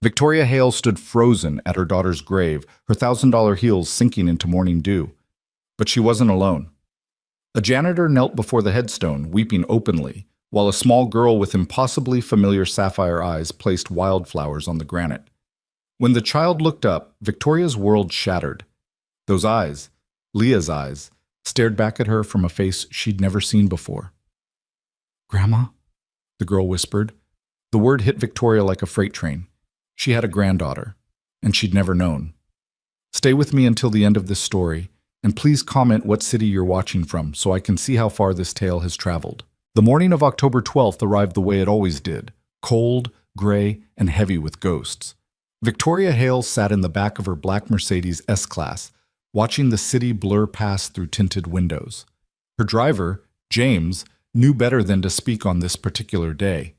Victoria Hale stood frozen at her daughter's grave, her $1,000 heels sinking into morning dew. But she wasn't alone. A janitor knelt before the headstone, weeping openly, while a small girl with impossibly familiar sapphire eyes placed wildflowers on the granite. When the child looked up, Victoria's world shattered. Those eyes, Leah's eyes, stared back at her from a face she'd never seen before. "Grandma?" the girl whispered. The word hit Victoria like a freight train. She had a granddaughter, and she'd never known. Stay with me until the end of this story, and please comment what city you're watching from so I can see how far this tale has traveled. The morning of October 12th arrived the way it always did, cold, gray, and heavy with ghosts. Victoria Hale sat in the back of her black Mercedes S-Class, watching the city blur past through tinted windows. Her driver, James, knew better than to speak on this particular day.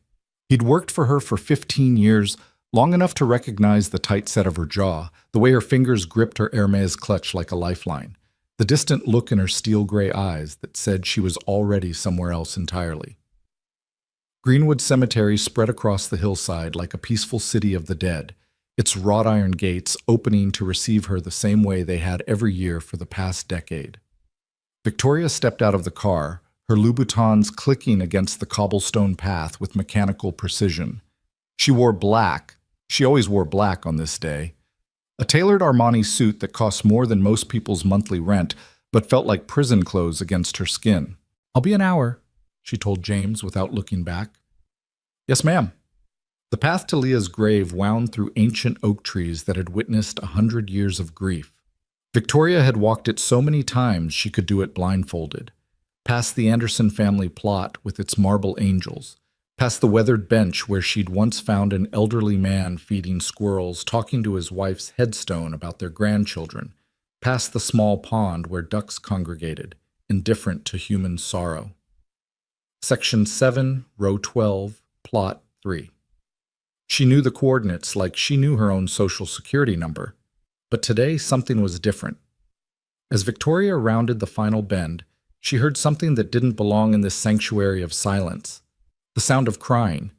He'd worked for her for 15 years, long enough to recognize the tight set of her jaw, the way her fingers gripped her Hermes clutch like a lifeline, the distant look in her steel-gray eyes that said she was already somewhere else entirely. Greenwood Cemetery spread across the hillside like a peaceful city of the dead, its wrought iron gates opening to receive her the same way they had every year for the past decade. Victoria stepped out of the car, her Louboutins clicking against the cobblestone path with mechanical precision. She wore black. She always wore black on this day. A tailored Armani suit that cost more than most people's monthly rent, but felt like prison clothes against her skin. "I'll be an hour," she told James without looking back. "Yes, ma'am." The path to Leah's grave wound through ancient oak trees that had witnessed 100 years of grief. Victoria had walked it so many times she could do it blindfolded. Past the Anderson family plot with its marble angels, past the weathered bench where she'd once found an elderly man feeding squirrels, talking to his wife's headstone about their grandchildren, past the small pond where ducks congregated, indifferent to human sorrow. Section 7, row 12, plot 3. She knew the coordinates like she knew her own social security number, but today something was different. As Victoria rounded the final bend, she heard something that didn't belong in this sanctuary of silence. The sound of crying,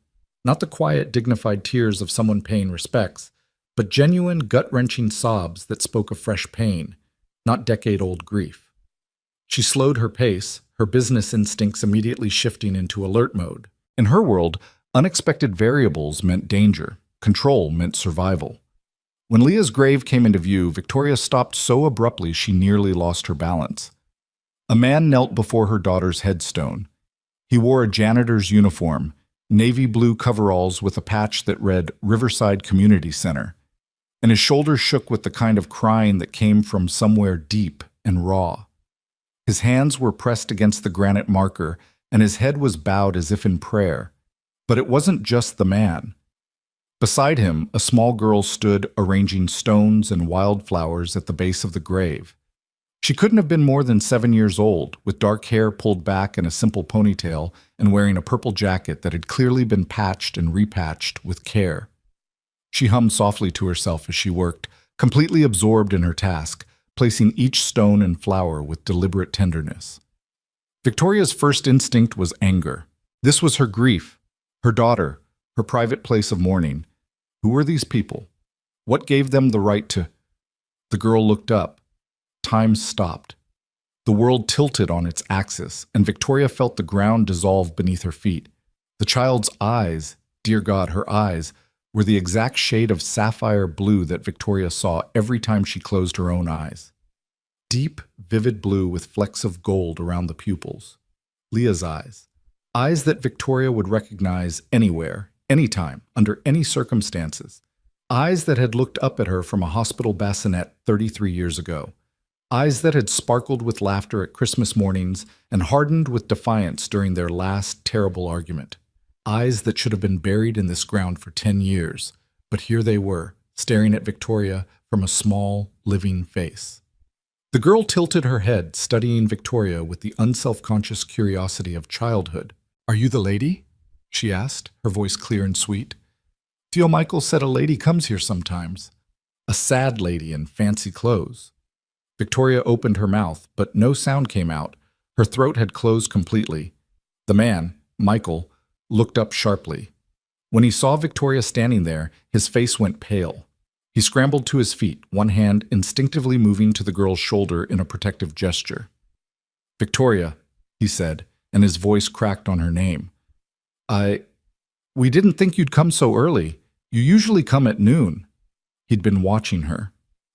not the quiet, dignified tears of someone paying respects, but genuine, gut-wrenching sobs that spoke of fresh pain, not decade-old grief. She slowed her pace, her business instincts immediately shifting into alert mode. In her world, unexpected variables meant danger. Control meant survival. When Leah's grave came into view, Victoria stopped so abruptly she nearly lost her balance. A man knelt before her daughter's headstone. He wore a janitor's uniform, navy blue coveralls with a patch that read Riverside Community Center, and his shoulders shook with the kind of crying that came from somewhere deep and raw. His hands were pressed against the granite marker, and his head was bowed as if in prayer. But it wasn't just the man. Beside him, a small girl stood arranging stones and wildflowers at the base of the grave. She couldn't have been more than 7 years old, with dark hair pulled back in a simple ponytail and wearing a purple jacket that had clearly been patched and repatched with care. She hummed softly to herself as she worked, completely absorbed in her task, placing each stone and flower with deliberate tenderness. Victoria's first instinct was anger. This was her grief, her daughter, her private place of mourning. Who were these people? What gave them the right to... The girl looked up. Time stopped. The world tilted on its axis, and Victoria felt the ground dissolve beneath her feet. The child's eyes, dear God, her eyes, were the exact shade of sapphire blue that Victoria saw every time she closed her own eyes. Deep, vivid blue with flecks of gold around the pupils. Leah's eyes. Eyes that Victoria would recognize anywhere, anytime, under any circumstances. Eyes that had looked up at her from a hospital bassinet 33 years ago. Eyes that had sparkled with laughter at Christmas mornings and hardened with defiance during their last terrible argument. Eyes that should have been buried in this ground for 10 years, but here they were, staring at Victoria from a small, living face. The girl tilted her head, studying Victoria with the unself-conscious curiosity of childhood. "Are you the lady?" she asked, her voice clear and sweet. "Theo Michael said a lady comes here sometimes. A sad lady in fancy clothes." Victoria opened her mouth, but no sound came out. Her throat had closed completely. The man, Michael, looked up sharply. When he saw Victoria standing there, his face went pale. He scrambled to his feet, one hand instinctively moving to the girl's shoulder in a protective gesture. "Victoria," he said, and his voice cracked on her name. We didn't think you'd come so early. You usually come at noon." He'd been watching her,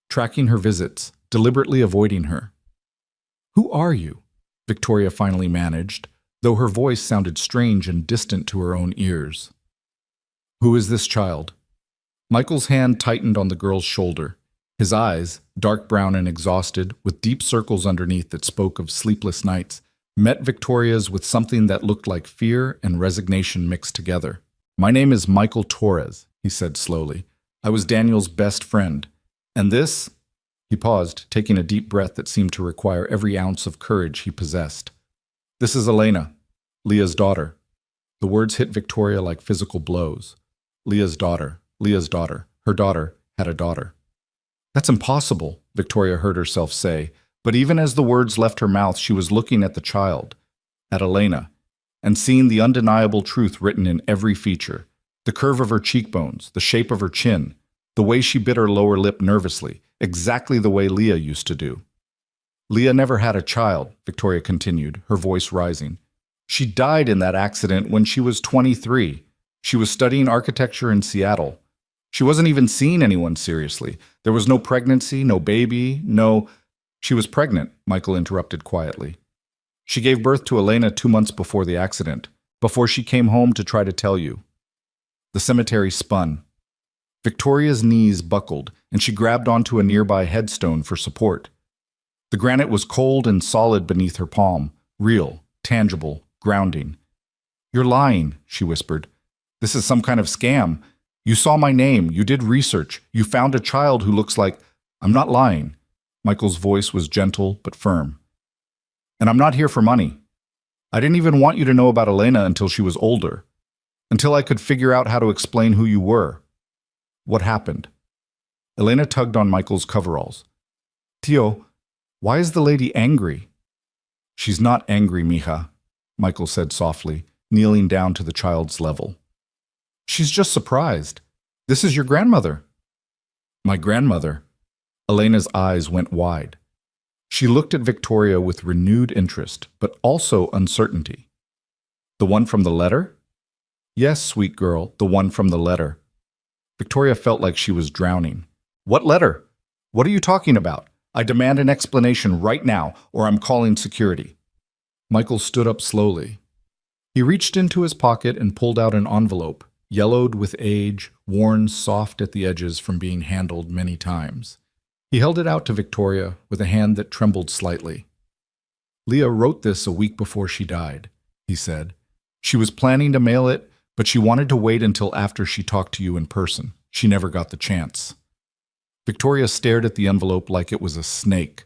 tracking her visits, deliberately avoiding her. "Who are you?" Victoria finally managed, though her voice sounded strange and distant to her own ears. "Who is this child?" Michael's hand tightened on the girl's shoulder. His eyes, dark brown and exhausted, with deep circles underneath that spoke of sleepless nights, met Victoria's with something that looked like fear and resignation mixed together. "My name is Michael Torres," he said slowly. "I was Daniel's best friend. And this—" He paused, taking a deep breath that seemed to require every ounce of courage he possessed. "This is Elena, Leah's daughter." The words hit Victoria like physical blows. Leah's daughter, Leah's daughter. Her daughter had a daughter. "That's impossible," Victoria heard herself say, but even as the words left her mouth, she was looking at the child, at Elena, and seeing the undeniable truth written in every feature, the curve of her cheekbones, the shape of her chin, the way she bit her lower lip nervously, exactly the way Leah used to do. "Leah never had a child," Victoria continued, her voice rising. "She died in that accident when she was 23. She was studying architecture in Seattle. She wasn't even seeing anyone seriously. There was no pregnancy, no baby, no—" "She was pregnant," Michael interrupted quietly. "She gave birth to Elena 2 months before the accident, before she came home to try to tell you." The cemetery spun. Victoria's knees buckled, and she grabbed onto a nearby headstone for support. The granite was cold and solid beneath her palm, real, tangible, grounding. "You're lying," she whispered. "This is some kind of scam. You saw my name, you did research, you found a child who looks like—" "I'm not lying." Michael's voice was gentle but firm. "And I'm not here for money. I didn't even want you to know about Elena until she was older, until I could figure out how to explain who you were. What happened?" Elena tugged on Michael's coveralls. "Tio, why is the lady angry?" "She's not angry, mija," Michael said softly, kneeling down to the child's level. "She's just surprised. This is your grandmother." "My grandmother." Elena's eyes went wide. She looked at Victoria with renewed interest, but also uncertainty. "The one from the letter?" "Yes, sweet girl, the one from the letter." Victoria felt like she was drowning. "What letter? What are you talking about? I demand an explanation right now, or I'm calling security." Michael stood up slowly. He reached into his pocket and pulled out an envelope, yellowed with age, worn soft at the edges from being handled many times. He held it out to Victoria with a hand that trembled slightly. "Leah wrote this a week before she died," he said. "She was planning to mail it, but she wanted to wait until after she talked to you in person. She never got the chance." Victoria stared at the envelope like it was a snake.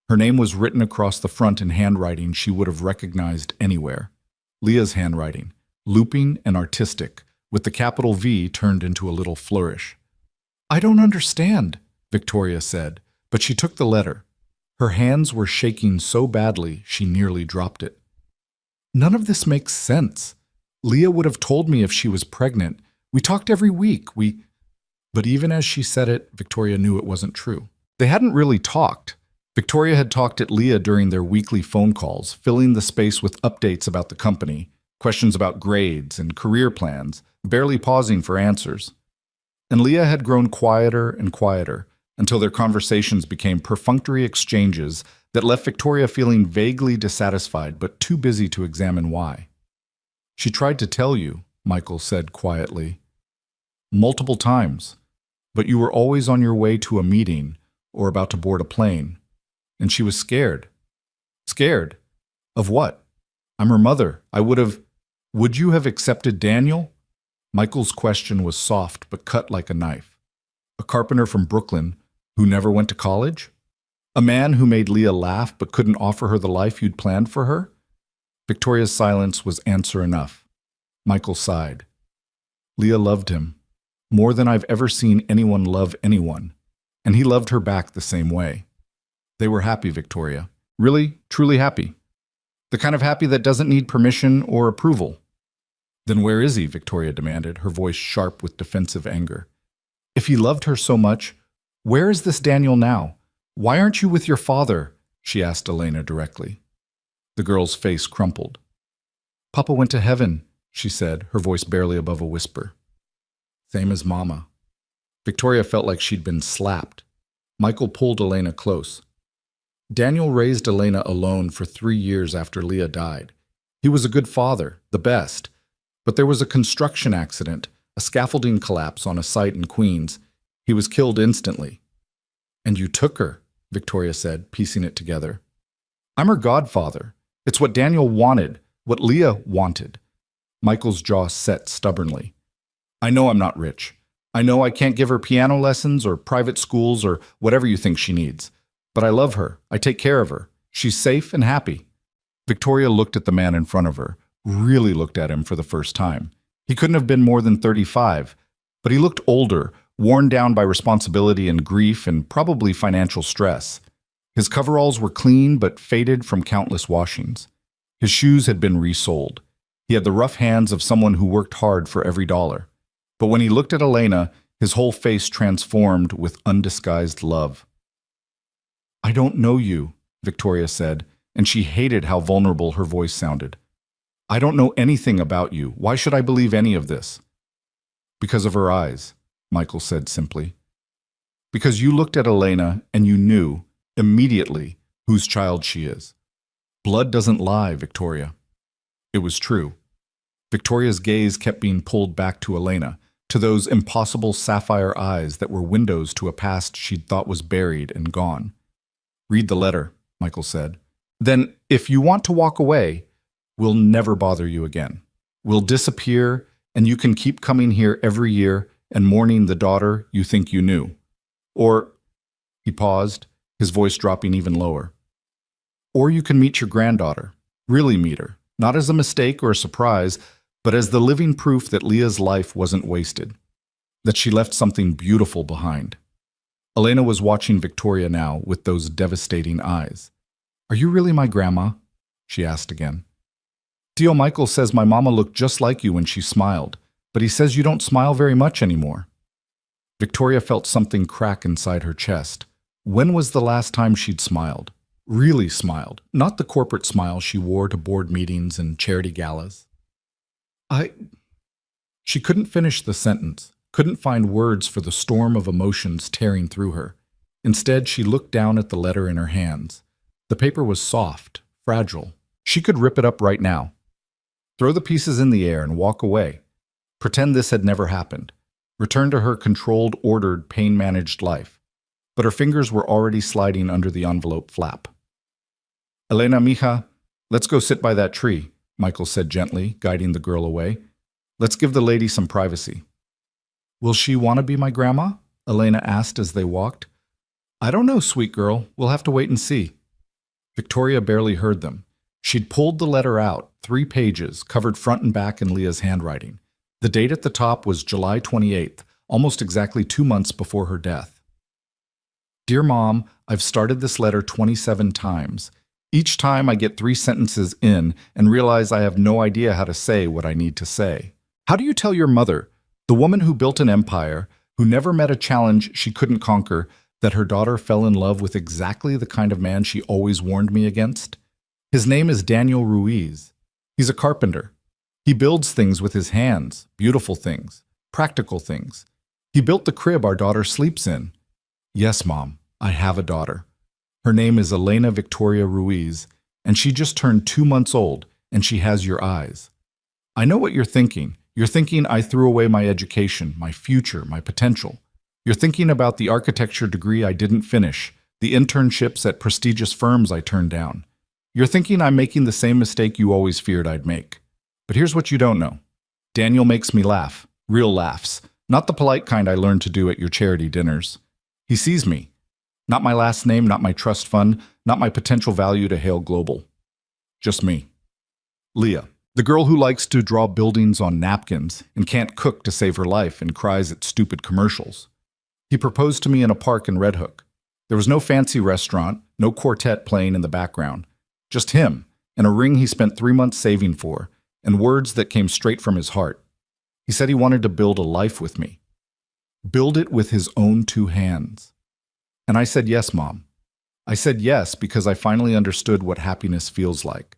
Her name was written across the front in handwriting she would have recognized anywhere. Leah's handwriting, looping and artistic, with the capital V turned into a little flourish. "I don't understand," Victoria said, but she took the letter. Her hands were shaking so badly she nearly dropped it. "None of this makes sense. Leah would have told me if she was pregnant. We talked every week. But even as she said it, Victoria knew it wasn't true. They hadn't really talked. Victoria had talked at Leah during their weekly phone calls, filling the space with updates about the company, questions about grades and career plans, barely pausing for answers. And Leah had grown quieter and quieter, until their conversations became perfunctory exchanges that left Victoria feeling vaguely dissatisfied but too busy to examine why. "She tried to tell you," Michael said quietly. "Multiple times. But you were always on your way to a meeting or about to board a plane. And she was scared." "Scared? Of what? I'm her mother. Would you have accepted Daniel?" Michael's question was soft but cut like a knife. A carpenter from Brooklyn who never went to college? A man who made Leah laugh but couldn't offer her the life you'd planned for her? Victoria's silence was answer enough. Michael sighed. Leah loved him, more than I've ever seen anyone love anyone, and he loved her back the same way. They were happy, Victoria. Really, truly happy. The kind of happy that doesn't need permission or approval. Then where is he? Victoria demanded, her voice sharp with defensive anger. If he loved her so much, where is this Daniel now? Why aren't you with your father? She asked Elena directly. The girl's face crumpled. Papa went to heaven, she said, her voice barely above a whisper. Same as Mama. Victoria felt like she'd been slapped. Michael pulled Elena close. Daniel raised Elena alone for 3 years after Leah died. He was a good father, the best. But there was a construction accident, a scaffolding collapse on a site in Queens. He was killed instantly. And you took her, Victoria said, piecing it together. I'm her godfather. It's what Daniel wanted, what Leah wanted. Michael's jaw set stubbornly. I know I'm not rich. I know I can't give her piano lessons or private schools or whatever you think she needs. But I love her. I take care of her. She's safe and happy. Victoria looked at the man in front of her, really looked at him for the first time. He couldn't have been more than 35, but he looked older, worn down by responsibility and grief and probably financial stress. His coveralls were clean but faded from countless washings. His shoes had been resoled. He had the rough hands of someone who worked hard for every dollar. But when he looked at Elena, his whole face transformed with undisguised love. I don't know you, Victoria said, and she hated how vulnerable her voice sounded. I don't know anything about you. Why should I believe any of this? Because of her eyes, Michael said simply. Because you looked at Elena and you knew, immediately, whose child she is. Blood doesn't lie, Victoria. It was true. Victoria's gaze kept being pulled back to Elena, to those impossible sapphire eyes that were windows to a past she'd thought was buried and gone. Read the letter, Michael said. Then, if you want to walk away, we'll never bother you again. We'll disappear, and you can keep coming here every year and mourning the daughter you think you knew. Or, he paused, his voice dropping even lower. Or you can meet your granddaughter, really meet her, not as a mistake or a surprise, but as the living proof that Leah's life wasn't wasted, that she left something beautiful behind. Elena was watching Victoria now with those devastating eyes. Are you really my grandma? She asked again. Tio Michael says my mama looked just like you when she smiled, but he says you don't smile very much anymore. Victoria felt something crack inside her chest. When was the last time she'd smiled? Really smiled, not the corporate smile she wore to board meetings and charity galas. She couldn't finish the sentence, couldn't find words for the storm of emotions tearing through her. Instead, she looked down at the letter in her hands. The paper was soft, fragile. She could rip it up right now. Throw the pieces in the air and walk away. Pretend this had never happened. Return to her controlled, ordered, pain-managed life. But her fingers were already sliding under the envelope flap. Elena, mija, let's go sit by that tree, Michael said gently, guiding the girl away. Let's give the lady some privacy. Will she want to be my grandma? Elena asked as they walked. I don't know, sweet girl. We'll have to wait and see. Victoria barely heard them. She'd pulled the letter out, 3 pages, covered front and back in Leah's handwriting. The date at the top was July 28th, almost exactly 2 months before her death. Dear Mom, I've started this letter 27 times. Each time I get 3 sentences in and realize I have no idea how to say what I need to say. How do you tell your mother, the woman who built an empire, who never met a challenge she couldn't conquer, that her daughter fell in love with exactly the kind of man she always warned me against? His name is Daniel Ruiz. He's a carpenter. He builds things with his hands, beautiful things, practical things. He built the crib our daughter sleeps in. Yes, Mom, I have a daughter. Her name is Elena Victoria Ruiz, and she just turned 2 months old, and she has your eyes. I know what you're thinking. You're thinking I threw away my education, my future, my potential. You're thinking about the architecture degree I didn't finish, the internships at prestigious firms I turned down. You're thinking I'm making the same mistake you always feared I'd make. But here's what you don't know. Daniel makes me laugh, real laughs, not the polite kind I learned to do at your charity dinners. He sees me. Not my last name, not my trust fund, not my potential value to Hale Global. Just me. Leah, the girl who likes to draw buildings on napkins and can't cook to save her life and cries at stupid commercials. He proposed to me in a park in Red Hook. There was no fancy restaurant, no quartet playing in the background. Just him, and a ring he spent 3 months saving for, and words that came straight from his heart. He said he wanted to build a life with me. Build it with his own two hands. And I said yes, Mom. I said yes because I finally understood what happiness feels like.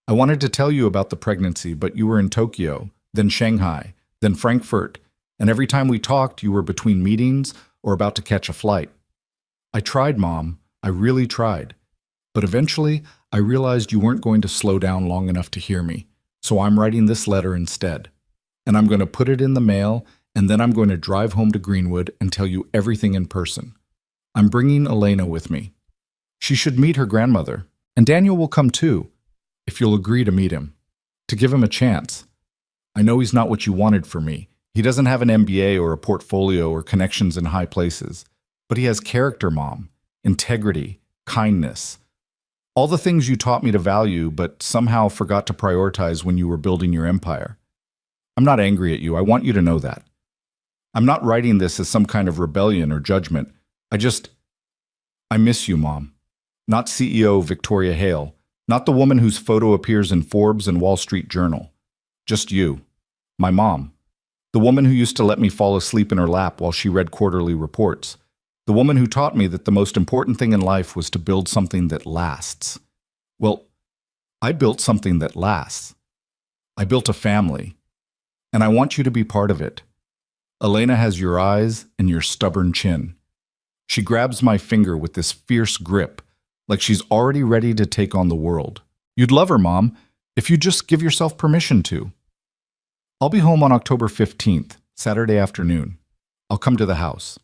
I wanted to tell you about the pregnancy, but you were in Tokyo, then Shanghai, then Frankfurt, and every time we talked, you were between meetings or about to catch a flight. I tried, Mom. I really tried. But eventually, I realized you weren't going to slow down long enough to hear me, so I'm writing this letter instead. And I'm going to put it in the mail, and then I'm going to drive home to Greenwood and tell you everything in person. I'm bringing Elena with me. She should meet her grandmother, and Daniel will come too, if you'll agree to meet him, to give him a chance. I know he's not what you wanted for me. He doesn't have an MBA or a portfolio or connections in high places, but he has character, Mom, integrity, kindness. All the things you taught me to value, but somehow forgot to prioritize when you were building your empire. I'm not angry at you. I want you to know that. I'm not writing this as some kind of rebellion or judgment. I miss you, Mom. Not CEO Victoria Hale, not the woman whose photo appears in Forbes and Wall Street Journal. Just you, my mom, the woman who used to let me fall asleep in her lap while she read quarterly reports, the woman who taught me that the most important thing in life was to build something that lasts. Well, I built something that lasts. I built a family, and I want you to be part of it. Elena has your eyes and your stubborn chin. She grabs my finger with this fierce grip, like she's already ready to take on the world. You'd love her, Mom, if you just give yourself permission to. I'll be home on October 15th, Saturday afternoon. I'll come to the house.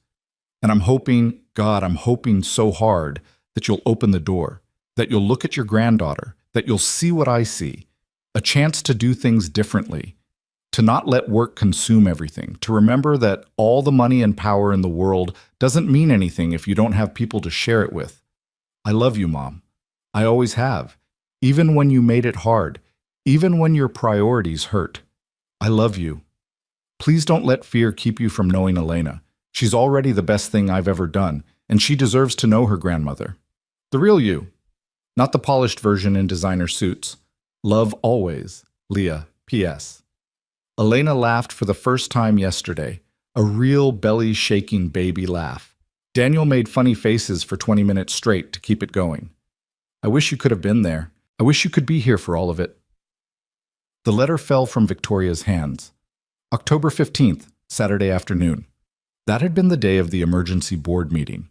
And I'm hoping, God, I'm hoping so hard that you'll open the door, that you'll look at your granddaughter, that you'll see what I see, a chance to do things differently, to not let work consume everything, to remember that all the money and power in the world doesn't mean anything if you don't have people to share it with. I love you, Mom. I always have, even when you made it hard, even when your priorities hurt. I love you. Please don't let fear keep you from knowing Elena. She's already the best thing I've ever done, and she deserves to know her grandmother. The real you, not the polished version in designer suits. Love always, Leah, P.S. Elena laughed for the first time yesterday, a real belly-shaking baby laugh. Daniel made funny faces for 20 minutes straight to keep it going. I wish you could have been there. I wish you could be here for all of it. The letter fell from Victoria's hands. October 15th, Saturday afternoon. That had been the day of the emergency board meeting.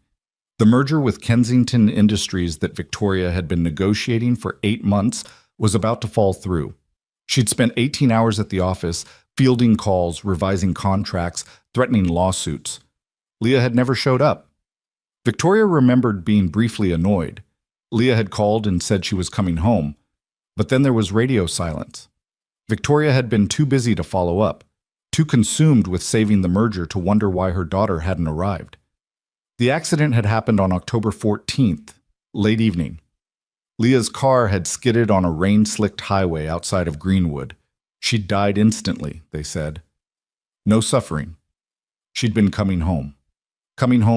The merger with Kensington Industries that Victoria had been negotiating for 8 months was about to fall through. She'd spent 18 hours at the office, fielding calls, revising contracts, threatening lawsuits. Leah had never showed up. Victoria remembered being briefly annoyed. Leah had called and said she was coming home, but then there was radio silence. Victoria had been too busy to follow up, too consumed with saving the merger to wonder why her daughter hadn't arrived. The accident had happened on October 14th, late evening. Leah's car had skidded on a rain-slicked highway outside of Greenwood. She'd died instantly, they said. No suffering. She'd been coming home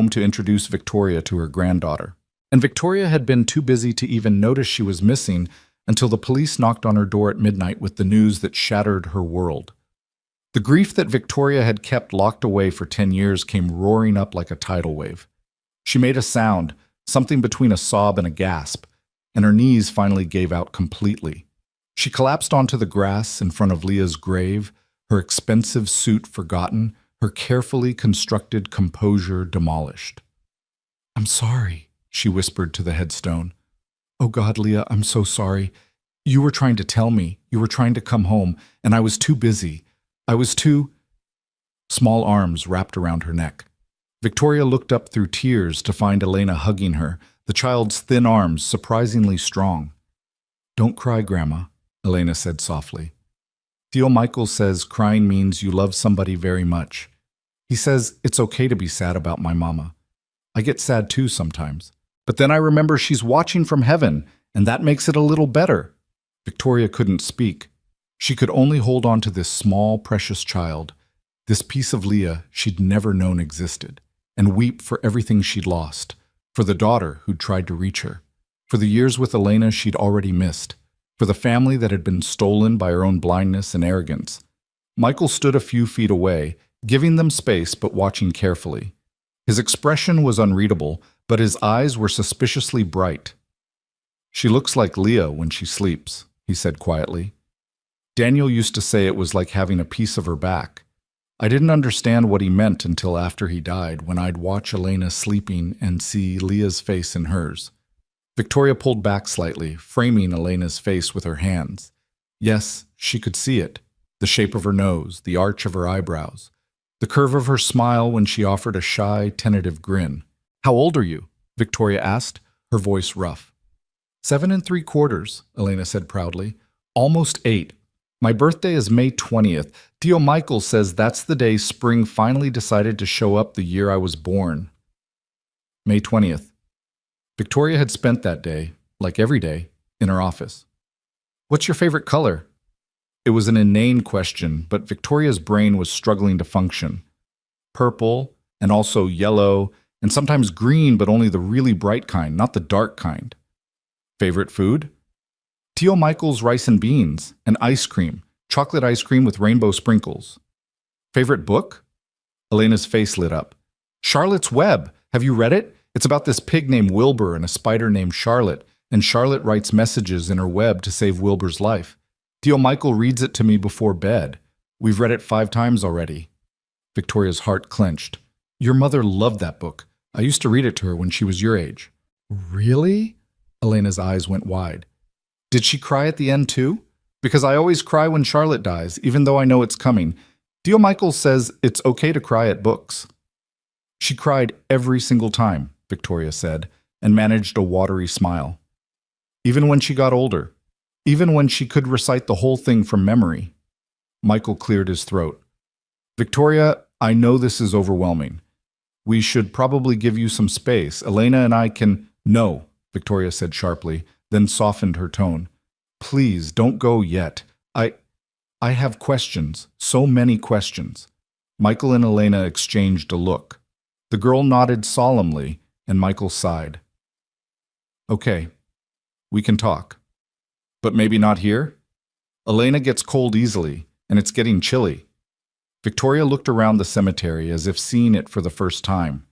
to introduce Victoria to her granddaughter. And Victoria had been too busy to even notice she was missing until the police knocked on her door at midnight with the news that shattered her world. The grief that Victoria had kept locked away for 10 years came roaring up like a tidal wave. She made a sound, something between a sob and a gasp, and her knees finally gave out completely. She collapsed onto the grass in front of Leah's grave, her expensive suit forgotten, her carefully constructed composure demolished. "I'm sorry," she whispered to the headstone. "Oh God, Leah, I'm so sorry. You were trying to tell me. You were trying to come home, and I was too busy. I was too—" Small arms wrapped around her neck. Victoria looked up through tears to find Elena hugging her, the child's thin arms surprisingly strong. "Don't cry, Grandma," Elena said softly. "Theo Michael says crying means you love somebody very much. He says it's okay to be sad about my mama. I get sad too sometimes. But then I remember she's watching from heaven, and that makes it a little better." Victoria couldn't speak. She could only hold on to this small, precious child, this piece of Leah she'd never known existed, and weep for everything she'd lost, for the daughter who'd tried to reach her, for the years with Elena she'd already missed, for the family that had been stolen by her own blindness and arrogance. Michael stood a few feet away, giving them space but watching carefully. His expression was unreadable, but his eyes were suspiciously bright. "She looks like Leah when she sleeps," he said quietly. "Daniel used to say it was like having a piece of her back. I didn't understand what he meant until after he died, when I'd watch Elena sleeping and see Leah's face in hers." Victoria pulled back slightly, framing Elena's face with her hands. Yes, she could see it. The shape of her nose, the arch of her eyebrows, the curve of her smile when she offered a shy, tentative grin. "How old are you?" Victoria asked, her voice rough. 7 3/4, Elena said proudly. "Almost 8. My birthday is May 20th. Tio Michael says that's the day spring finally decided to show up the year I was born." May 20th. Victoria had spent that day, like every day, in her office. "What's your favorite color?" It was an inane question, but Victoria's brain was struggling to function. Purple, and also yellow, and sometimes green, but only the really bright kind, not the dark kind. Favorite food? Tio Michael's rice and beans, and ice cream, chocolate ice cream with rainbow sprinkles. Favorite book? Elena's face lit up. Charlotte's Web. Have you read it? It's about this pig named Wilbur and a spider named Charlotte, and Charlotte writes messages in her web to save Wilbur's life. Tio Michael reads it to me before bed. We've read it 5 times already. Victoria's heart clenched. Your mother loved that book. I used to read it to her when she was your age. Really? Elena's eyes went wide. Did she cry at the end too? Because I always cry when Charlotte dies, even though I know it's coming. Tio Michael says it's okay to cry at books. She cried every single time, Victoria said, and managed a watery smile. Even when she got older. Even when she could recite the whole thing from memory. Michael cleared his throat. Victoria, I know this is overwhelming. We should probably give you some space. Elena and I can... No, Victoria said sharply, then softened her tone. Please, don't go yet. I have questions, so many questions. Michael and Elena exchanged a look. The girl nodded solemnly, and Michael sighed. Okay, we can talk. But maybe not here? Elena gets cold easily, and it's getting chilly. Victoria looked around the cemetery as if seeing it for the first time.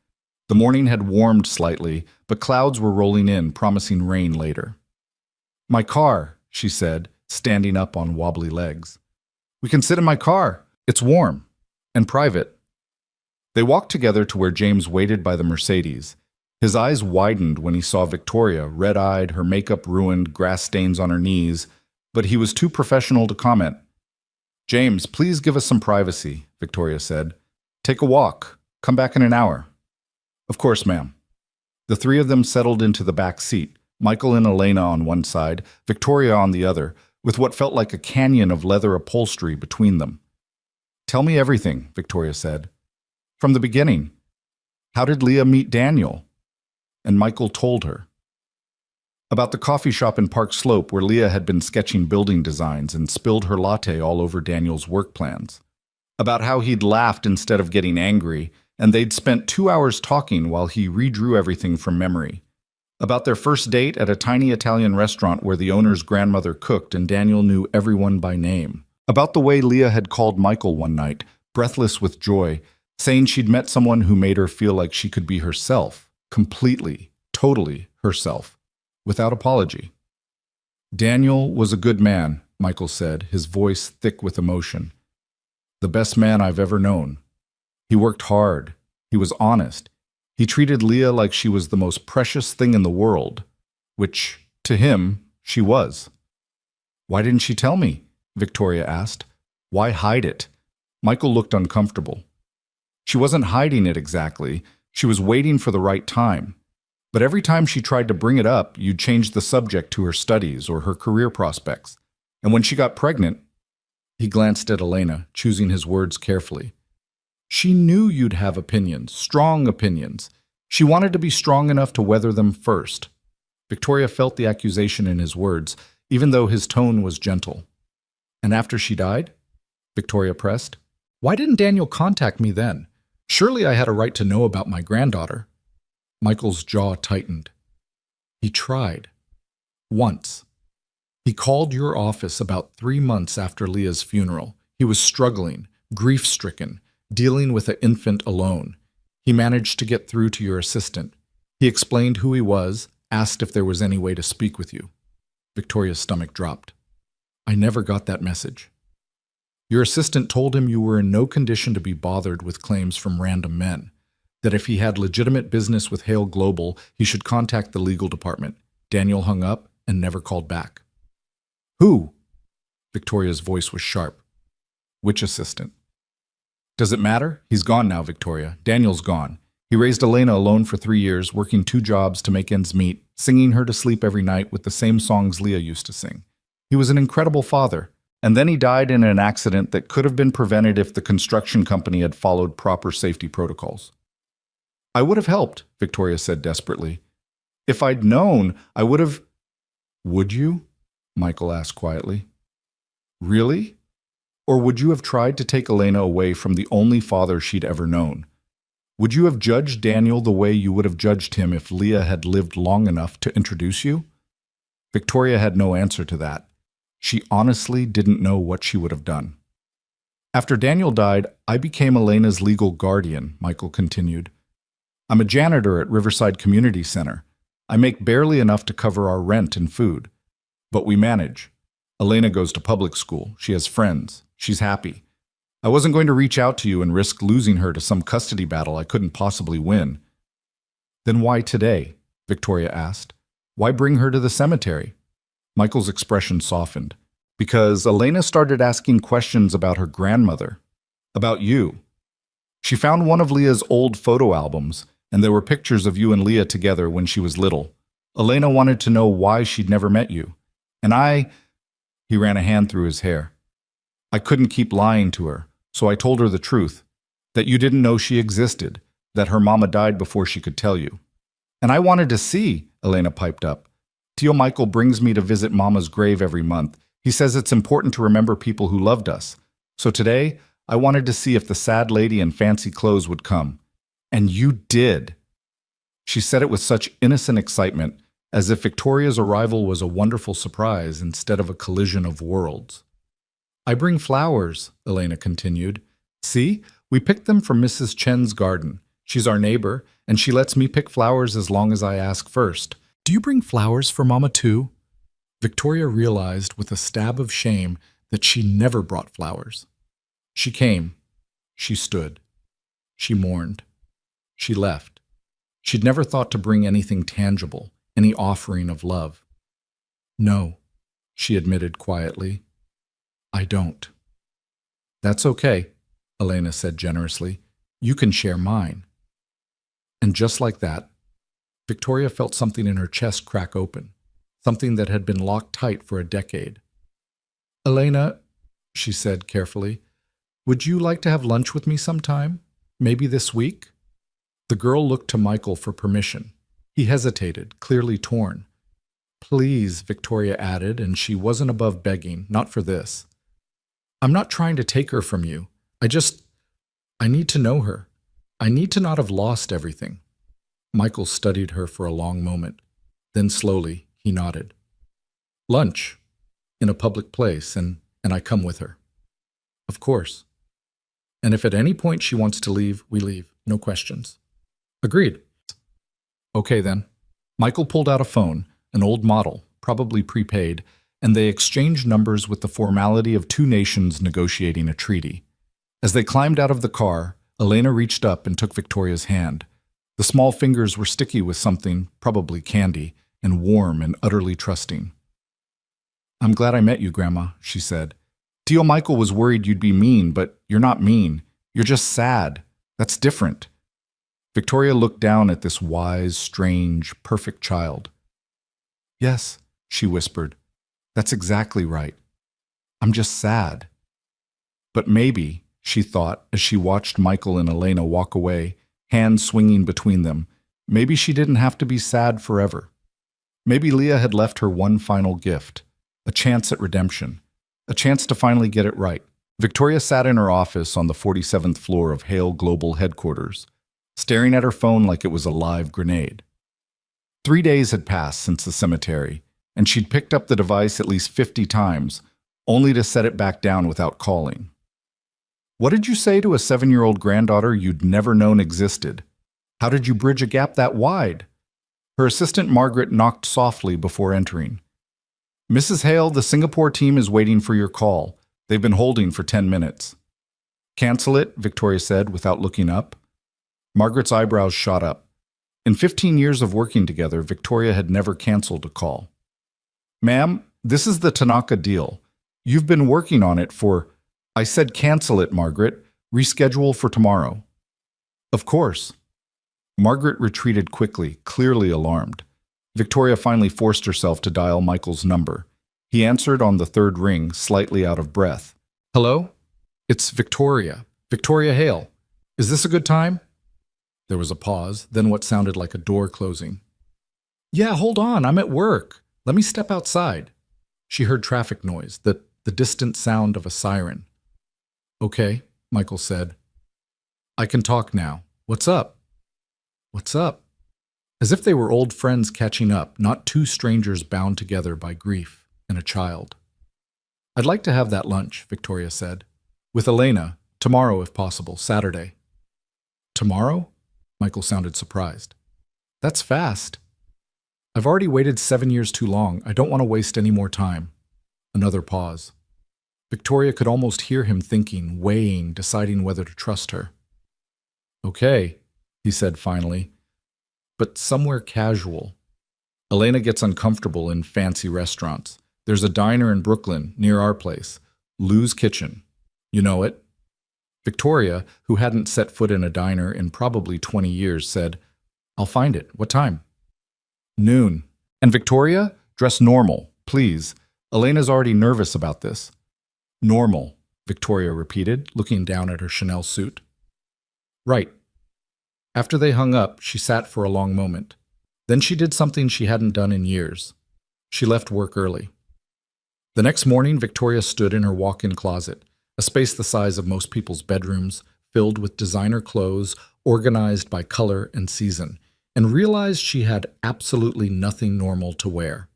The morning had warmed slightly, but clouds were rolling in, promising rain later. My car, she said, standing up on wobbly legs. We can sit in my car. It's warm. And private. They walked together to where James waited by the Mercedes. His eyes widened when he saw Victoria, red-eyed, her makeup ruined, grass stains on her knees, but he was too professional to comment. James, please give us some privacy, Victoria said. Take a walk. Come back in an hour. Of course, ma'am. The 3 of them settled into the back seat, Michael and Elena on one side, Victoria on the other, with what felt like a canyon of leather upholstery between them. Tell me everything, Victoria said. From the beginning. How did Leah meet Daniel? And Michael told her. About the coffee shop in Park Slope where Leah had been sketching building designs and spilled her latte all over Daniel's work plans. About how he'd laughed instead of getting angry, and they'd spent 2 hours talking while he redrew everything from memory. About their first date at a tiny Italian restaurant where the owner's grandmother cooked and Daniel knew everyone by name. About the way Leah had called Michael one night, breathless with joy, saying she'd met someone who made her feel like she could be herself, completely, totally herself, without apology. Daniel was a good man, Michael said, his voice thick with emotion. The best man I've ever known. He worked hard. He was honest. He treated Leah like she was the most precious thing in the world, which, to him, she was. Why didn't she tell me? Victoria asked. Why hide it? Michael looked uncomfortable. She wasn't hiding it exactly. She was waiting for the right time. But every time she tried to bring it up, you'd change the subject to her studies or her career prospects. And when she got pregnant, he glanced at Elena, choosing his words carefully. She knew you'd have opinions, strong opinions. She wanted to be strong enough to weather them first. Victoria felt the accusation in his words, even though his tone was gentle. And after she died? Victoria pressed. Why didn't Daniel contact me then? Surely I had a right to know about my granddaughter. Michael's jaw tightened. He tried. Once. He called your office about 3 months after Leah's funeral. He was struggling, grief-stricken, dealing with an infant alone. He managed to get through to your assistant. He explained who he was, asked if there was any way to speak with you. Victoria's stomach dropped. I never got that message. Your assistant told him you were in no condition to be bothered with claims from random men, that if he had legitimate business with Hale Global, he should contact the legal department. Daniel hung up and never called back. Who? Victoria's voice was sharp. Which assistant? Does it matter? He's gone now, Victoria. Daniel's gone. He raised Elena alone for 3 years, working 2 jobs to make ends meet, singing her to sleep every night with the same songs Leah used to sing. He was an incredible father. And then he died in an accident that could have been prevented if the construction company had followed proper safety protocols. I would have helped, Victoria said desperately. If I'd known, I would have... Would you? Michael asked quietly. Really? Or would you have tried to take Elena away from the only father she'd ever known? Would you have judged Daniel the way you would have judged him if Leah had lived long enough to introduce you? Victoria had no answer to that. She honestly didn't know what she would have done. After Daniel died, I became Elena's legal guardian, Michael continued. I'm a janitor at Riverside Community Center. I make barely enough to cover our rent and food. But we manage. Elena goes to public school. She has friends. She's happy. I wasn't going to reach out to you and risk losing her to some custody battle I couldn't possibly win. Then why today? Victoria asked. Why bring her to the cemetery? Michael's expression softened. Because Elena started asking questions about her grandmother. About you. She found one of Leah's old photo albums, and there were pictures of you and Leah together when she was little. Elena wanted to know why she'd never met you. And he ran a hand through his hair. I couldn't keep lying to her, so I told her the truth, that you didn't know she existed, that her mama died before she could tell you. And I wanted to see, Elena piped up. Tio Michael brings me to visit Mama's grave every month. He says it's important to remember people who loved us. So today, I wanted to see if the sad lady in fancy clothes would come. And you did. She said it with such innocent excitement, as if Victoria's arrival was a wonderful surprise instead of a collision of worlds. I bring flowers, Elena continued. See, we picked them from Mrs. Chen's garden. She's our neighbor, and she lets me pick flowers as long as I ask first. Do you bring flowers for Mama too? Victoria realized with a stab of shame that she never brought flowers. She came. She stood. She mourned. She left. She'd never thought to bring anything tangible, any offering of love. No, she admitted quietly. I don't. That's okay, Elena said generously. You can share mine. And just like that, Victoria felt something in her chest crack open, something that had been locked tight for a decade. Elena, she said carefully, would you like to have lunch with me sometime? Maybe this week? The girl looked to Michael for permission. He hesitated, clearly torn. Please, Victoria added, and she wasn't above begging, not for this. I'm not trying to take her from you. I need to know her. I need to not have lost everything. Michael studied her for a long moment. Then slowly, he nodded. Lunch. In a public place, and I come with her. Of course. And if at any point she wants to leave, we leave. No questions. Agreed. Okay then. Michael pulled out a phone, an old model, probably prepaid, and they exchanged numbers with the formality of 2 nations negotiating a treaty. As they climbed out of the car, Elena reached up and took Victoria's hand. The small fingers were sticky with something, probably candy, and warm and utterly trusting. I'm glad I met you, Grandma, she said. Tio Michael was worried you'd be mean, but you're not mean. You're just sad. That's different. Victoria looked down at this wise, strange, perfect child. Yes, she whispered. That's exactly right. I'm just sad. But maybe, she thought as she watched Michael and Elena walk away, hands swinging between them, maybe she didn't have to be sad forever. Maybe Leah had left her one final gift, a chance at redemption, a chance to finally get it right. Victoria sat in her office on the 47th floor of Hale Global headquarters, staring at her phone like it was a live grenade. 3 days had passed since the cemetery, and she'd picked up the device at least 50 times, only to set it back down without calling. What did you say to a 7-year-old granddaughter you'd never known existed? How did you bridge a gap that wide? Her assistant Margaret knocked softly before entering. Mrs. Hale, the Singapore team is waiting for your call. They've been holding for 10 minutes. Cancel it, Victoria said without looking up. Margaret's eyebrows shot up. In 15 years of working together, Victoria had never canceled a call. Ma'am, this is the Tanaka deal. You've been working on it for... I said cancel it, Margaret. Reschedule for tomorrow. Of course. Margaret retreated quickly, clearly alarmed. Victoria finally forced herself to dial Michael's number. He answered on the third ring, slightly out of breath. Hello? It's Victoria. Victoria Hale. Is this a good time? There was a pause, then what sounded like a door closing. Yeah, hold on, I'm at work. Let me step outside. She heard traffic noise, the distant sound of a siren. Okay, Michael said. I can talk now. What's up? What's up? As if they were old friends catching up, not two strangers bound together by grief and a child. I'd like to have that lunch, Victoria said. With Elena, tomorrow if possible, Saturday. Tomorrow? Michael sounded surprised. That's fast. I've already waited 7 years too long. I don't want to waste any more time. Another pause. Victoria could almost hear him thinking, weighing, deciding whether to trust her. Okay, he said finally, but somewhere casual. Elena gets uncomfortable in fancy restaurants. There's a diner in Brooklyn, near our place, Lou's Kitchen. You know it? Victoria, who hadn't set foot in a diner in probably 20 years, said, I'll find it. What time? Noon. And Victoria, dress normal, please. Elena's already nervous about this. Normal, Victoria repeated, looking down at her Chanel suit. Right. After they hung up, she sat for a long moment. Then she did something she hadn't done in years. She left work early. The next morning, Victoria stood in her walk-in closet, a space the size of most people's bedrooms, filled with designer clothes, organized by color and season, and realized she had absolutely nothing normal to wear.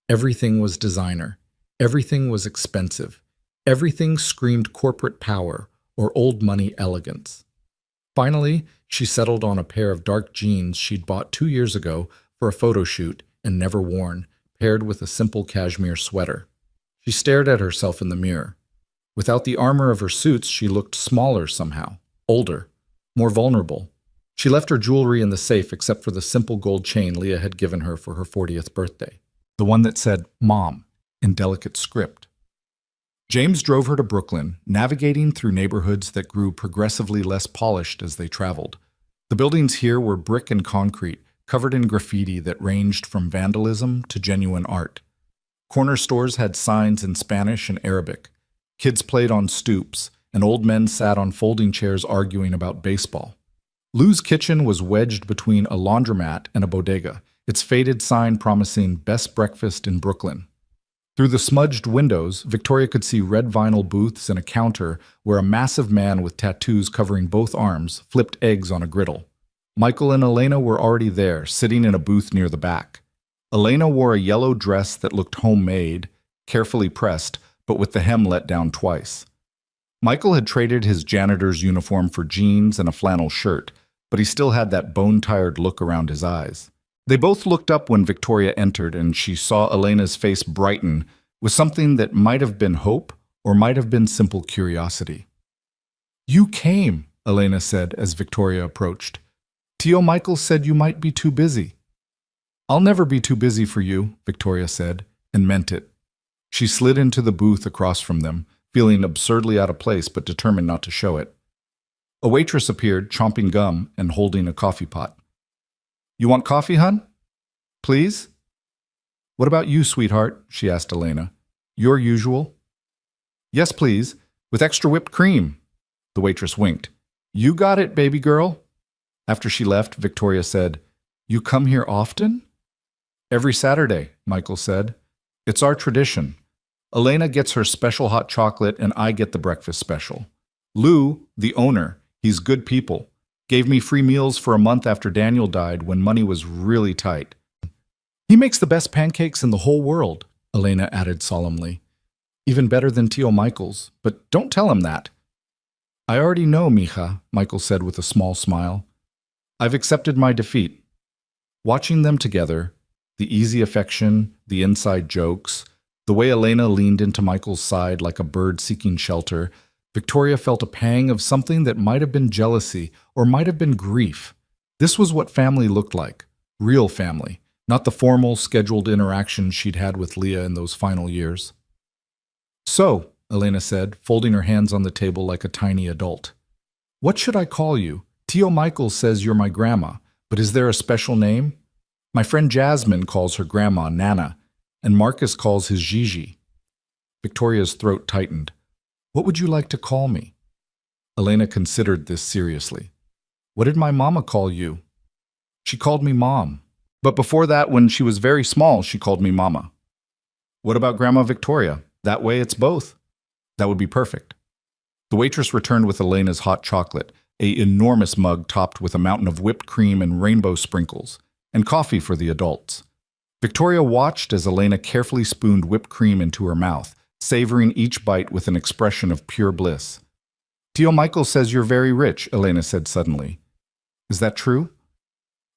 Everything was designer. Everything was expensive. Everything screamed corporate power or old money elegance. Finally, she settled on a pair of dark jeans she'd bought 2 years ago for a photo shoot and never worn, paired with a simple cashmere sweater. She stared at herself in the mirror. Without the armor of her suits, she looked smaller somehow, older, more vulnerable. She left her jewelry in the safe except for the simple gold chain Leah had given her for her 40th birthday, the one that said, Mom, in delicate script. James drove her to Brooklyn, navigating through neighborhoods that grew progressively less polished as they traveled. The buildings here were brick and concrete, covered in graffiti that ranged from vandalism to genuine art. Corner stores had signs in Spanish and Arabic. Kids played on stoops, and old men sat on folding chairs arguing about baseball. Lou's Kitchen was wedged between a laundromat and a bodega, its faded sign promising best breakfast in Brooklyn. Through the smudged windows, Victoria could see red vinyl booths and a counter where a massive man with tattoos covering both arms flipped eggs on a griddle. Michael and Elena were already there, sitting in a booth near the back. Elena wore a yellow dress that looked homemade, carefully pressed, but with the hem let down twice. Michael had traded his janitor's uniform for jeans and a flannel shirt, but he still had that bone-tired look around his eyes. They both looked up when Victoria entered, and she saw Elena's face brighten with something that might have been hope or might have been simple curiosity. You came, Elena said as Victoria approached. Tio Michael said you might be too busy. I'll never be too busy for you, Victoria said, and meant it. She slid into the booth across from them, feeling absurdly out of place but determined not to show it. A waitress appeared, chomping gum and holding a coffee pot. You want coffee, hun? Please? What about you, sweetheart? She asked Elena. Your usual? Yes, please, with extra whipped cream. The waitress winked. You got it, baby girl. After she left, Victoria said, You come here often? Every Saturday, Michael said. It's our tradition. Elena gets her special hot chocolate and I get the breakfast special. Lou, the owner, he's good people, gave me free meals for a month after Daniel died when money was really tight. He makes the best pancakes in the whole world, Elena added solemnly. Even better than Tio Michael's, but don't tell him that. I already know, mija, Michael said with a small smile. I've accepted my defeat. Watching them together, the easy affection, the inside jokes, the way Elena leaned into Michael's side like a bird seeking shelter, Victoria felt a pang of something that might have been jealousy or might have been grief. This was what family looked like, real family, not the formal, scheduled interactions she'd had with Leah in those final years. So, Elena said, folding her hands on the table like a tiny adult. What should I call you? Tio Michael says you're my grandma, but is there a special name? My friend Jasmine calls her grandma Nana, and Marcus calls his Gigi. Victoria's throat tightened. What would you like to call me? Elena considered this seriously. What did my mama call you? She called me Mom. But before that, when she was very small, she called me Mama. What about Grandma Victoria? That way it's both. That would be perfect. The waitress returned with Elena's hot chocolate, an enormous mug topped with a mountain of whipped cream and rainbow sprinkles, and coffee for the adults. Victoria watched as Elena carefully spooned whipped cream into her mouth, savoring each bite with an expression of pure bliss. Tio Michael says you're very rich, Elena said suddenly. Is that true?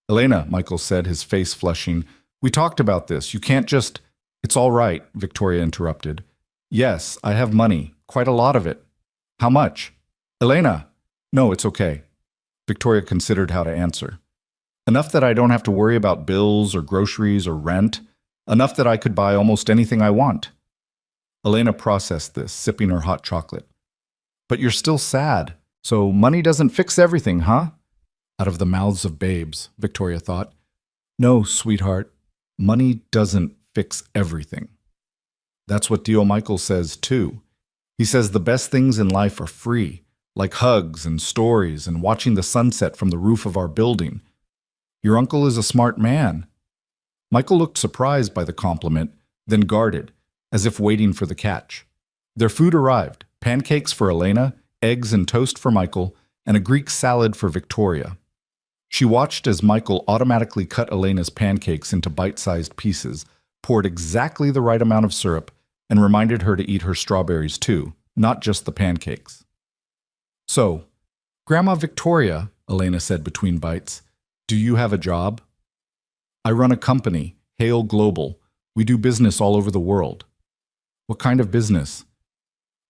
Elena, Michael said, his face flushing. We talked about this. You can't just... It's all right, Victoria interrupted. Yes, I have money, quite a lot of it. How much? Elena! No, it's okay. Victoria considered how to answer. Enough that I don't have to worry about bills or groceries or rent. Enough that I could buy almost anything I want. Elena processed this, sipping her hot chocolate. But you're still sad, so money doesn't fix everything, huh? Out of the mouths of babes, Victoria thought. No, sweetheart, money doesn't fix everything. That's what Tio Michael says, too. He says the best things in life are free, like hugs and stories and watching the sunset from the roof of our building. Your uncle is a smart man. Michael looked surprised by the compliment, then guarded, as if waiting for the catch. Their food arrived, pancakes for Elena, eggs and toast for Michael, and a Greek salad for Victoria. She watched as Michael automatically cut Elena's pancakes into bite-sized pieces, poured exactly the right amount of syrup, and reminded her to eat her strawberries too, not just the pancakes. So, Grandma Victoria, Elena said between bites, do you have a job? I run a company, Hale Global. We do business all over the world. What kind of business?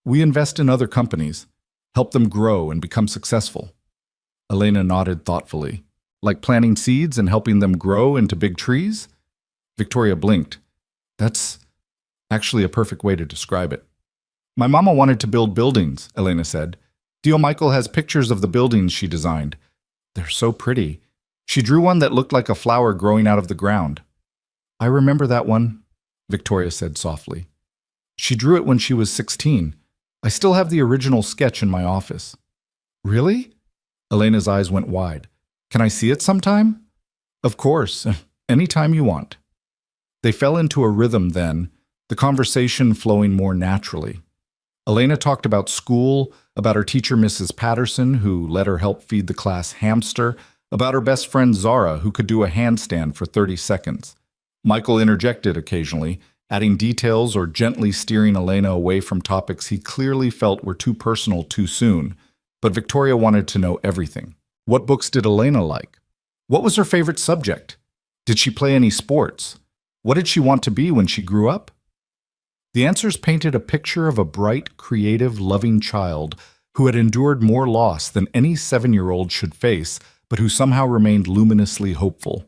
We invest in other companies, help them grow and become successful. Elena nodded thoughtfully. Like planting seeds and helping them grow into big trees? Victoria blinked. That's actually a perfect way to describe it. My mama wanted to build buildings, Elena said. Tio Michael has pictures of the buildings she designed. They're so pretty. She drew one that looked like a flower growing out of the ground. I remember that one, Victoria said softly. She drew it when she was 16. I still have the original sketch in my office. Really? Elena's eyes went wide. Can I see it sometime? Of course, anytime you want. They fell into a rhythm then, the conversation flowing more naturally. Elena talked about school, about her teacher Mrs. Patterson, who let her help feed the class hamster, about her best friend Zara, who could do a handstand for 30 seconds. Michael interjected occasionally, adding details or gently steering Elena away from topics he clearly felt were too personal too soon. But Victoria wanted to know everything. What books did Elena like? What was her favorite subject? Did she play any sports? What did she want to be when she grew up? The answers painted a picture of a bright, creative, loving child who had endured more loss than any 7-year-old should face, but who somehow remained luminously hopeful.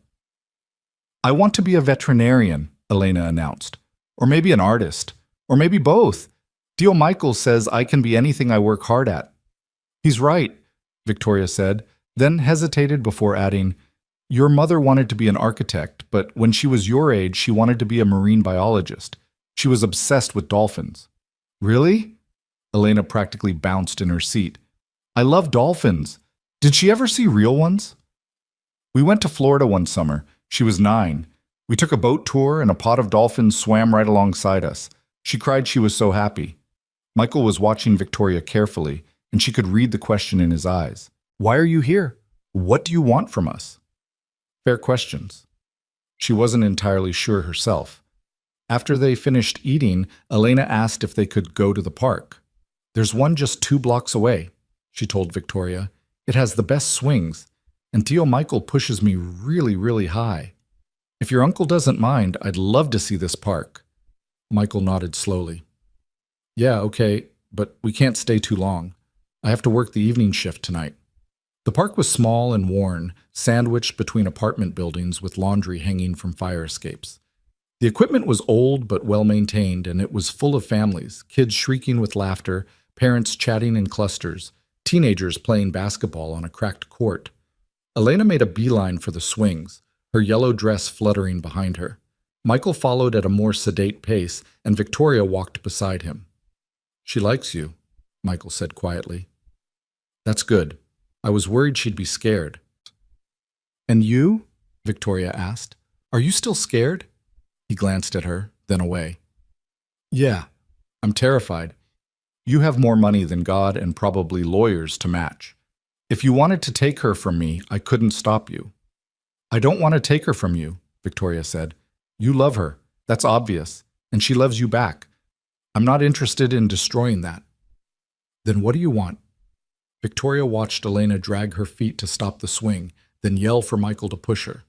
I want to be a veterinarian, Elena announced. Or maybe an artist. Or maybe both. Tio Michael says I can be anything I work hard at. He's right, Victoria said, then hesitated before adding, your mother wanted to be an architect, but when she was your age, she wanted to be a marine biologist. She was obsessed with dolphins. Really? Elena practically bounced in her seat. I love dolphins. Did she ever see real ones? We went to Florida one summer. She was 9. We took a boat tour and a pod of dolphins swam right alongside us. She cried she was so happy. Michael was watching Victoria carefully, and she could read the question in his eyes. Why are you here? What do you want from us? Fair questions. She wasn't entirely sure herself. After they finished eating, Elena asked if they could go to the park. "There's one just 2 blocks away," she told Victoria. "It has the best swings, and Tio Michael pushes me really, really high. If your uncle doesn't mind, I'd love to see this park." Michael nodded slowly. "Yeah, okay, but we can't stay too long. I have to work the evening shift tonight." The park was small and worn, sandwiched between apartment buildings with laundry hanging from fire escapes. The equipment was old but well-maintained, and it was full of families, kids shrieking with laughter, parents chatting in clusters, teenagers playing basketball on a cracked court. Elena made a beeline for the swings, her yellow dress fluttering behind her. Michael followed at a more sedate pace, and Victoria walked beside him. "She likes you," Michael said quietly. "That's good. I was worried she'd be scared." "And you?" Victoria asked. "Are you still scared?" He glanced at her, then away. "Yeah, I'm terrified. You have more money than God and probably lawyers to match. If you wanted to take her from me, I couldn't stop you." "I don't want to take her from you," Victoria said. "You love her. That's obvious. And she loves you back. I'm not interested in destroying that." "Then what do you want?" Victoria watched Elena drag her feet to stop the swing, then yell for Michael to push her.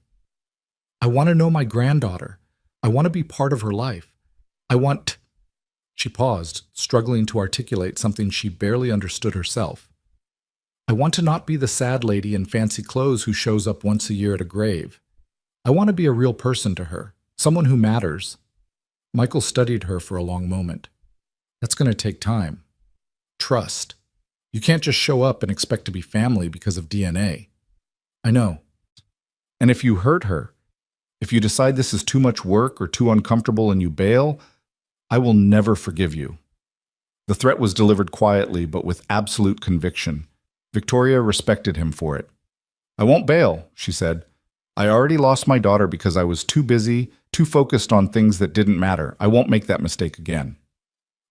"I want to know my granddaughter. I want to be part of her life. I want—" She paused, struggling to articulate something she barely understood herself. "I want to not be the sad lady in fancy clothes who shows up once a year at a grave. I want to be a real person to her, someone who matters." Michael studied her for a long moment. "That's going to take time. Trust. You can't just show up and expect to be family because of DNA." "I know. And if you hurt her, if you decide this is too much work or too uncomfortable and you bail, I will never forgive you." The threat was delivered quietly but with absolute conviction. Victoria respected him for it. "I won't bail," she said. "I already lost my daughter because I was too busy, too focused on things that didn't matter. I won't make that mistake again."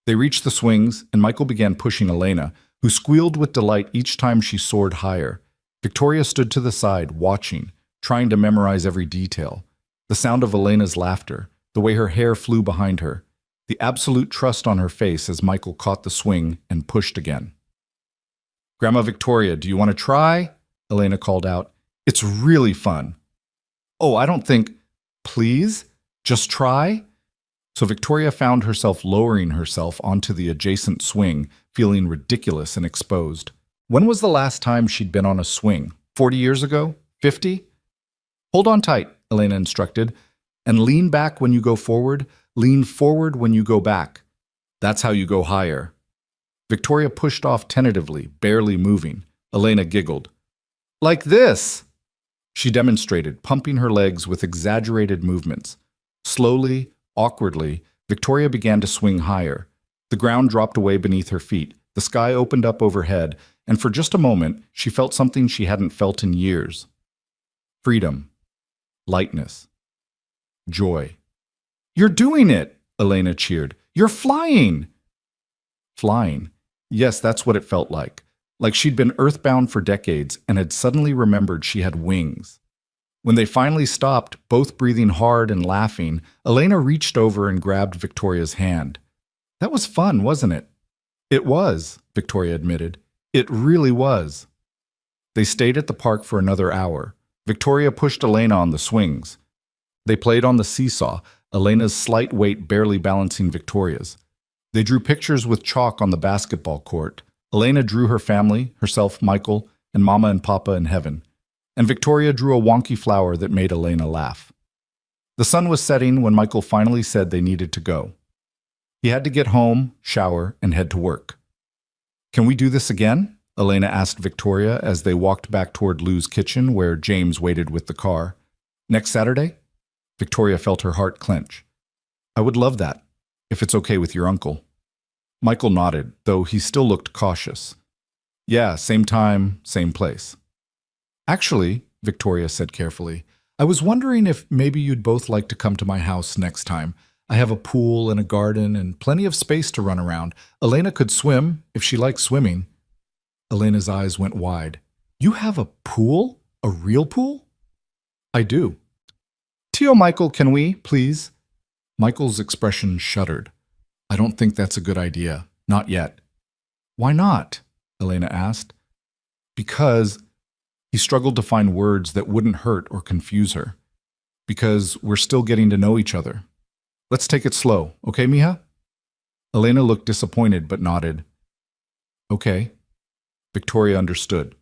They reached the swings, and Michael began pushing Elena, who squealed with delight each time she soared higher. Victoria stood to the side, watching, trying to memorize every detail. The sound of Elena's laughter, the way her hair flew behind her, the absolute trust on her face as Michael caught the swing and pushed again. "Grandma Victoria, do you want to try?" Elena called out. "It's really fun." "Oh, I don't think—" "Please, just try?" So Victoria found herself lowering herself onto the adjacent swing, feeling ridiculous and exposed. When was the last time she'd been on a swing? 40 years ago? 50? "Hold on tight," Elena instructed, "and lean back when you go forward, lean forward when you go back. That's how you go higher." Victoria pushed off tentatively, barely moving. Elena giggled. "Like this!" She demonstrated, pumping her legs with exaggerated movements. Slowly, awkwardly, Victoria began to swing higher. The ground dropped away beneath her feet, the sky opened up overhead, and for just a moment, she felt something she hadn't felt in years. Freedom. Lightness. Joy. "You're doing it!" Elena cheered. "You're flying!" Flying. Yes, that's what it felt like. Like she'd been earthbound for decades and had suddenly remembered she had wings. When they finally stopped, both breathing hard and laughing, Elena reached over and grabbed Victoria's hand. "That was fun, wasn't it?" "It was," Victoria admitted. "It really was." They stayed at the park for another hour. Victoria pushed Elena on the swings. They played on the seesaw, Elena's slight weight barely balancing Victoria's. They drew pictures with chalk on the basketball court. Elena drew her family, herself, Michael, and Mama and Papa in heaven. And Victoria drew a wonky flower that made Elena laugh. The sun was setting when Michael finally said they needed to go. He had to get home, shower, and head to work. "Can we do this again?" Elena asked Victoria as they walked back toward Lou's kitchen where James waited with the car. "Next Saturday?" Victoria felt her heart clench. "I would love that, if it's okay with your uncle." Michael nodded, though he still looked cautious. "Yeah, same time, same place." "Actually," Victoria said carefully, "I was wondering if maybe you'd both like to come to my house next time. I have a pool and a garden and plenty of space to run around. Elena could swim, if she likes swimming." Elena's eyes went wide. "You have a pool? A real pool?" "I do." Tio Michael, can we, please? Michael's expression shuddered. I don't think that's a good idea. Not yet. Why not? Elena asked. Because he struggled to find words that wouldn't hurt or confuse her. Because we're still getting to know each other. Let's take it slow, okay, mija? Elena looked disappointed but nodded. Okay. Victoria understood.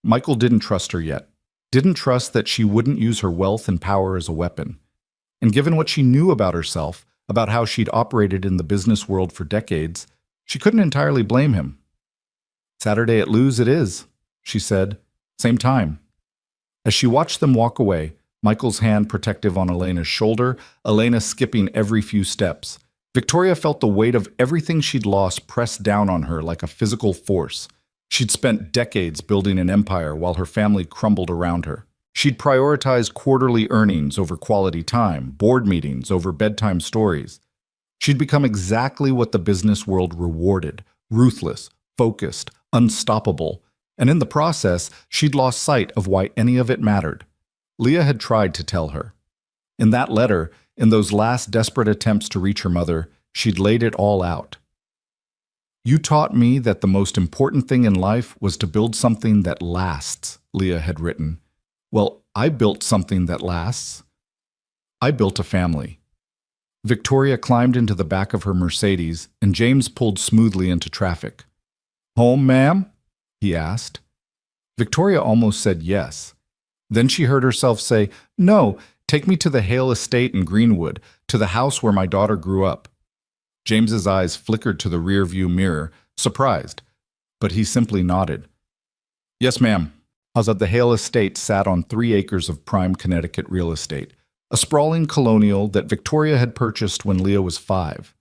Michael didn't trust her yet. Didn't trust that she wouldn't use her wealth and power as a weapon. And given what she knew about herself, about how she'd operated in the business world for decades, she couldn't entirely blame him. Saturday at Lou's it is, she said. Same time. As she watched them walk away, Michael's hand protective on Elena's shoulder, Elena skipping every few steps, Victoria felt the weight of everything she'd lost pressed down on her like a physical force. She'd spent decades building an empire while her family crumbled around her. She'd prioritized quarterly earnings over quality time, board meetings over bedtime stories. She'd become exactly what the business world rewarded: ruthless, focused, unstoppable. And in the process, she'd lost sight of why any of it mattered. Leah had tried to tell her. In that letter, in those last desperate attempts to reach her mother, she'd laid it all out. You taught me that the most important thing in life was to build something that lasts, Leah had written. Well, I built something that lasts. I built a family. Victoria climbed into the back of her Mercedes, and James pulled smoothly into traffic. Home, ma'am? He asked. Victoria almost said yes. Then she heard herself say, No, take me to the Hale estate in Greenwood, to the house where my daughter grew up. James's eyes flickered to the rear-view mirror, surprised, but he simply nodded. Yes, ma'am. The Hale estate sat on 3 acres of prime Connecticut real estate, a sprawling colonial that Victoria had purchased when Leah was 5.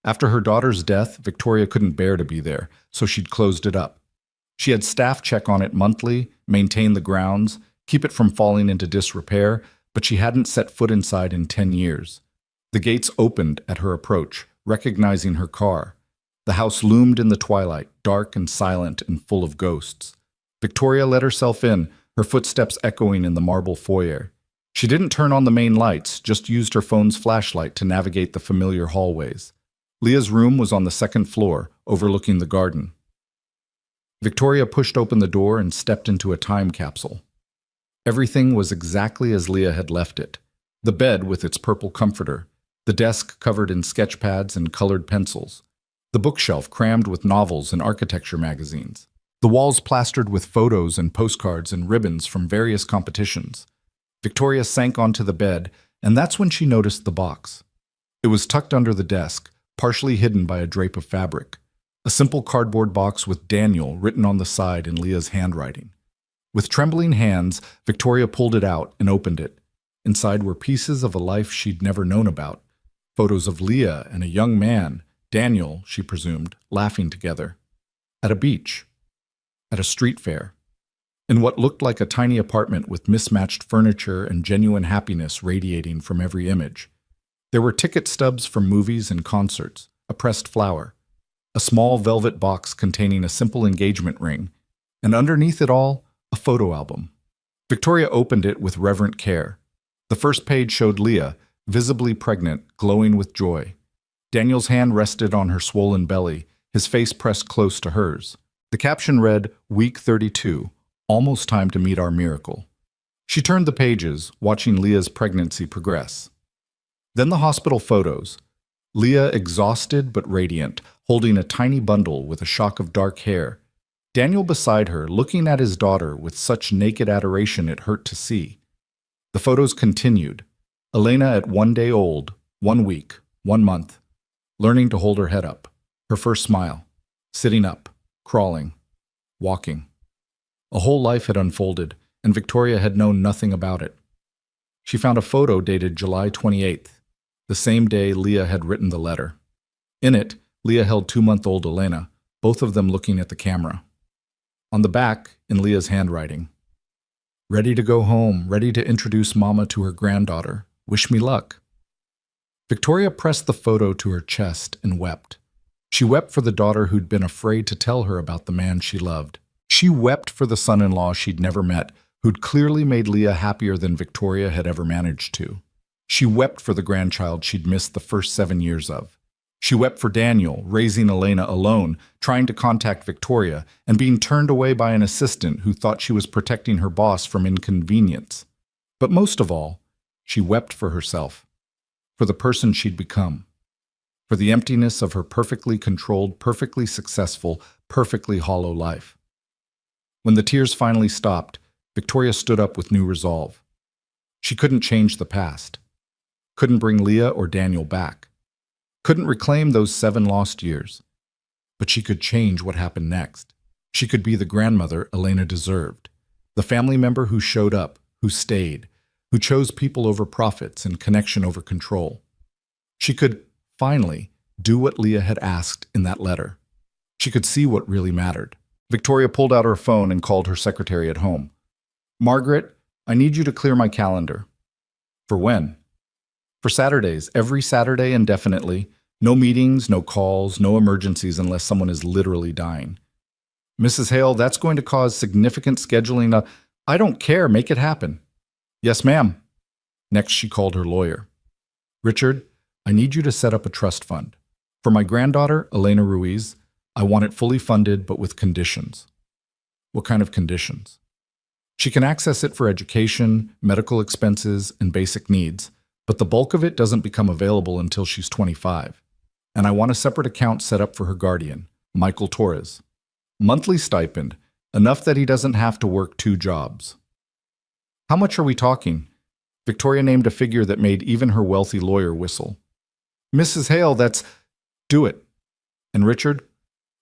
After her daughter's death, Victoria couldn't bear to be there, so she'd closed it up. She had staff check on it monthly, maintain the grounds, keep it from falling into disrepair, but she hadn't set foot inside in 10 years. The gates opened at her approach, recognizing her car. The house loomed in the twilight, dark and silent and full of ghosts. Victoria let herself in, her footsteps echoing in the marble foyer. She didn't turn on the main lights, just used her phone's flashlight to navigate the familiar hallways. Leah's room was on the 2nd floor, overlooking the garden. Victoria pushed open the door and stepped into a time capsule. Everything was exactly as Leah had left it. The bed with its purple comforter, the desk covered in sketch pads and colored pencils, the bookshelf crammed with novels and architecture magazines, the walls plastered with photos and postcards and ribbons from various competitions. Victoria sank onto the bed, and that's when she noticed the box. It was tucked under the desk, partially hidden by a drape of fabric. A simple cardboard box with Daniel written on the side in Leah's handwriting. With trembling hands, Victoria pulled it out and opened it. Inside were pieces of a life she'd never known about. Photos of Leah and a young man, Daniel, she presumed, laughing together. At a beach. At a street fair. In what looked like a tiny apartment with mismatched furniture and genuine happiness radiating from every image. There were ticket stubs from movies and concerts, a pressed flower, a small velvet box containing a simple engagement ring, and underneath it all, a photo album. Victoria opened it with reverent care. The first page showed Leah, visibly pregnant, glowing with joy. Daniel's hand rested on her swollen belly, his face pressed close to hers. The caption read, Week 32, almost time to meet our miracle. She turned the pages, watching Leah's pregnancy progress. Then the hospital photos. Leah exhausted but radiant, holding a tiny bundle with a shock of dark hair. Daniel beside her, looking at his daughter with such naked adoration it hurt to see. The photos continued. Elena at 1 day old, 1 week, 1 month, learning to hold her head up, her first smile, sitting up, crawling, walking. A whole life had unfolded, and Victoria had known nothing about it. She found a photo dated July 28th, the same day Leah had written the letter. In it, Leah held 2-month-old Elena, both of them looking at the camera. On the back, in Leah's handwriting, ready to go home, ready to introduce Mama to her granddaughter. Wish me luck. Victoria pressed the photo to her chest and wept. She wept for the daughter who'd been afraid to tell her about the man she loved. She wept for the son-in-law she'd never met, who'd clearly made Leah happier than Victoria had ever managed to. She wept for the grandchild she'd missed the first 7 years of. She wept for Daniel, raising Elena alone, trying to contact Victoria, and being turned away by an assistant who thought she was protecting her boss from inconvenience. But most of all, she wept for herself, for the person she'd become, for the emptiness of her perfectly controlled, perfectly successful, perfectly hollow life. When the tears finally stopped, Victoria stood up with new resolve. She couldn't change the past, couldn't bring Leah or Daniel back, couldn't reclaim those 7 lost years. But she could change what happened next. She could be the grandmother Elena deserved, the family member who showed up, who stayed, who chose people over profits and connection over control. She could, finally, do what Leah had asked in that letter. She could see what really mattered. Victoria pulled out her phone and called her secretary at home. "Margaret, I need you to clear my calendar." "For when?" "For Saturdays, every Saturday indefinitely. No meetings, no calls, no emergencies unless someone is literally dying." "Mrs. Hale, that's going to cause significant scheduling. I don't care, make it happen." "Yes, ma'am." Next, she called her lawyer. "Richard, I need you to set up a trust fund. For my granddaughter, Elena Ruiz, I want it fully funded but with conditions." "What kind of conditions?" "She can access it for education, medical expenses, and basic needs, but the bulk of it doesn't become available until she's 25. And I want a separate account set up for her guardian, Michael Torres. Monthly stipend, enough that he doesn't have to work 2 jobs." "How much are we talking?" Victoria named a figure that made even her wealthy lawyer whistle. "Mrs. Hale, that's..." "Do it. And Richard,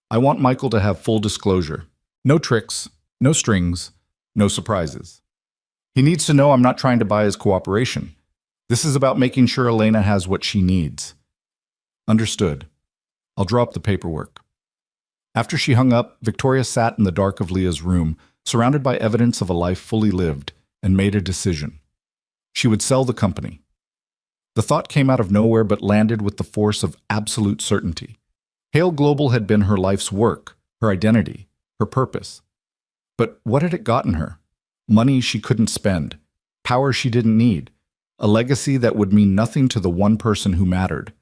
I want Michael to have full disclosure. No tricks, no strings, no surprises. He needs to know I'm not trying to buy his cooperation. This is about making sure Elena has what she needs." "Understood. I'll draw up the paperwork." After she hung up, Victoria sat in the dark of Leah's room, surrounded by evidence of a life fully lived, and made a decision. She would sell the company. The thought came out of nowhere but landed with the force of absolute certainty. Hale Global had been her life's work, her identity, her purpose. But what had it gotten her? Money she couldn't spend, power she didn't need, a legacy that would mean nothing to the one person who mattered.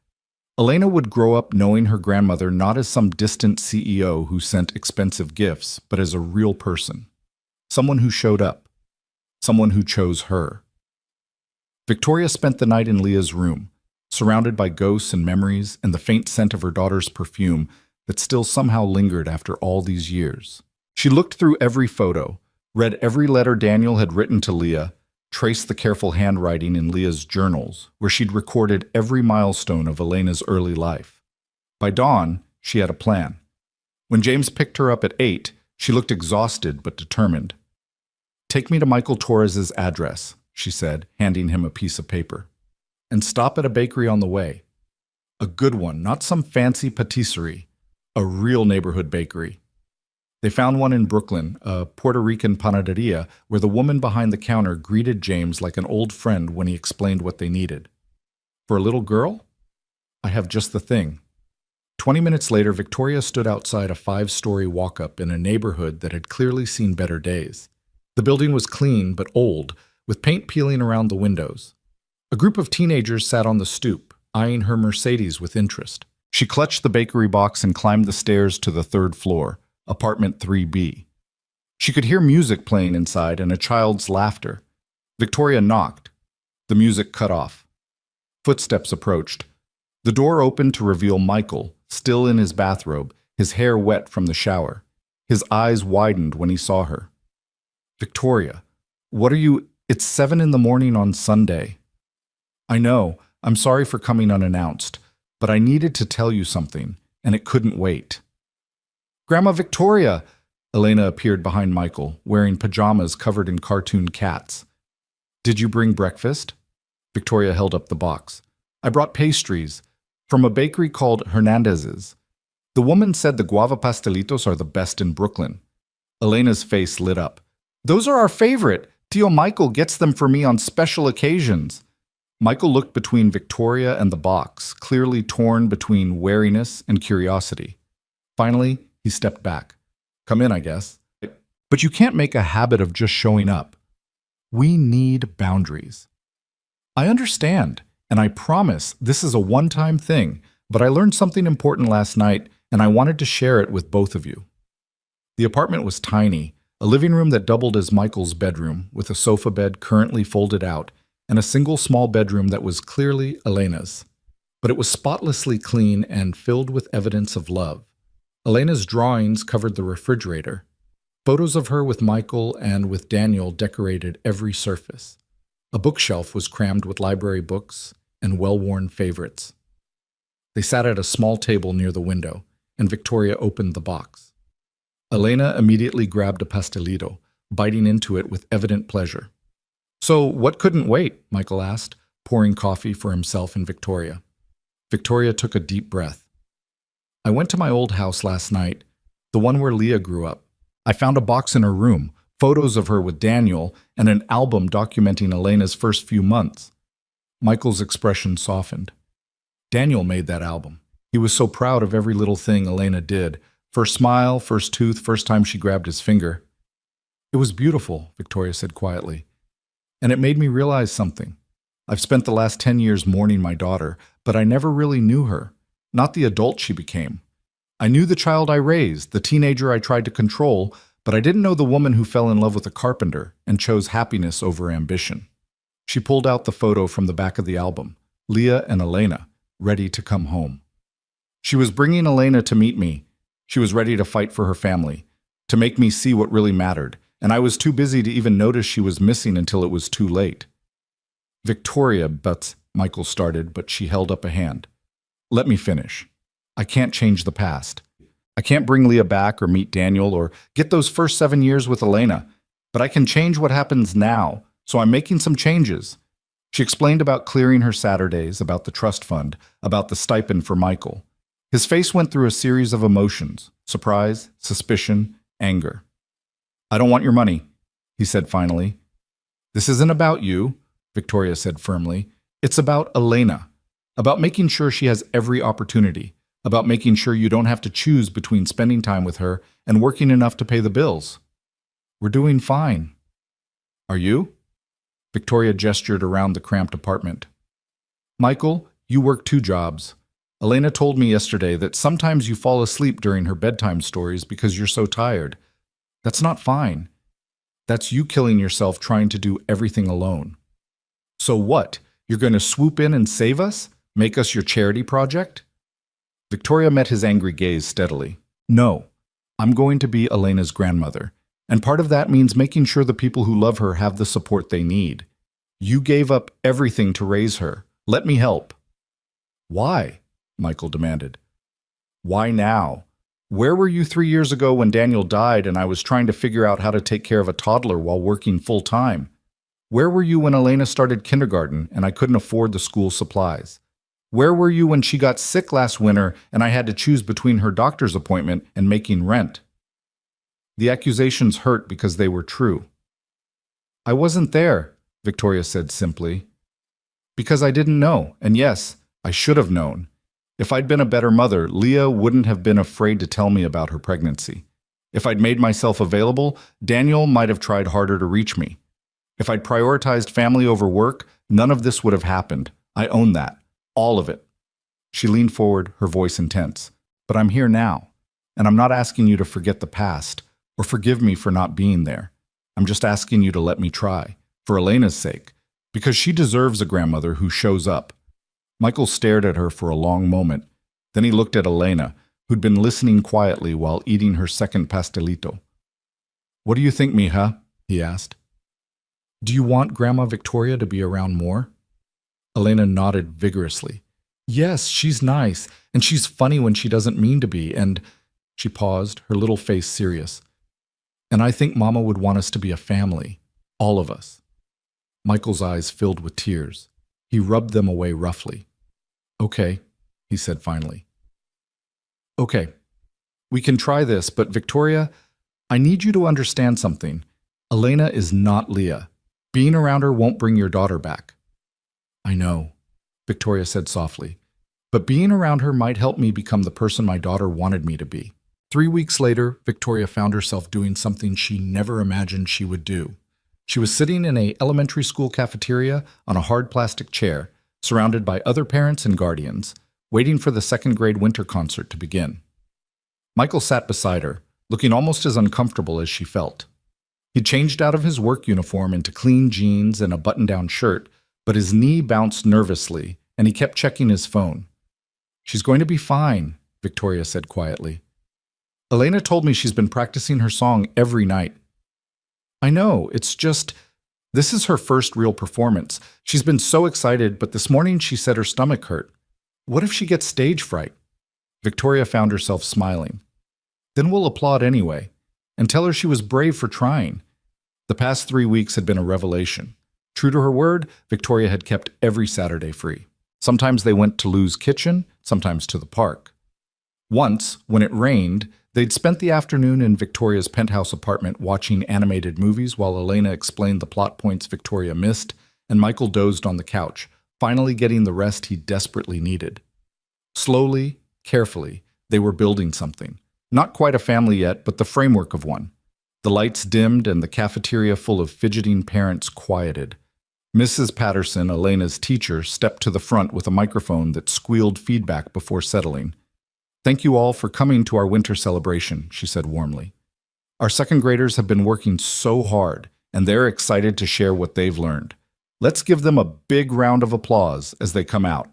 Elena would grow up knowing her grandmother not as some distant CEO who sent expensive gifts, but as a real person. Someone who showed up. Someone who chose her. Victoria spent the night in Leah's room, surrounded by ghosts and memories and the faint scent of her daughter's perfume that still somehow lingered after all these years. She looked through every photo, read every letter Daniel had written to Leah, traced the careful handwriting in Leah's journals, where she'd recorded every milestone of Elena's early life. By dawn, she had a plan. When James picked her up at 8, she looked exhausted but determined. "Take me to Michael Torres's address," she said, handing him a piece of paper. "And stop at a bakery on the way. A good one, not some fancy patisserie. A real neighborhood bakery." They found one in Brooklyn, a Puerto Rican panaderia, where the woman behind the counter greeted James like an old friend when he explained what they needed. "For a little girl? I have just the thing." 20 minutes later, Victoria stood outside a 5-story walk-up in a neighborhood that had clearly seen better days. The building was clean but old, with paint peeling around the windows. A group of teenagers sat on the stoop, eyeing her Mercedes with interest. She clutched the bakery box and climbed the stairs to the 3rd floor, apartment 3B. She could hear music playing inside and a child's laughter. Victoria knocked. The music cut off. Footsteps approached. The door opened to reveal Michael, still in his bathrobe, his hair wet from the shower. His eyes widened when he saw her. "Victoria, what are you... It's 7 in the morning on Sunday." "I know. I'm sorry for coming unannounced, but I needed to tell you something, and it couldn't wait." "Grandma Victoria!" Elena appeared behind Michael, wearing pajamas covered in cartoon cats. "Did you bring breakfast?" Victoria held up the box. "I brought pastries from a bakery called Hernandez's. The woman said the guava pastelitos are the best in Brooklyn." Elena's face lit up. "Those are our favorite. Tio Michael gets them for me on special occasions." Michael looked between Victoria and the box, clearly torn between wariness and curiosity. Finally, he stepped back. "Come in, I guess. But you can't make a habit of just showing up. We need boundaries." I understand, and I promise this is a one-time thing, but I learned something important last night, and I wanted to share it with both of you. The apartment was tiny, a living room that doubled as Michael's bedroom, with a sofa bed currently folded out, and a single small bedroom that was clearly Elena's. But it was spotlessly clean and filled with evidence of love. Elena's drawings covered the refrigerator. Photos of her with Michael and with Daniel decorated every surface. A bookshelf was crammed with library books and well-worn favorites. They sat at a small table near the window, and Victoria opened the box. Elena immediately grabbed a pastelito, biting into it with evident pleasure. "So, what couldn't wait?" Michael asked, pouring coffee for himself and Victoria. Victoria took a deep breath. "I went to my old house last night, the one where Leah grew up. I found a box in her room, photos of her with Daniel, and an album documenting Elena's first few months." Michael's expression softened. Daniel made that album. He was so proud of every little thing Elena did. First smile, first tooth, first time she grabbed his finger. "It was beautiful," Victoria said quietly. "And it made me realize something. I've spent the last 10 years mourning my daughter, but I never really knew her, not the adult she became. I knew the child I raised, the teenager I tried to control, but I didn't know the woman who fell in love with a carpenter and chose happiness over ambition." She pulled out the photo from the back of the album, Leah and Elena, ready to come home. She was bringing Elena to meet me. She was ready to fight for her family, to make me see what really mattered, and I was too busy to even notice she was missing until it was too late. "Victoria, but," Michael started, but she held up a hand. "Let me finish. I can't change the past. I can't bring Leah back or meet Daniel or get those first 7 years with Elena, but I can change what happens now, so I'm making some changes." She explained about clearing her Saturdays, about the trust fund, about the stipend for Michael. His face went through a series of emotions: surprise, suspicion, anger. "I don't want your money," he said finally. "This isn't about you," Victoria said firmly. "It's about Elena, about making sure she has every opportunity, about making sure you don't have to choose between spending time with her and working enough to pay the bills. We're doing fine." "Are you?" Victoria gestured around the cramped apartment. "Michael, you work 2 jobs. Elena told me yesterday that sometimes you fall asleep during her bedtime stories because you're so tired. That's not fine. That's you killing yourself trying to do everything alone. So what? You're going to swoop in and save us? Make us your charity project?" Victoria met his angry gaze steadily. "No, I'm going to be Elena's grandmother, and part of that means making sure the people who love her have the support they need. You gave up everything to raise her. Let me help." "Why?" Michael demanded. "Why now? Where were you 3 years ago when Daniel died and I was trying to figure out how to take care of a toddler while working full-time? Where were you when Elena started kindergarten and I couldn't afford the school supplies? Where were you when she got sick last winter and I had to choose between her doctor's appointment and making rent?" The accusations hurt because they were true. "I wasn't there," Victoria said simply. "Because I didn't know, and yes, I should have known. If I'd been a better mother, Leah wouldn't have been afraid to tell me about her pregnancy. If I'd made myself available, Daniel might have tried harder to reach me. If I'd prioritized family over work, none of this would have happened. I own that. All of it." She leaned forward, her voice intense. "But I'm here now, and I'm not asking you to forget the past or forgive me for not being there. I'm just asking you to let me try, for Elena's sake, because she deserves a grandmother who shows up." Michael stared at her for a long moment. Then he looked at Elena, who'd been listening quietly while eating her second pastelito. "What do you think, mija?" he asked. "Do you want Grandma Victoria to be around more?" Elena nodded vigorously. "Yes, she's nice, and she's funny when she doesn't mean to be, and—" She paused, her little face serious. "And I think Mama would want us to be a family, all of us." Michael's eyes filled with tears. He rubbed them away roughly. "Okay," he said finally. "Okay, we can try this, but Victoria, I need you to understand something. Elena is not Leah. Being around her won't bring your daughter back." "I know," Victoria said softly, "but being around her might help me become the person my daughter wanted me to be." 3 weeks later, Victoria found herself doing something she never imagined she would do. She was sitting in a elementary school cafeteria on a hard plastic chair, surrounded by other parents and guardians, waiting for the second grade winter concert to begin. Michael sat beside her, looking almost as uncomfortable as she felt. He changed out of his work uniform into clean jeans and a button-down shirt, but his knee bounced nervously, and he kept checking his phone. "She's going to be fine," Victoria said quietly. "Elena told me she's been practicing her song every night." "I know, it's just, this is her first real performance. She's been so excited, but this morning she said her stomach hurt. What if she gets stage fright?" Victoria found herself smiling. "Then we'll applaud anyway, and tell her she was brave for trying." The past 3 weeks had been a revelation. True to her word, Victoria had kept every Saturday free. Sometimes they went to Lou's kitchen, sometimes to the park. Once, when it rained, they'd spent the afternoon in Victoria's penthouse apartment watching animated movies while Elena explained the plot points Victoria missed, and Michael dozed on the couch, finally getting the rest he desperately needed. Slowly, carefully, they were building something. Not quite a family yet, but the framework of one. The lights dimmed and the cafeteria full of fidgeting parents quieted. Mrs. Patterson, Elena's teacher, stepped to the front with a microphone that squealed feedback before settling. "Thank you all for coming to our winter celebration," she said warmly. "Our second graders have been working so hard, and they're excited to share what they've learned. Let's give them a big round of applause as they come out."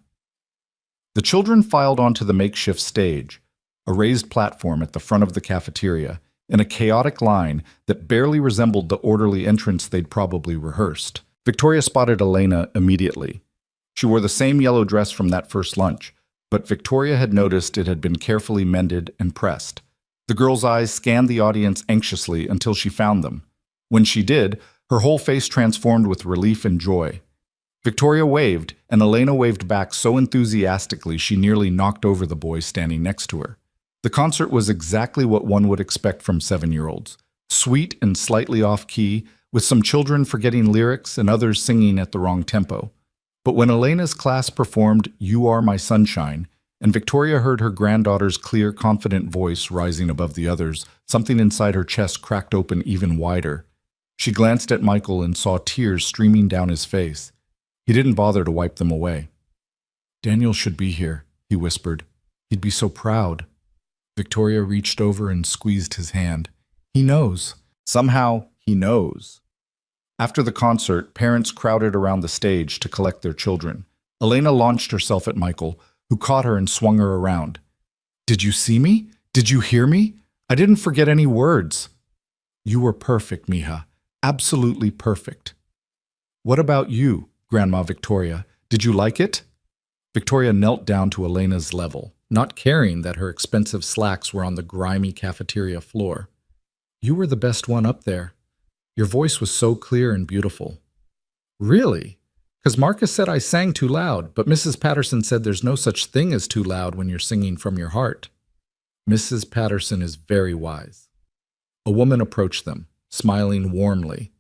The children filed onto the makeshift stage, a raised platform at the front of the cafeteria, in a chaotic line that barely resembled the orderly entrance they'd probably rehearsed. Victoria spotted Elena immediately. She wore the same yellow dress from that first lunch, but Victoria had noticed it had been carefully mended and pressed. The girl's eyes scanned the audience anxiously until she found them. When she did, her whole face transformed with relief and joy. Victoria waved, and Elena waved back so enthusiastically she nearly knocked over the boy standing next to her. The concert was exactly what one would expect from 7-year-olds. Sweet and slightly off-key, with some children forgetting lyrics and others singing at the wrong tempo. But when Elena's class performed "You Are My Sunshine," and Victoria heard her granddaughter's clear, confident voice rising above the others, something inside her chest cracked open even wider. She glanced at Michael and saw tears streaming down his face. He didn't bother to wipe them away. "Daniel should be here," he whispered. "He'd be so proud." Victoria reached over and squeezed his hand. "He knows. Somehow, he knows." After the concert, parents crowded around the stage to collect their children. Elena launched herself at Michael, who caught her and swung her around. "Did you see me? Did you hear me? I didn't forget any words." "You were perfect, Mija. Absolutely perfect." "What about you, Grandma Victoria? Did you like it?" Victoria knelt down to Elena's level, not caring that her expensive slacks were on the grimy cafeteria floor. "You were the best one up there. Your voice was so clear and beautiful." "Really? Because Marcus said I sang too loud, but Mrs. Patterson said there's no such thing as too loud when you're singing from your heart." "Mrs. Patterson is very wise." A woman approached them, smiling warmly.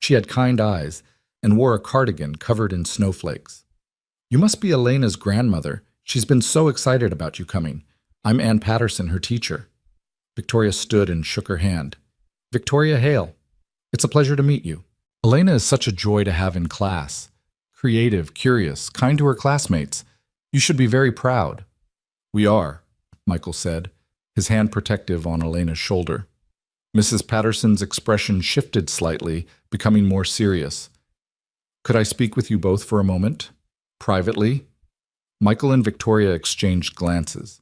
She had kind eyes and wore a cardigan covered in snowflakes. "You must be Elena's grandmother. She's been so excited about you coming. I'm Ann Patterson, her teacher." Victoria stood and shook her hand. "Victoria Hale. It's a pleasure to meet you. Elena is such a joy to have in class. Creative, curious, kind to her classmates. You should be very proud." "We are," Michael said, his hand protective on Elena's shoulder. Mrs. Patterson's expression shifted slightly, becoming more serious. "Could I speak with you both for a moment? Privately?" Michael and Victoria exchanged glances.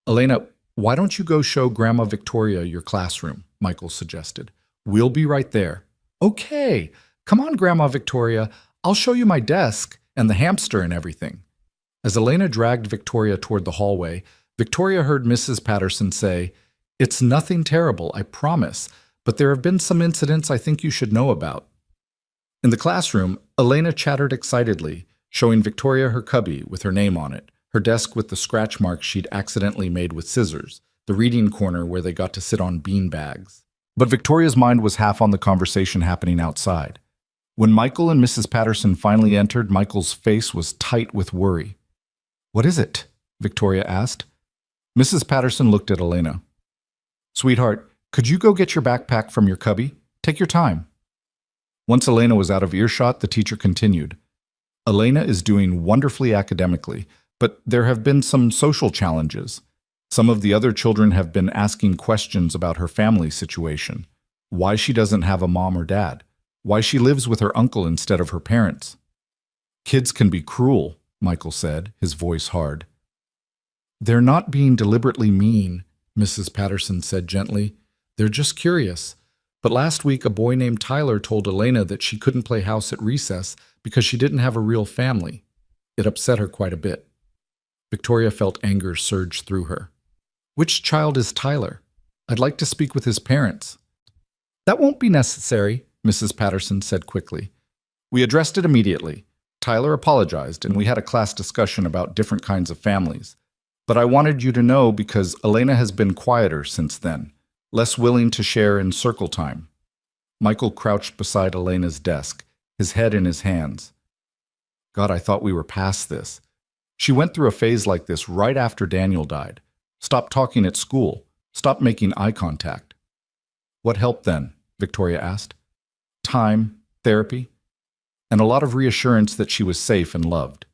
"Elena, why don't you go show Grandma Victoria your classroom?" Michael suggested. "We'll be right there." "Okay. Come on, Grandma Victoria. I'll show you my desk and the hamster and everything." As Elena dragged Victoria toward the hallway, Victoria heard Mrs. Patterson say, "It's nothing terrible, I promise, but there have been some incidents I think you should know about." In the classroom, Elena chattered excitedly, showing Victoria her cubby with her name on it, her desk with the scratch marks she'd accidentally made with scissors, the reading corner where they got to sit on bean bags. But Victoria's mind was half on the conversation happening outside. When Michael and Mrs. Patterson finally entered, Michael's face was tight with worry. "What is it?" Victoria asked. Mrs. Patterson looked at Elena. "Sweetheart, could you go get your backpack from your cubby? Take your time." Once Elena was out of earshot, the teacher continued. Elena is doing wonderfully academically, but there have been some social challenges. Some of the other children have been asking questions about her family situation. Why she doesn't have a mom or dad. Why she lives with her uncle instead of her parents. Kids can be cruel, Michael said, his voice hard. They're not being deliberately mean, Mrs. Patterson said gently. They're just curious. But last week a boy named Tyler told Elena that she couldn't play house at recess because she didn't have a real family. It upset her quite a bit. Victoria felt anger surge through her. Which child is Tyler? I'd like to speak with his parents. That won't be necessary, Mrs. Patterson said quickly. We addressed it immediately. Tyler apologized, and we had a class discussion about different kinds of families. But I wanted you to know because Elena has been quieter since then, less willing to share in circle time. Michael crouched beside Elena's desk, his head in his hands. God, I thought we were past this. She went through a phase like this right after Daniel died. Stopped talking at school. Stopped making eye contact. What helped then? Victoria asked. Time, therapy, and a lot of reassurance that she was safe and loved.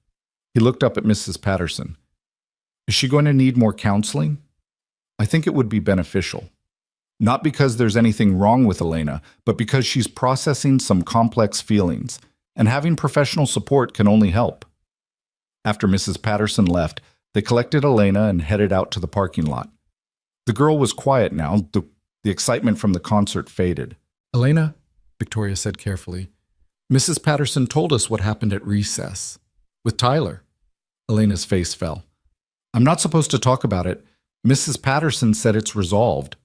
He looked up at Mrs. Patterson. Is she going to need more counseling? I think it would be beneficial. Not because there's anything wrong with Elena, but because she's processing some complex feelings, and having professional support can only help. After Mrs. Patterson left, they collected Elena and headed out to the parking lot. The girl was quiet now. The excitement from the concert faded. Elena, Victoria said carefully, Mrs. Patterson told us what happened at recess. With Tyler. Elena's face fell. I'm not supposed to talk about it. Mrs. Patterson said it's resolved.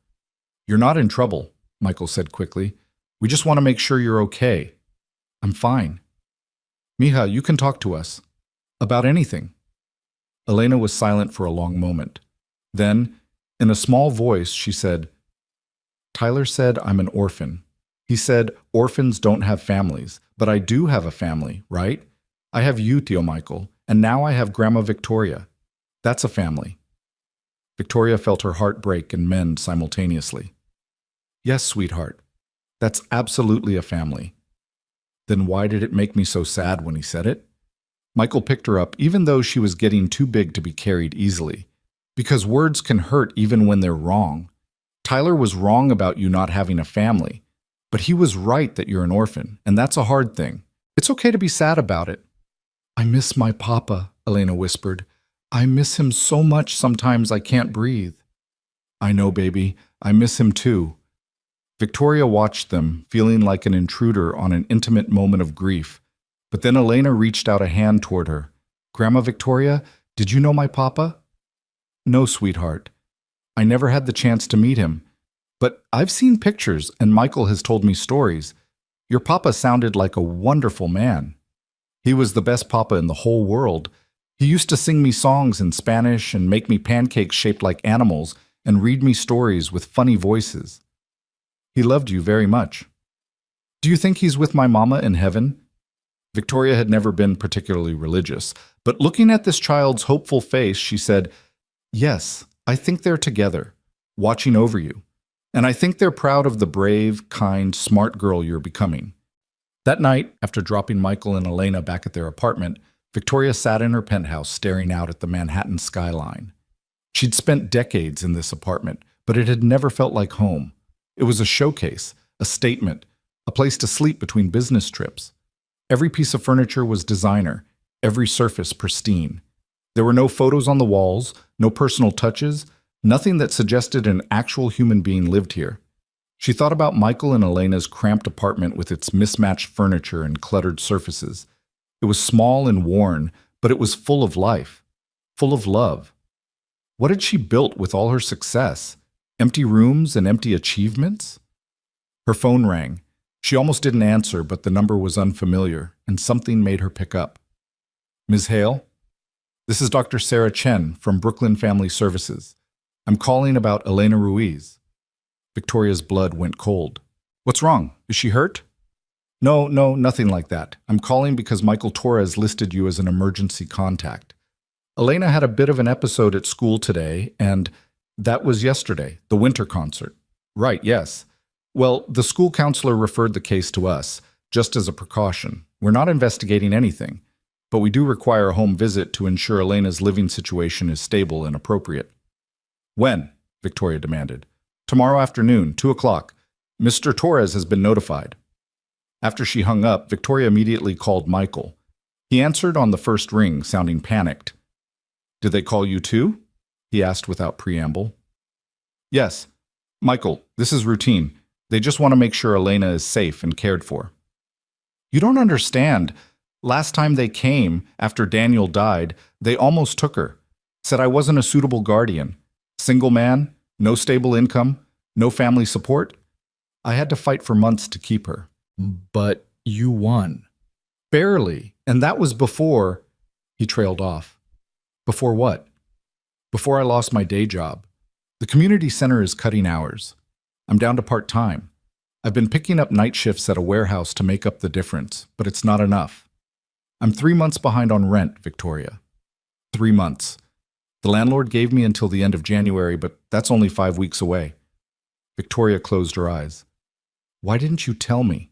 You're not in trouble, Michael said quickly. We just want to make sure you're okay. I'm fine. Mija, you can talk to us. About anything. Elena was silent for a long moment. Then, in a small voice, she said, Tyler said I'm an orphan. He said orphans don't have families, but I do have a family, right? I have you, Tio Michael, and now I have Grandma Victoria. That's a family. Victoria felt her heart break and mend simultaneously. Yes, sweetheart. That's absolutely a family. Then why did it make me so sad when he said it? Michael picked her up even though she was getting too big to be carried easily. Because words can hurt even when they're wrong. Tyler was wrong about you not having a family, but he was right that you're an orphan, and that's a hard thing. It's okay to be sad about it. I miss my papa, Elena whispered. I miss him so much sometimes I can't breathe. I know, baby. I miss him too. Victoria watched them, feeling like an intruder on an intimate moment of grief. But then Elena reached out a hand toward her. Grandma Victoria, did you know my papa? No, sweetheart. I never had the chance to meet him. But I've seen pictures, and Michael has told me stories. Your papa sounded like a wonderful man. He was the best papa in the whole world. He used to sing me songs in Spanish and make me pancakes shaped like animals and read me stories with funny voices. He loved you very much. Do you think he's with my mama in heaven? Victoria had never been particularly religious, but looking at this child's hopeful face, she said, Yes, I think they're together, watching over you. And I think they're proud of the brave, kind, smart girl you're becoming. That night, after dropping Michael and Elena back at their apartment, Victoria sat in her penthouse staring out at the Manhattan skyline. She'd spent decades in this apartment, but it had never felt like home. It was a showcase, a statement, a place to sleep between business trips. Every piece of furniture was designer, every surface pristine. There were no photos on the walls, no personal touches, nothing that suggested an actual human being lived here. She thought about Michael and Elena's cramped apartment with its mismatched furniture and cluttered surfaces. It was small and worn, but it was full of life, full of love. What had she built with all her success? Empty rooms and empty achievements? Her phone rang. She almost didn't answer, but the number was unfamiliar, and something made her pick up. Ms. Hale? This is Dr. Sarah Chen from Brooklyn Family Services. I'm calling about Elena Ruiz. Victoria's blood went cold. What's wrong? Is she hurt? No, nothing like that. I'm calling because Michael Torres listed you as an emergency contact. Elena had a bit of an episode at school today, and that was yesterday, the winter concert. Right, yes. Well, the school counselor referred the case to us. just as a precaution. We're not investigating anything, but we do require a home visit to ensure Elena's living situation is stable and appropriate." "When?" Victoria demanded. "Tomorrow afternoon, 2 o'clock. Mr. Torres has been notified." After she hung up, Victoria immediately called Michael. He answered on the first ring, sounding panicked. "Did they call you too?" he asked without preamble. "Yes. Michael, this is routine. They just want to make sure Elena is safe and cared for." "You don't understand. Last time they came, after Daniel died, they almost took her. Said I wasn't a suitable guardian. Single man, no stable income, no family support. I had to fight for months to keep her." "But you won." "Barely. And that was before—" He trailed off. "Before what?" "Before I lost my day job. The community center is cutting hours. I'm down to part-time. I've been picking up night shifts at a warehouse to make up the difference, but it's not enough. I'm 3 months behind on rent, Victoria. 3 months. The landlord gave me until the end of January, but that's only 5 weeks away." Victoria closed her eyes. "Why didn't you tell me?"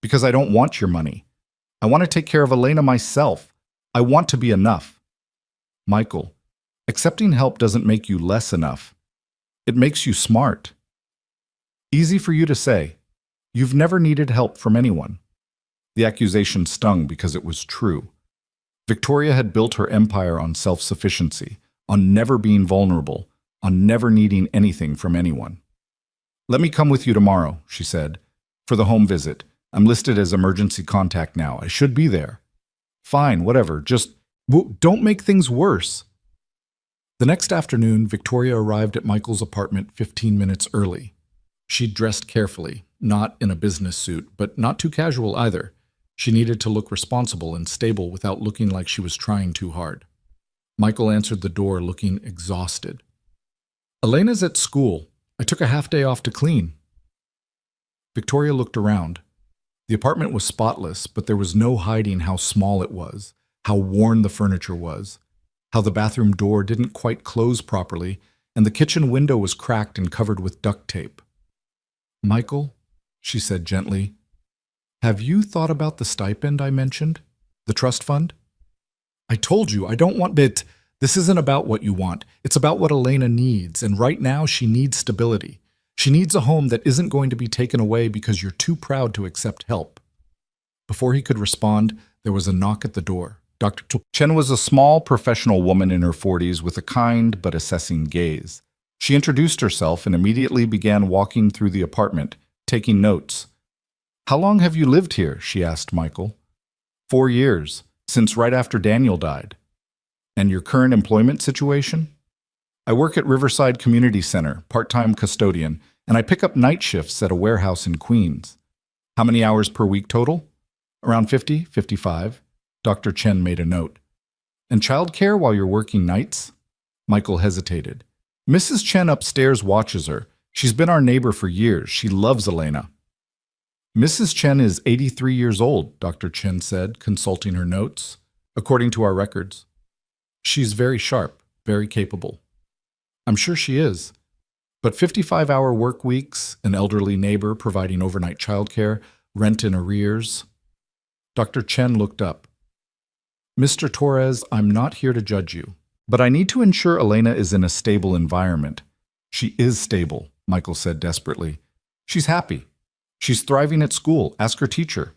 "Because I don't want your money. I want to take care of Elena myself. I want to be enough." "Michael, accepting help doesn't make you less enough. It makes you smart." "Easy for you to say. You've never needed help from anyone." The accusation stung because it was true. Victoria had built her empire on self-sufficiency, on never being vulnerable, on never needing anything from anyone. "Let me come with you tomorrow," she said, "for the home visit. I'm listed as emergency contact now. I should be there." "Fine, whatever. Just don't make things worse." The next afternoon, Victoria arrived at Michael's apartment 15 minutes early. She'd dressed carefully, not in a business suit, but not too casual either. She needed to look responsible and stable without looking like she was trying too hard. Michael answered the door looking exhausted. "Elena's at school. I took a half day off to clean." Victoria looked around. The apartment was spotless, but there was no hiding how small it was, how worn the furniture was, how the bathroom door didn't quite close properly, and the kitchen window was cracked and covered with duct tape. "Michael," she said gently, "have you thought about the stipend I mentioned? The trust fund?" "I told you, I don't want it. This isn't about what you want. It's about what Elena needs, and right now she needs stability. She needs a home that isn't going to be taken away because you're too proud to accept help." Before he could respond, there was a knock at the door. Dr. Chen was a small, professional woman in her 40s with a kind but assessing gaze. She introduced herself and immediately began walking through the apartment, taking notes. "How long have you lived here?" she asked Michael. 4 years, since right after Daniel died." "And your current employment situation?" "I work at Riverside Community Center, part-time custodian, and I pick up night shifts at a warehouse in Queens." "How many hours per week total?" "Around 50, 55. Dr. Chen made a note. "And childcare while you're working nights?" Michael hesitated. "Mrs. Chen upstairs watches her. She's been our neighbor for years. She loves Elena." "Mrs. Chen is 83 years old," Dr. Chen said, consulting her notes, "according to our records. She's very sharp, very capable." "I'm sure she is. But 55-hour work weeks, an elderly neighbor providing overnight childcare, rent in arrears." Dr. Chen looked up. "Mr. Torres, I'm not here to judge you, but I need to ensure Elena is in a stable environment." "She is stable," Michael said desperately. "She's happy. She's thriving at school. Ask her teacher."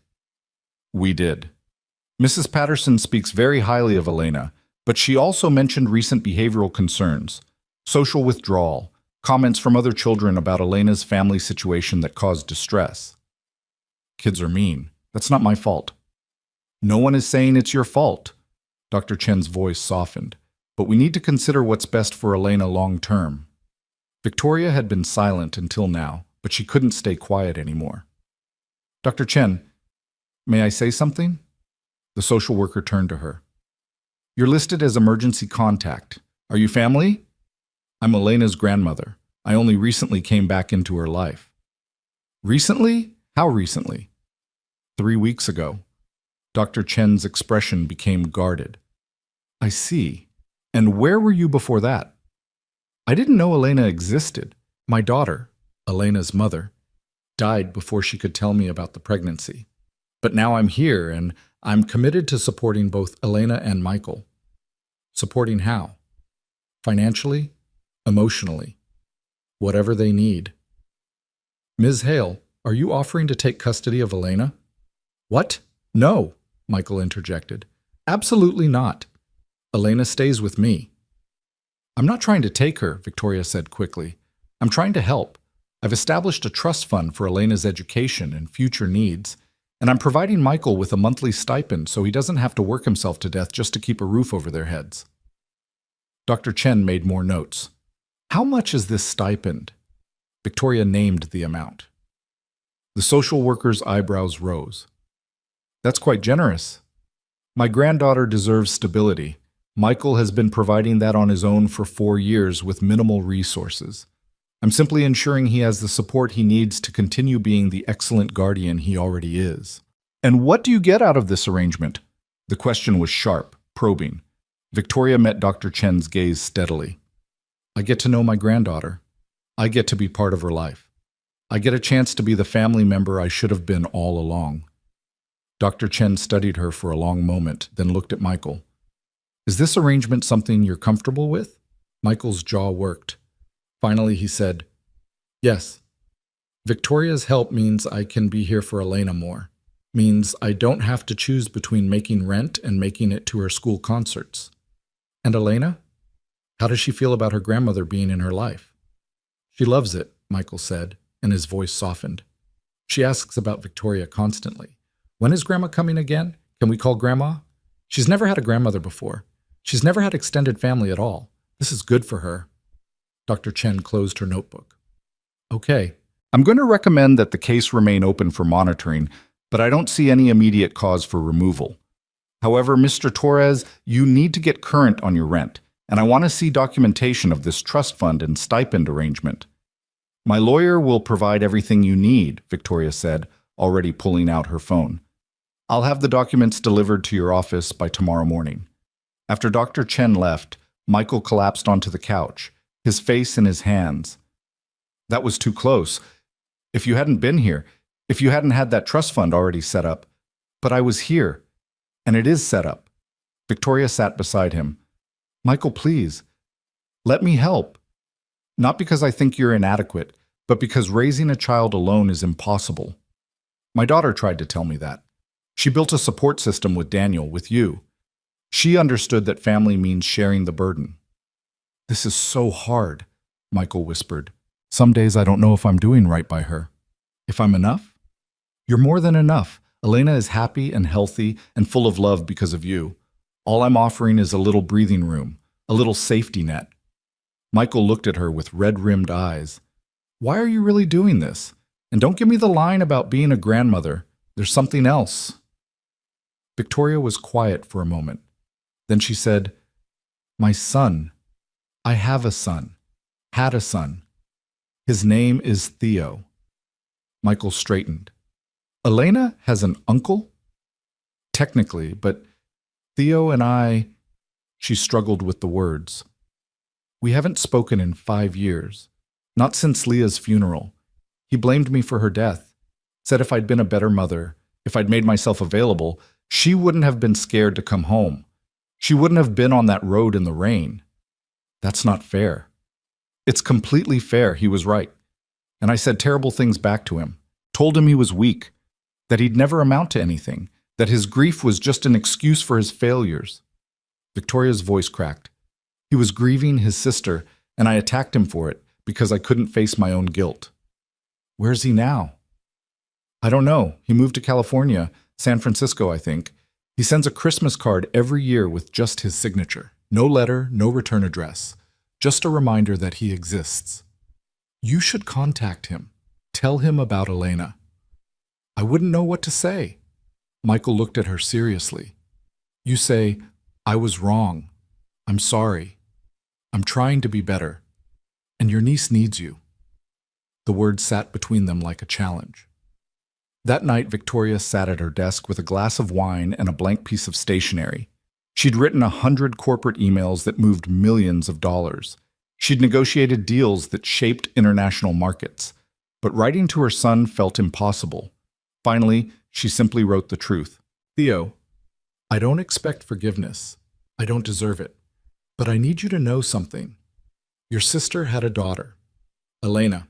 We did. "Mrs. Patterson speaks very highly of Elena, but she also mentioned recent behavioral concerns, social withdrawal, comments from other children about Elena's family situation that caused distress." "Kids are mean. That's not my fault." "No one is saying it's your fault." Dr. Chen's voice softened. "But we need to consider what's best for Elena long term." Victoria had been silent until now, but she couldn't stay quiet anymore. "Dr. Chen, may I say something?" The social worker turned to her. "You're listed as emergency contact. Are you family?" "I'm Elena's grandmother. I only recently came back into her life." "Recently? How recently?" 3 weeks ago." Dr. Chen's expression became guarded. "I see. And where were you before that?" "I didn't know Elena existed. My daughter, Elena's mother, died before she could tell me about the pregnancy. But now I'm here, and I'm committed to supporting both Elena and Michael. Supporting how? Financially, emotionally, whatever they need. Ms. Hale, are you offering to take custody of Elena? What? No, Michael interjected. Absolutely not. Elena stays with me. I'm not trying to take her, Victoria said quickly. I'm trying to help. I've established a trust fund for Elena's education and future needs, and I'm providing Michael with a monthly stipend so he doesn't have to work himself to death just to keep a roof over their heads. Dr. Chen made more notes. How much is this stipend? Victoria named the amount. The social worker's eyebrows rose. That's quite generous. My granddaughter deserves stability. Michael has been providing that on his own for 4 years with minimal resources. I'm simply ensuring he has the support he needs to continue being the excellent guardian he already is. And what do you get out of this arrangement? The question was sharp, probing. Victoria met Dr. Chen's gaze steadily. I get to know my granddaughter. I get to be part of her life. I get a chance to be the family member I should have been all along. Dr. Chen studied her for a long moment, then looked at Michael. Is this arrangement something you're comfortable with? Michael's jaw worked. Finally, he said, yes. Victoria's help means I can be here for Elena more. Means I don't have to choose between making rent and making it to her school concerts. And Elena? How does she feel about her grandmother being in her life? She loves it, Michael said, and his voice softened. She asks about Victoria constantly. When is Grandma coming again? Can we call Grandma? She's never had a grandmother before. She's never had extended family at all. This is good for her. Dr. Chen closed her notebook. Okay, I'm going to recommend that the case remain open for monitoring, but I don't see any immediate cause for removal. However, Mr. Torres, you need to get current on your rent, and I want to see documentation of this trust fund and stipend arrangement. My lawyer will provide everything you need, Victoria said, already pulling out her phone. I'll have the documents delivered to your office by tomorrow morning. After Dr. Chen left, Michael collapsed onto the couch, his face in his hands. That was too close. If you hadn't been here, if you hadn't had that trust fund already set up. But I was here, and it is set up. Victoria sat beside him. Michael, please, let me help. Not because I think you're inadequate, but because raising a child alone is impossible. My daughter tried to tell me that. She built a support system with Daniel, with you. She understood that family means sharing the burden. This is so hard, Michael whispered. Some days I don't know if I'm doing right by her. If I'm enough? You're more than enough. Elena is happy and healthy and full of love because of you. All I'm offering is a little breathing room, a little safety net. Michael looked at her with red-rimmed eyes. Why are you really doing this? And don't give me the line about being a grandmother. There's something else. Victoria was quiet for a moment. Then she said, My son. I have a son. Had a son. His name is Theo. Michael straightened. Elena has an uncle? Technically, but Theo and I... She struggled with the words. We haven't spoken in 5 years. Not since Leah's funeral. He blamed me for her death. Said if I'd been a better mother, if I'd made myself available, she wouldn't have been scared to come home. She wouldn't have been on that road in the rain. That's not fair. It's completely fair, he was right. And I said terrible things back to him. Told him he was weak. That he'd never amount to anything. That his grief was just an excuse for his failures. Victoria's voice cracked. He was grieving his sister, and I attacked him for it because I couldn't face my own guilt. Where's he now? I don't know. He moved to California, San Francisco, I think. He sends a Christmas card every year with just his signature. No letter, no return address. Just a reminder that he exists. You should contact him. Tell him about Elena. I wouldn't know what to say. Michael looked at her seriously. You say, I was wrong. I'm sorry. I'm trying to be better. And your niece needs you. The words sat between them like a challenge. That night, Victoria sat at her desk with a glass of wine and a blank piece of stationery. She'd written 100 corporate emails that moved millions of dollars. She'd negotiated deals that shaped international markets. But writing to her son felt impossible. Finally, she simply wrote the truth. Theo, I don't expect forgiveness. I don't deserve it. But I need you to know something. Your sister had a daughter, Elena.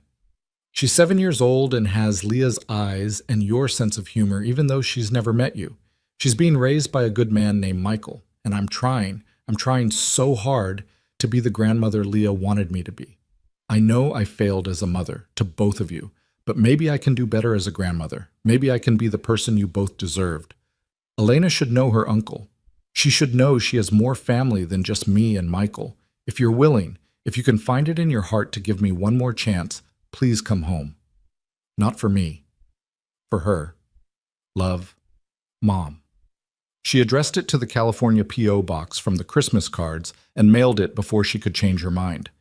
She's 7 years old and has Leah's eyes and your sense of humor, even though she's never met you. She's being raised by a good man named Michael, and I'm trying so hard to be the grandmother Leah wanted me to be. I know I failed as a mother to both of you, but maybe I can do better as a grandmother. Maybe I can be the person you both deserved. Elena should know her uncle. She should know she has more family than just me and Michael. If you're willing, if you can find it in your heart to give me one more chance, please come home. Not for me. For her. Love, Mom. She addressed it to the California P.O. box from the Christmas cards and mailed it before she could change her mind.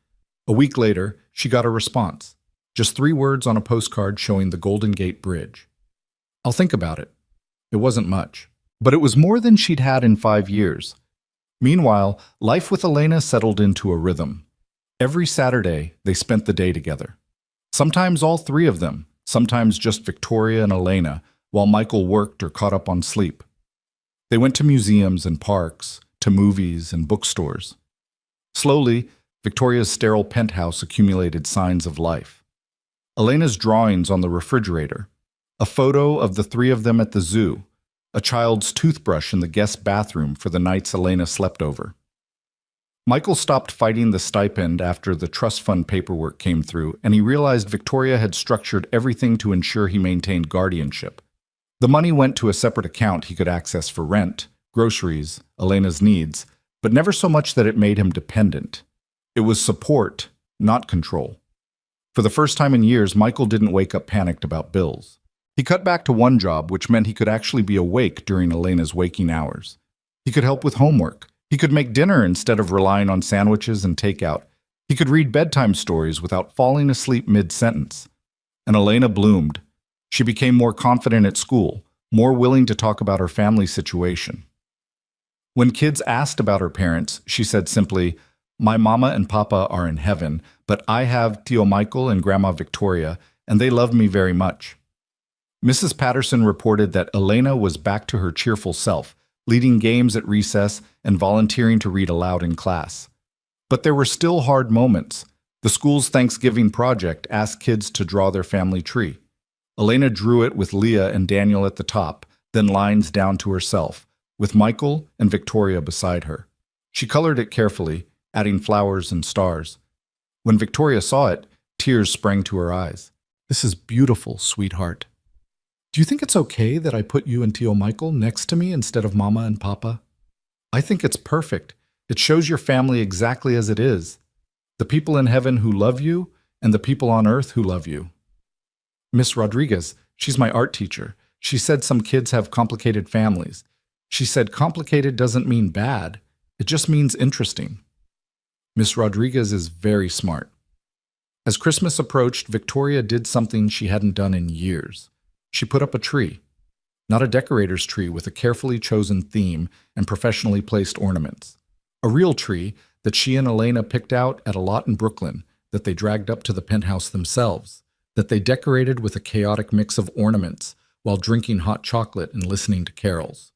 A week later, she got a response. Just 3 words on a postcard showing the Golden Gate Bridge. I'll think about it. It wasn't much, but it was more than she'd had in 5 years. Meanwhile, life with Elena settled into a rhythm. Every Saturday, they spent the day together. Sometimes all 3 of them, sometimes just Victoria and Elena, while Michael worked or caught up on sleep. They went to museums and parks, to movies and bookstores. Slowly, Victoria's sterile penthouse accumulated signs of life. Elena's drawings on the refrigerator, a photo of the 3 of them at the zoo, a child's toothbrush in the guest bathroom for the nights Elena slept over. Michael stopped fighting the stipend after the trust fund paperwork came through, and he realized Victoria had structured everything to ensure he maintained guardianship. The money went to a separate account he could access for rent, groceries, Elena's needs, but never so much that it made him dependent. It was support, not control. For the first time in years, Michael didn't wake up panicked about bills. He cut back to one job, which meant he could actually be awake during Elena's waking hours. He could help with homework. He could make dinner instead of relying on sandwiches and takeout. He could read bedtime stories without falling asleep mid-sentence. And Elena bloomed. She became more confident at school, more willing to talk about her family situation. When kids asked about her parents, she said simply, "My mama and papa are in heaven, but I have Tio Michael and Grandma Victoria, and they love me very much." Mrs. Patterson reported that Elena was back to her cheerful self, leading games at recess and volunteering to read aloud in class. But there were still hard moments. The school's Thanksgiving project asked kids to draw their family tree. Elena drew it with Leah and Daniel at the top, then lines down to herself, with Michael and Victoria beside her. She colored it carefully, adding flowers and stars. When Victoria saw it, tears sprang to her eyes. "This is beautiful, sweetheart. Do you think it's okay that I put you and Tio Michael next to me instead of Mama and Papa? I think it's perfect. It shows your family exactly as it is. The people in heaven who love you and the people on earth who love you." Miss Rodriguez, she's my art teacher. She said some kids have complicated families. She said complicated doesn't mean bad. It just means interesting. Miss Rodriguez is very smart. As Christmas approached, Victoria did something she hadn't done in years. She put up a tree. Not a decorator's tree with a carefully chosen theme and professionally placed ornaments. A real tree that she and Elena picked out at a lot in Brooklyn that they dragged up to the penthouse themselves, that they decorated with a chaotic mix of ornaments while drinking hot chocolate and listening to carols.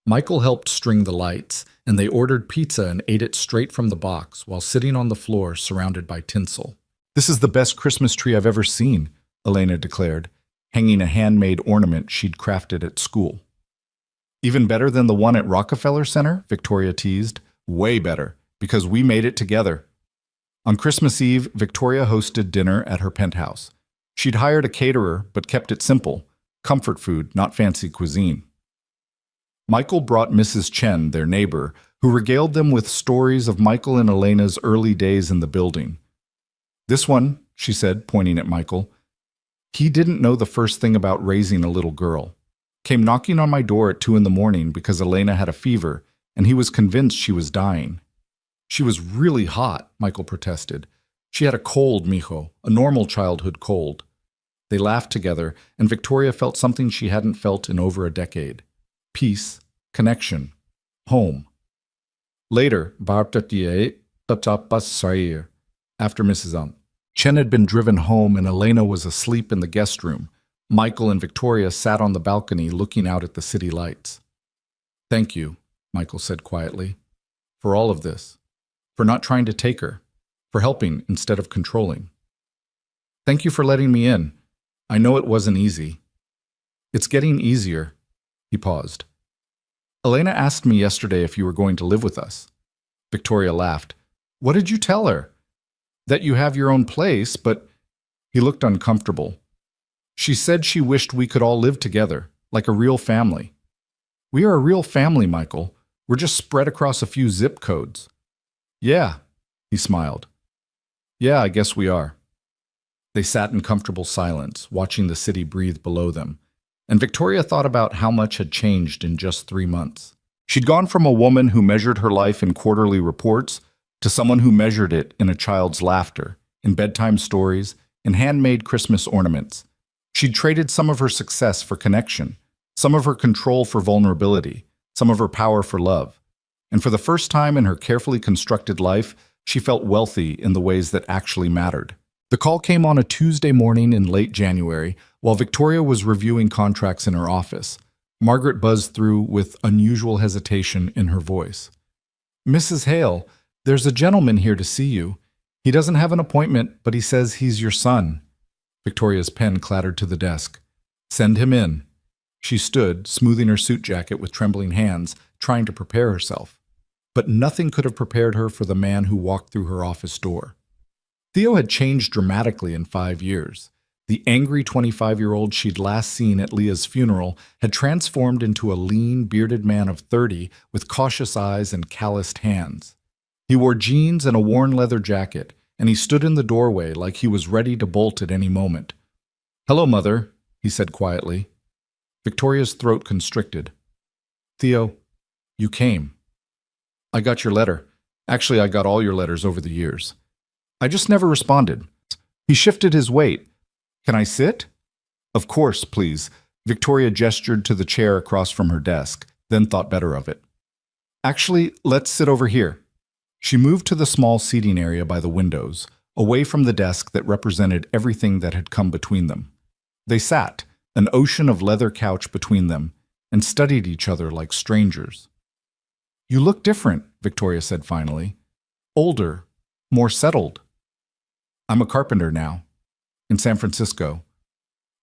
Michael helped string the lights, and they ordered pizza and ate it straight from the box while sitting on the floor surrounded by tinsel. "This is the best Christmas tree I've ever seen," Elena declared, hanging a handmade ornament she'd crafted at school. "Even better than the one at Rockefeller Center," Victoria teased. "Way better, because we made it together." On Christmas Eve, Victoria hosted dinner at her penthouse. She'd hired a caterer, but kept it simple. Comfort food, not fancy cuisine. Michael brought Mrs. Chen, their neighbor, who regaled them with stories of Michael and Elena's early days in the building. "This one," she said, pointing at Michael, "he didn't know the first thing about raising a little girl. Came knocking on my door at 2 a.m. because Elena had a fever, and he was convinced she was dying." "She was really hot," Michael protested. "She had a cold, mijo, a normal childhood cold." They laughed together, and Victoria felt something she hadn't felt in over a decade. Peace, connection, home. Later, after Mrs. Chen had been driven home and Elena was asleep in the guest room, Michael and Victoria sat on the balcony looking out at the city lights. "Thank you," Michael said quietly, "for all of this, for not trying to take her, for helping instead of controlling. Thank you for letting me in. I know it wasn't easy." "It's getting easier." He paused. "Elena asked me yesterday if you were going to live with us." Victoria laughed. "What did you tell her?" "That you have your own place, but—" He looked uncomfortable. "She said she wished we could all live together, like a real family." "We are a real family, Michael. We're just spread across a few zip codes." "Yeah," he smiled. "Yeah, I guess we are." They sat in comfortable silence, watching the city breathe below them, and Victoria thought about how much had changed in just 3 months. She'd gone from a woman who measured her life in quarterly reports to someone who measured it in a child's laughter, in bedtime stories, in handmade Christmas ornaments. She'd traded some of her success for connection, some of her control for vulnerability, some of her power for love. And for the first time in her carefully constructed life, she felt wealthy in the ways that actually mattered. The call came on a Tuesday morning in late January, while Victoria was reviewing contracts in her office. Margaret buzzed through with unusual hesitation in her voice. "Mrs. Hale, there's a gentleman here to see you. He doesn't have an appointment, but he says he's your son." Victoria's pen clattered to the desk. "Send him in." She stood, smoothing her suit jacket with trembling hands, trying to prepare herself. But nothing could have prepared her for the man who walked through her office door. Theo had changed dramatically in 5 years. The angry 25-year-old she'd last seen at Leah's funeral had transformed into a lean, bearded man of 30 with cautious eyes and calloused hands. He wore jeans and a worn leather jacket, and he stood in the doorway like he was ready to bolt at any moment. "Hello, Mother," he said quietly. Victoria's throat constricted. "Theo, you came." "I got your letter. Actually, I got all your letters over the years. I just never responded." He shifted his weight. "Can I sit?" "Of course, please." Victoria gestured to the chair across from her desk, then thought better of it. "Actually, let's sit over here." She moved to the small seating area by the windows, away from the desk that represented everything that had come between them. They sat, an ocean of leather couch between them, and studied each other like strangers. "You look different," Victoria said finally. "Older, more settled." "I'm a carpenter now, in San Francisco.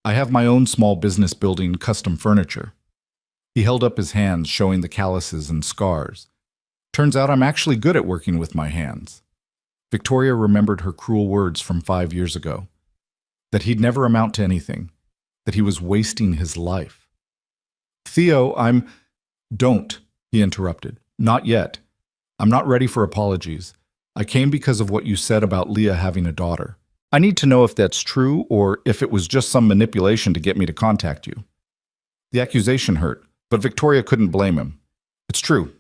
I have my own small business building custom furniture." He held up his hands, showing the calluses and scars. "Turns out I'm actually good at working with my hands." Victoria remembered her cruel words from 5 years ago. That he'd never amount to anything. That he was wasting his life. "Theo, Don't," he interrupted. "Not yet. I'm not ready for apologies. I came because of what you said about Leah having a daughter. I need to know if that's true or if it was just some manipulation to get me to contact you." The accusation hurt, but Victoria couldn't blame him. "It's true.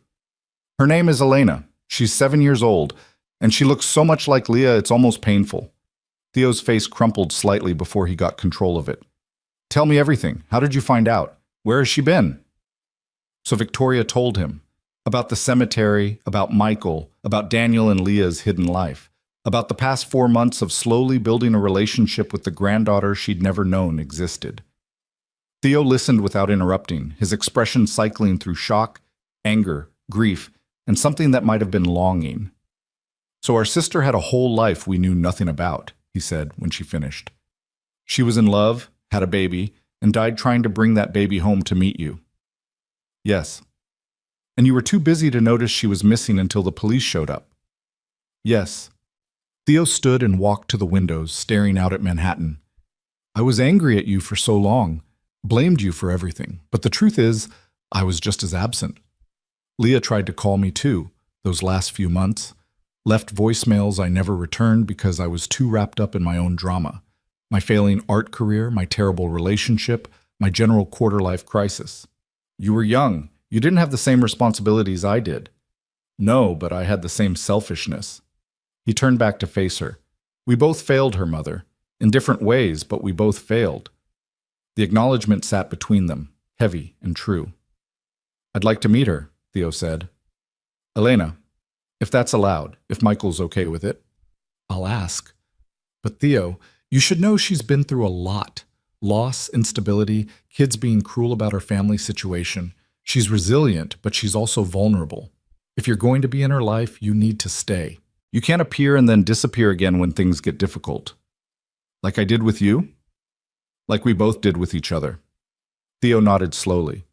Her name is Elena. She's 7 years old, and she looks so much like Leah it's almost painful." Theo's face crumpled slightly before he got control of it. "Tell me everything. How did you find out? Where has she been?" So Victoria told him. About the cemetery, about Michael, about Daniel and Leah's hidden life, about the past 4 months of slowly building a relationship with the granddaughter she'd never known existed. Theo listened without interrupting, his expression cycling through shock, anger, grief, and something that might have been longing. "So our sister had a whole life we knew nothing about," he said when she finished. "She was in love, had a baby, and died trying to bring that baby home to meet you." "Yes." "And you were too busy to notice she was missing until the police showed up." "Yes." Theo stood and walked to the windows, staring out at Manhattan. "I was angry at you for so long, blamed you for everything, but the truth is, I was just as absent. Leah tried to call me too, those last few months, left voicemails I never returned because I was too wrapped up in my own drama, my failing art career, my terrible relationship, my general quarter-life crisis. You were young. You didn't have the same responsibilities I did." "No, but I had the same selfishness." He turned back to face her. "We both failed her, Mother. In different ways, but we both failed." The acknowledgement sat between them, heavy and true. "I'd like to meet her," Theo said. "Elena, if that's allowed, if Michael's okay with it." "I'll ask. But Theo, you should know she's been through a lot. Loss, instability, kids being cruel about her family situation. She's resilient, but she's also vulnerable. If you're going to be in her life, you need to stay. You can't appear and then disappear again when things get difficult. Like I did with you? Like we both did with each other. Theo nodded slowly.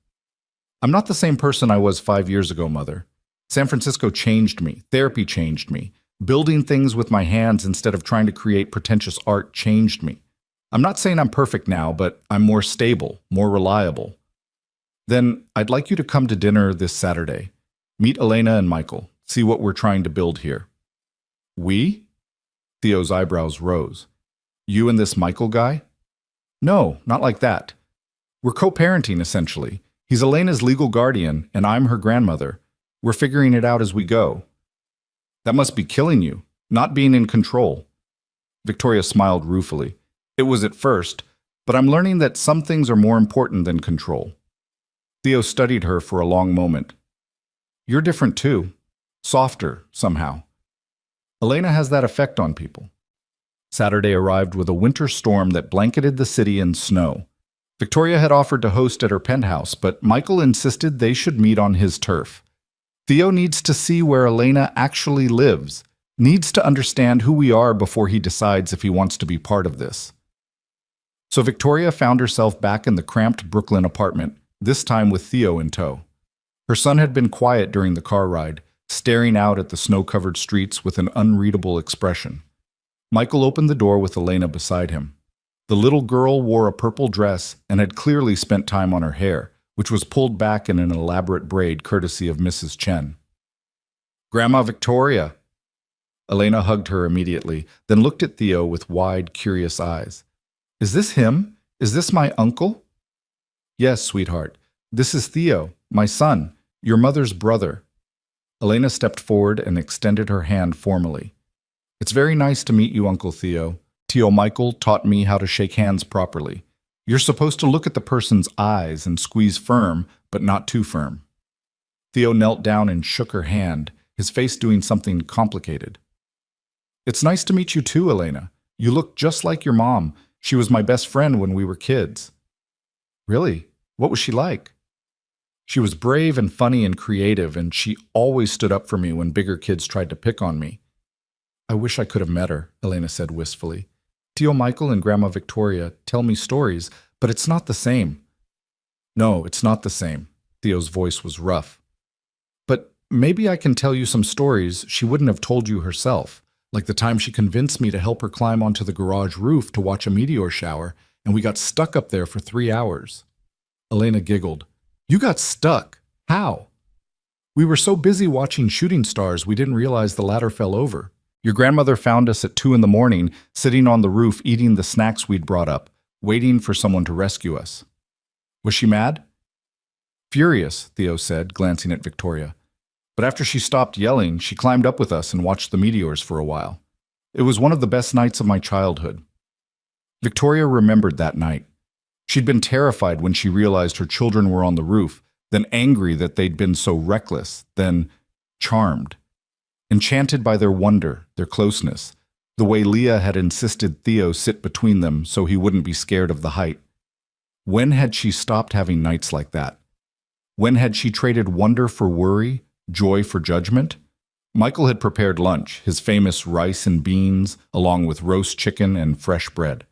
I'm not the same person I was 5 years ago, Mother. San Francisco changed me. Therapy changed me. Building things with my hands instead of trying to create pretentious art changed me. I'm not saying I'm perfect now, but I'm more stable, more reliable. Then I'd like you to come to dinner this Saturday. Meet Elena and Michael. See what we're trying to build here. We? Theo's eyebrows rose. You and this Michael guy? No, not like that. We're co-parenting, essentially. He's Elena's legal guardian, and I'm her grandmother. We're figuring it out as we go. That must be killing you, not being in control. Victoria smiled ruefully. It was at first, but I'm learning that some things are more important than control. Theo studied her for a long moment. You're different too. Softer, somehow. Elena has that effect on people. Saturday arrived with a winter storm that blanketed the city in snow. Victoria had offered to host at her penthouse, but Michael insisted they should meet on his turf. Theo needs to see where Elena actually lives, needs to understand who we are before he decides if he wants to be part of this. So Victoria found herself back in the cramped Brooklyn apartment, this time with Theo in tow. Her son had been quiet during the car ride, staring out at the snow-covered streets with an unreadable expression. Michael opened the door with Elena beside him. The little girl wore a purple dress and had clearly spent time on her hair, which was pulled back in an elaborate braid courtesy of Mrs. Chen. Grandma Victoria! Elena hugged her immediately, then looked at Theo with wide, curious eyes. Is this him? Is this my uncle? Yes, sweetheart. This is Theo, my son, your mother's brother. Elena stepped forward and extended her hand formally. It's very nice to meet you, Uncle Theo. Tio Michael taught me how to shake hands properly. You're supposed to look at the person's eyes and squeeze firm, but not too firm. Theo knelt down and shook her hand, his face doing something complicated. It's nice to meet you too, Elena. You look just like your mom. She was my best friend when we were kids. Really? What was she like? She was brave and funny and creative, and she always stood up for me when bigger kids tried to pick on me. I wish I could have met her, Elena said wistfully. Tio Michael and Grandma Victoria tell me stories, but it's not the same. No, it's not the same. Theo's voice was rough. But maybe I can tell you some stories she wouldn't have told you herself, like the time she convinced me to help her climb onto the garage roof to watch a meteor shower, and we got stuck up there for 3 hours. Elena giggled. You got stuck? How? We were so busy watching shooting stars we didn't realize the ladder fell over. Your grandmother found us at 2 a.m, sitting on the roof eating the snacks we'd brought up, waiting for someone to rescue us. Was she mad? Furious, Theo said, glancing at Victoria. But after she stopped yelling, she climbed up with us and watched the meteors for a while. It was one of the best nights of my childhood. Victoria remembered that night. She'd been terrified when she realized her children were on the roof, then angry that they'd been so reckless, then charmed. Enchanted by their wonder, their closeness, the way Leah had insisted Theo sit between them so he wouldn't be scared of the height. When had she stopped having nights like that? When had she traded wonder for worry, joy for judgment? Michael had prepared lunch, his famous rice and beans, along with roast chicken and fresh bread.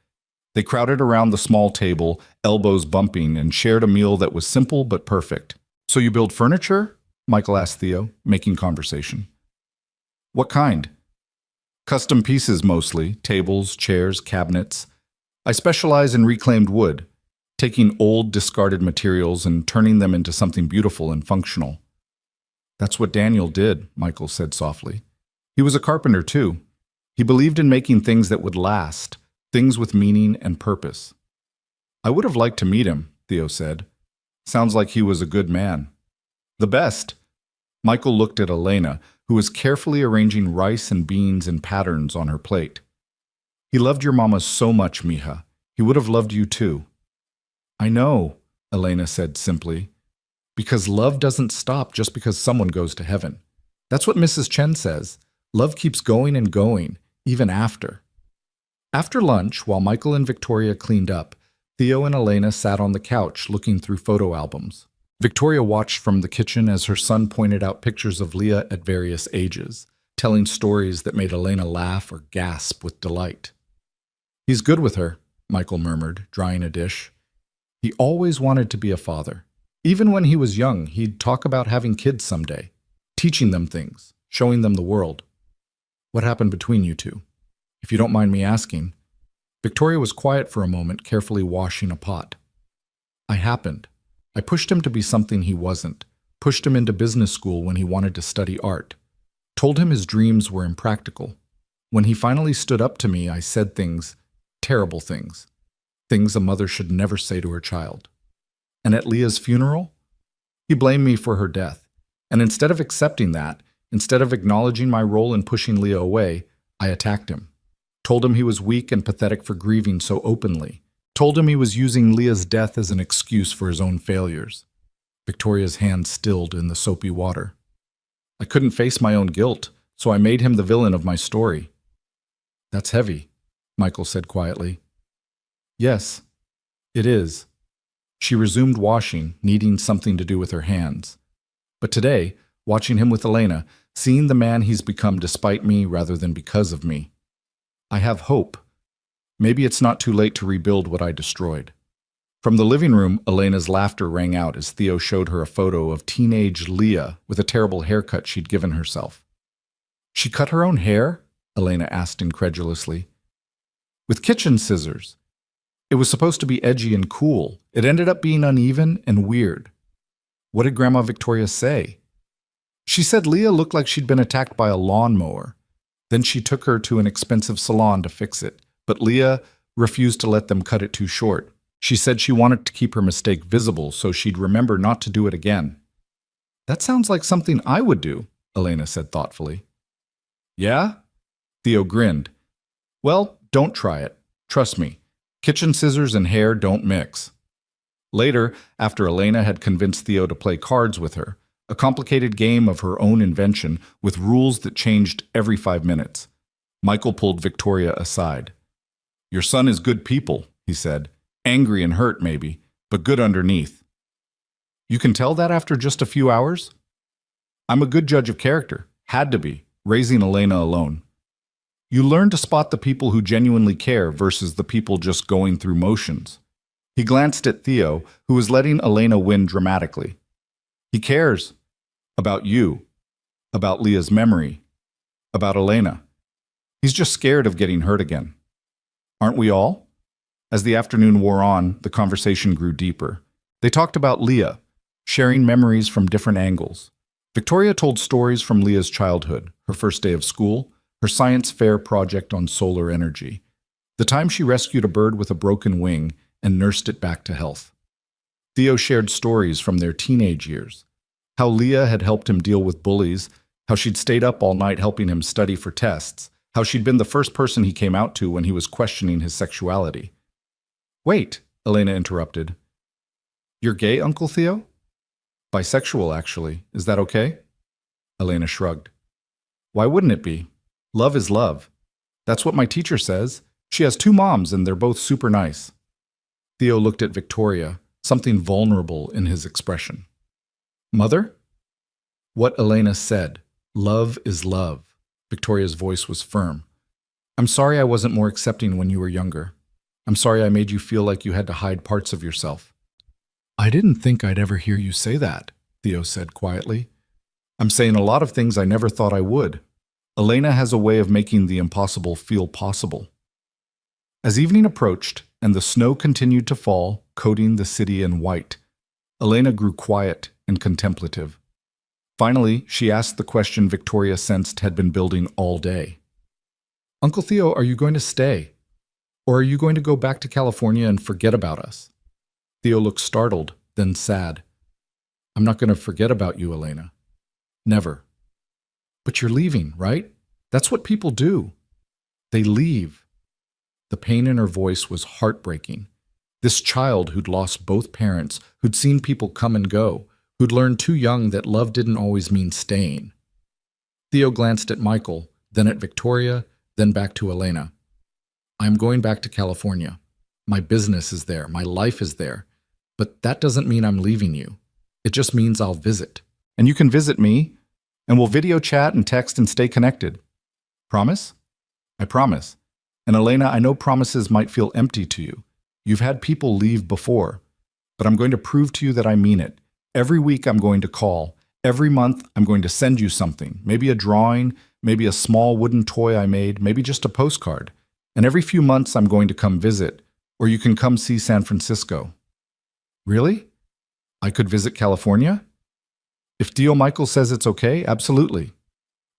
They crowded around the small table, elbows bumping, and shared a meal that was simple but perfect. So you build furniture? Michael asked Theo, making conversation. What kind? Custom pieces mostly, tables, chairs, cabinets. I specialize in reclaimed wood, taking old, discarded materials and turning them into something beautiful and functional. That's what Daniel did, Michael said softly. He was a carpenter too. He believed in making things that would last, things with meaning and purpose. I would have liked to meet him, Theo said. Sounds like he was a good man. The best. Michael looked at Elena, who was carefully arranging rice and beans in patterns on her plate. He loved your mama so much, mija. He would have loved you too. I know, Elena said simply, because love doesn't stop just because someone goes to heaven. That's what Mrs. Chen says. Love keeps going and going, even after. After lunch, while Michael and Victoria cleaned up, Theo and Elena sat on the couch looking through photo albums. Victoria watched from the kitchen as her son pointed out pictures of Leah at various ages, telling stories that made Elena laugh or gasp with delight. "He's good with her," Michael murmured, drying a dish. "He always wanted to be a father. Even when he was young, he'd talk about having kids someday, teaching them things, showing them the world." "What happened between you two? If you don't mind me asking." Victoria was quiet for a moment, carefully washing a pot. I pushed him to be something he wasn't, pushed him into business school when he wanted to study art, told him his dreams were impractical. When he finally stood up to me, I said things, terrible things, things a mother should never say to her child. And at Leah's funeral, he blamed me for her death. And instead of accepting that, instead of acknowledging my role in pushing Leah away, I attacked him. Told him he was weak and pathetic for grieving so openly. Told him he was using Leah's death as an excuse for his own failures. Victoria's hand stilled in the soapy water. I couldn't face my own guilt, so I made him the villain of my story. "That's heavy," Michael said quietly. "Yes, it is." She resumed washing, needing something to do with her hands. But today, watching him with Elena, seeing the man he's become despite me rather than because of me, I have hope. Maybe it's not too late to rebuild what I destroyed. From the living room, Elena's laughter rang out as Theo showed her a photo of teenage Leah with a terrible haircut she'd given herself. "She cut her own hair?" Elena asked incredulously. "With kitchen scissors. It was supposed to be edgy and cool. It ended up being uneven and weird." "What did Grandma Victoria say?" "She said Leah looked like she'd been attacked by a lawnmower. Then she took her to an expensive salon to fix it. But Leah refused to let them cut it too short. She said she wanted to keep her mistake visible so she'd remember not to do it again." "That sounds like something I would do," Elena said thoughtfully. "Yeah?" Theo grinned. "Well, don't try it. Trust me. Kitchen scissors and hair don't mix." Later, after Elena had convinced Theo to play cards with her, a complicated game of her own invention with rules that changed every 5 minutes, Michael pulled Victoria aside. "Your son is good people," he said. "Angry and hurt, maybe, but good underneath." "You can tell that after just a few hours?" "I'm a good judge of character. Had to be, raising Elena alone. You learn to spot the people who genuinely care versus the people just going through motions." He glanced at Theo, who was letting Elena win dramatically. "He cares. About you. About Leah's memory. About Elena. He's just scared of getting hurt again. Aren't we all?" As the afternoon wore on, the conversation grew deeper. They talked about Leah, sharing memories from different angles. Victoria told stories from Leah's childhood, her first day of school, her science fair project on solar energy, the time she rescued a bird with a broken wing and nursed it back to health. Theo shared stories from their teenage years, how Leah had helped him deal with bullies, how she'd stayed up all night helping him study for tests, how she'd been the first person he came out to when he was questioning his sexuality. "Wait," Elena interrupted. "You're gay, Uncle Theo?" "Bisexual, actually. Is that okay?" Elena shrugged. "Why wouldn't it be? Love is love. That's what my teacher says. She has 2 moms and they're both super nice." Theo looked at Victoria, something vulnerable in his expression. "Mother?" "What Elena said. Love is love." Victoria's voice was firm. "I'm sorry I wasn't more accepting when you were younger. I'm sorry I made you feel like you had to hide parts of yourself." "I didn't think I'd ever hear you say that," Theo said quietly. "I'm saying a lot of things I never thought I would. Elena has a way of making the impossible feel possible." As evening approached and the snow continued to fall, coating the city in white, Elena grew quiet and contemplative. Finally, she asked the question Victoria sensed had been building all day. "Uncle Theo, are you going to stay? Or are you going to go back to California and forget about us?" Theo looked startled, then sad. "I'm not going to forget about you, Elena. Never." "But you're leaving, right? That's what people do. They leave." The pain in her voice was heartbreaking. This child who'd lost both parents, who'd seen people come and go, who'd learned too young that love didn't always mean staying. Theo glanced at Michael, then at Victoria, then back to Elena. "I'm going back to California. My business is there. My life is there. But that doesn't mean I'm leaving you. It just means I'll visit. And you can visit me, and we'll video chat and text and stay connected. Promise? I promise. And Elena, I know promises might feel empty to you. You've had people leave before. But I'm going to prove to you that I mean it. Every week I'm going to call. Every month I'm going to send you something. Maybe a drawing, maybe a small wooden toy I made, maybe just a postcard. And every few months I'm going to come visit. Or you can come see San Francisco. Really? I could visit California? If Theo Michael says it's okay, absolutely.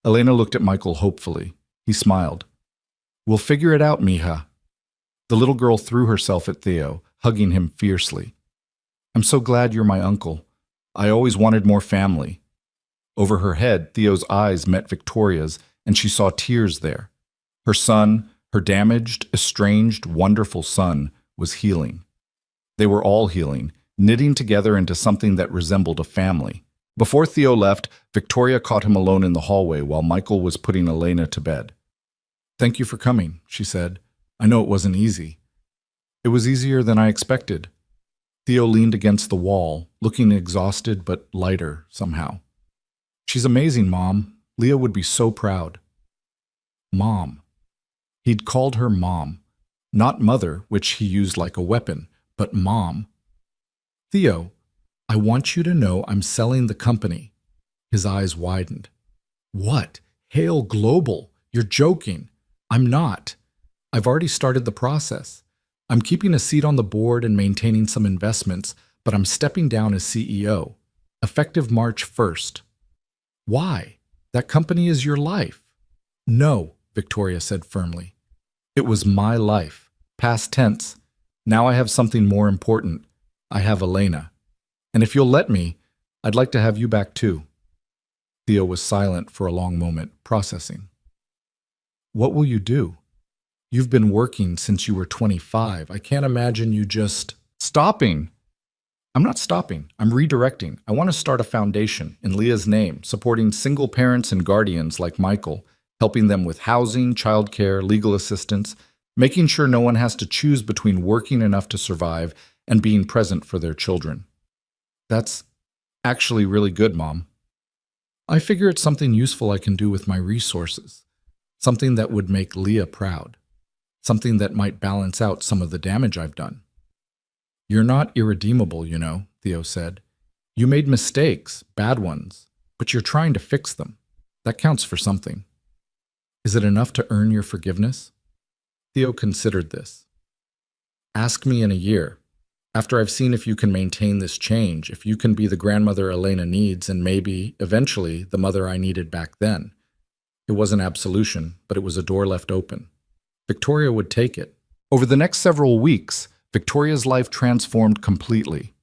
Elena looked at Michael hopefully. He smiled. We'll figure it out, mija. The little girl threw herself at Theo, hugging him fiercely. I'm so glad you're my uncle. I always wanted more family. Over her head, Theo's eyes met Victoria's, and she saw tears there. Her son, her damaged, estranged, wonderful son, was healing. They were all healing, knitting together into something that resembled a family. Before Theo left, Victoria caught him alone in the hallway while Michael was putting Elena to bed. Thank you for coming, she said. I know it wasn't easy. It was easier than I expected. Theo leaned against the wall, looking exhausted but lighter somehow. She's amazing, Mom. Leah would be so proud. Mom. He'd called her Mom. Not Mother, which he used like a weapon, but Mom. Theo, I want you to know I'm selling the company. His eyes widened. What? Hale Global? You're joking. I'm not. I've already started the process. I'm keeping a seat on the board and maintaining some investments, but I'm stepping down as CEO, effective March 1st. Why? That company is your life. No, Victoria said firmly. It was my life, past tense. Now I have something more important. I have Elena. And if you'll let me, I'd like to have you back too. Theo was silent for a long moment, processing. What will you do? You've been working since you were 25. I can't imagine you just... Stopping! I'm not stopping. I'm redirecting. I want to start a foundation in Leah's name, supporting single parents and guardians like Michael, helping them with housing, childcare, legal assistance, making sure no one has to choose between working enough to survive and being present for their children. That's actually really good, Mom. I figure it's something useful I can do with my resources, something that would make Leah proud. Something that might balance out some of the damage I've done. You're not irredeemable, you know, Theo said. You made mistakes, bad ones, but you're trying to fix them. That counts for something. Is it enough to earn your forgiveness? Theo considered this. Ask me in a year, after I've seen if you can maintain this change, if you can be the grandmother Elena needs and maybe, eventually, the mother I needed back then. It wasn't absolution, but it was a door left open. Victoria would take it. Over the next several weeks, Victoria's life transformed completely.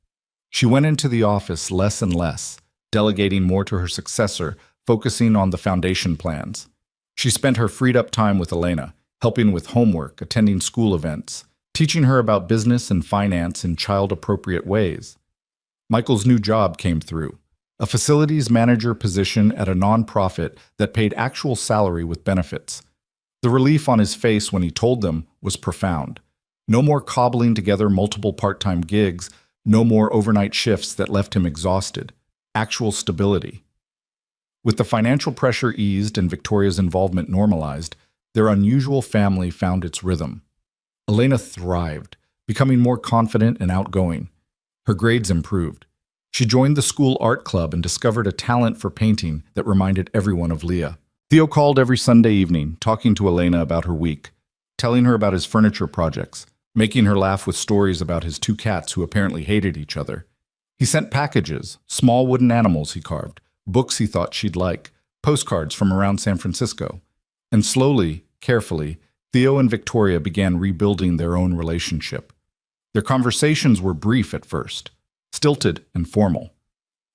She went into the office less and less, delegating more to her successor, focusing on the foundation plans. She spent her freed-up time with Elena, helping with homework, attending school events, teaching her about business and finance in child-appropriate ways. Michael's new job came through, a facilities manager position at a nonprofit that paid actual salary with benefits. The relief on his face when he told them was profound. No more cobbling together multiple part-time gigs, no more overnight shifts that left him exhausted. Actual stability. With the financial pressure eased and Victoria's involvement normalized, their unusual family found its rhythm. Elena thrived, becoming more confident and outgoing. Her grades improved. She joined the school art club and discovered a talent for painting that reminded everyone of Leah. Theo called every Sunday evening, talking to Elena about her week, telling her about his furniture projects, making her laugh with stories about his two cats who apparently hated each other. He sent packages, small wooden animals he carved, books he thought she'd like, postcards from around San Francisco. And slowly, carefully, Theo and Victoria began rebuilding their own relationship. Their conversations were brief at first, stilted and formal.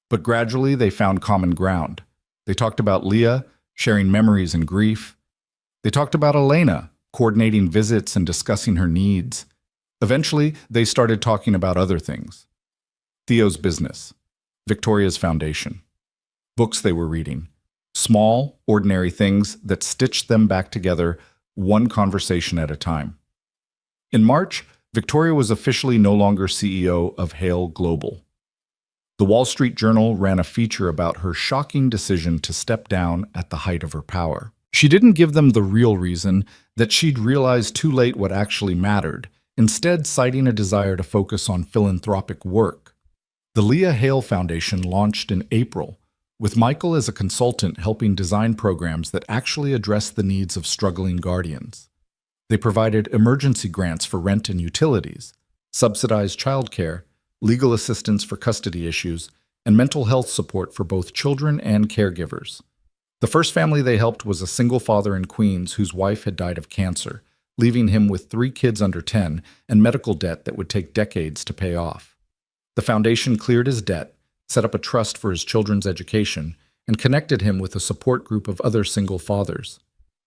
But gradually they found common ground. They talked about Leah, sharing memories and grief. They talked about Elena, coordinating visits and discussing her needs. Eventually, they started talking about other things. Theo's business, Victoria's foundation, books they were reading, small, ordinary things that stitched them back together, one conversation at a time. In March, Victoria was officially no longer CEO of Hale Global. The Wall Street Journal ran a feature about her shocking decision to step down at the height of her power. She didn't give them the real reason that she'd realized too late what actually mattered, instead citing a desire to focus on philanthropic work. The Leah Hale Foundation launched in April, with Michael as a consultant helping design programs that actually address the needs of struggling guardians. They provided emergency grants for rent and utilities, subsidized childcare, legal assistance for custody issues, and mental health support for both children and caregivers. The first family they helped was a single father in Queens whose wife had died of cancer, leaving him with 3 kids under 10 and medical debt that would take decades to pay off. The foundation cleared his debt, set up a trust for his children's education, and connected him with a support group of other single fathers.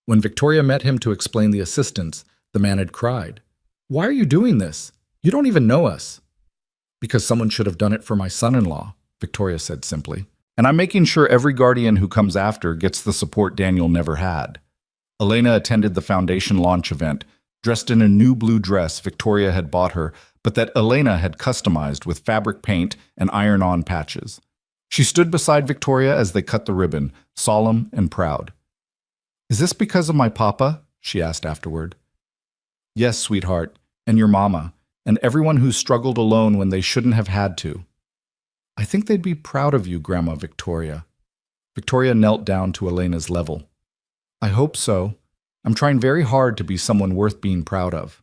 When Victoria met him to explain the assistance, the man had cried, "Why are you doing this? You don't even know us." "Because someone should have done it for my son-in-law," Victoria said simply. "And I'm making sure every guardian who comes after gets the support Daniel never had." Elena attended the foundation launch event, dressed in a new blue dress Victoria had bought her, but that Elena had customized with fabric paint and iron-on patches. She stood beside Victoria as they cut the ribbon, solemn and proud. "Is this because of my papa?" she asked afterward. "Yes, sweetheart, and your mama, and everyone who struggled alone when they shouldn't have had to. I think they'd be proud of you, Grandma Victoria." Victoria knelt down to Elena's level. "I hope so. I'm trying very hard to be someone worth being proud of."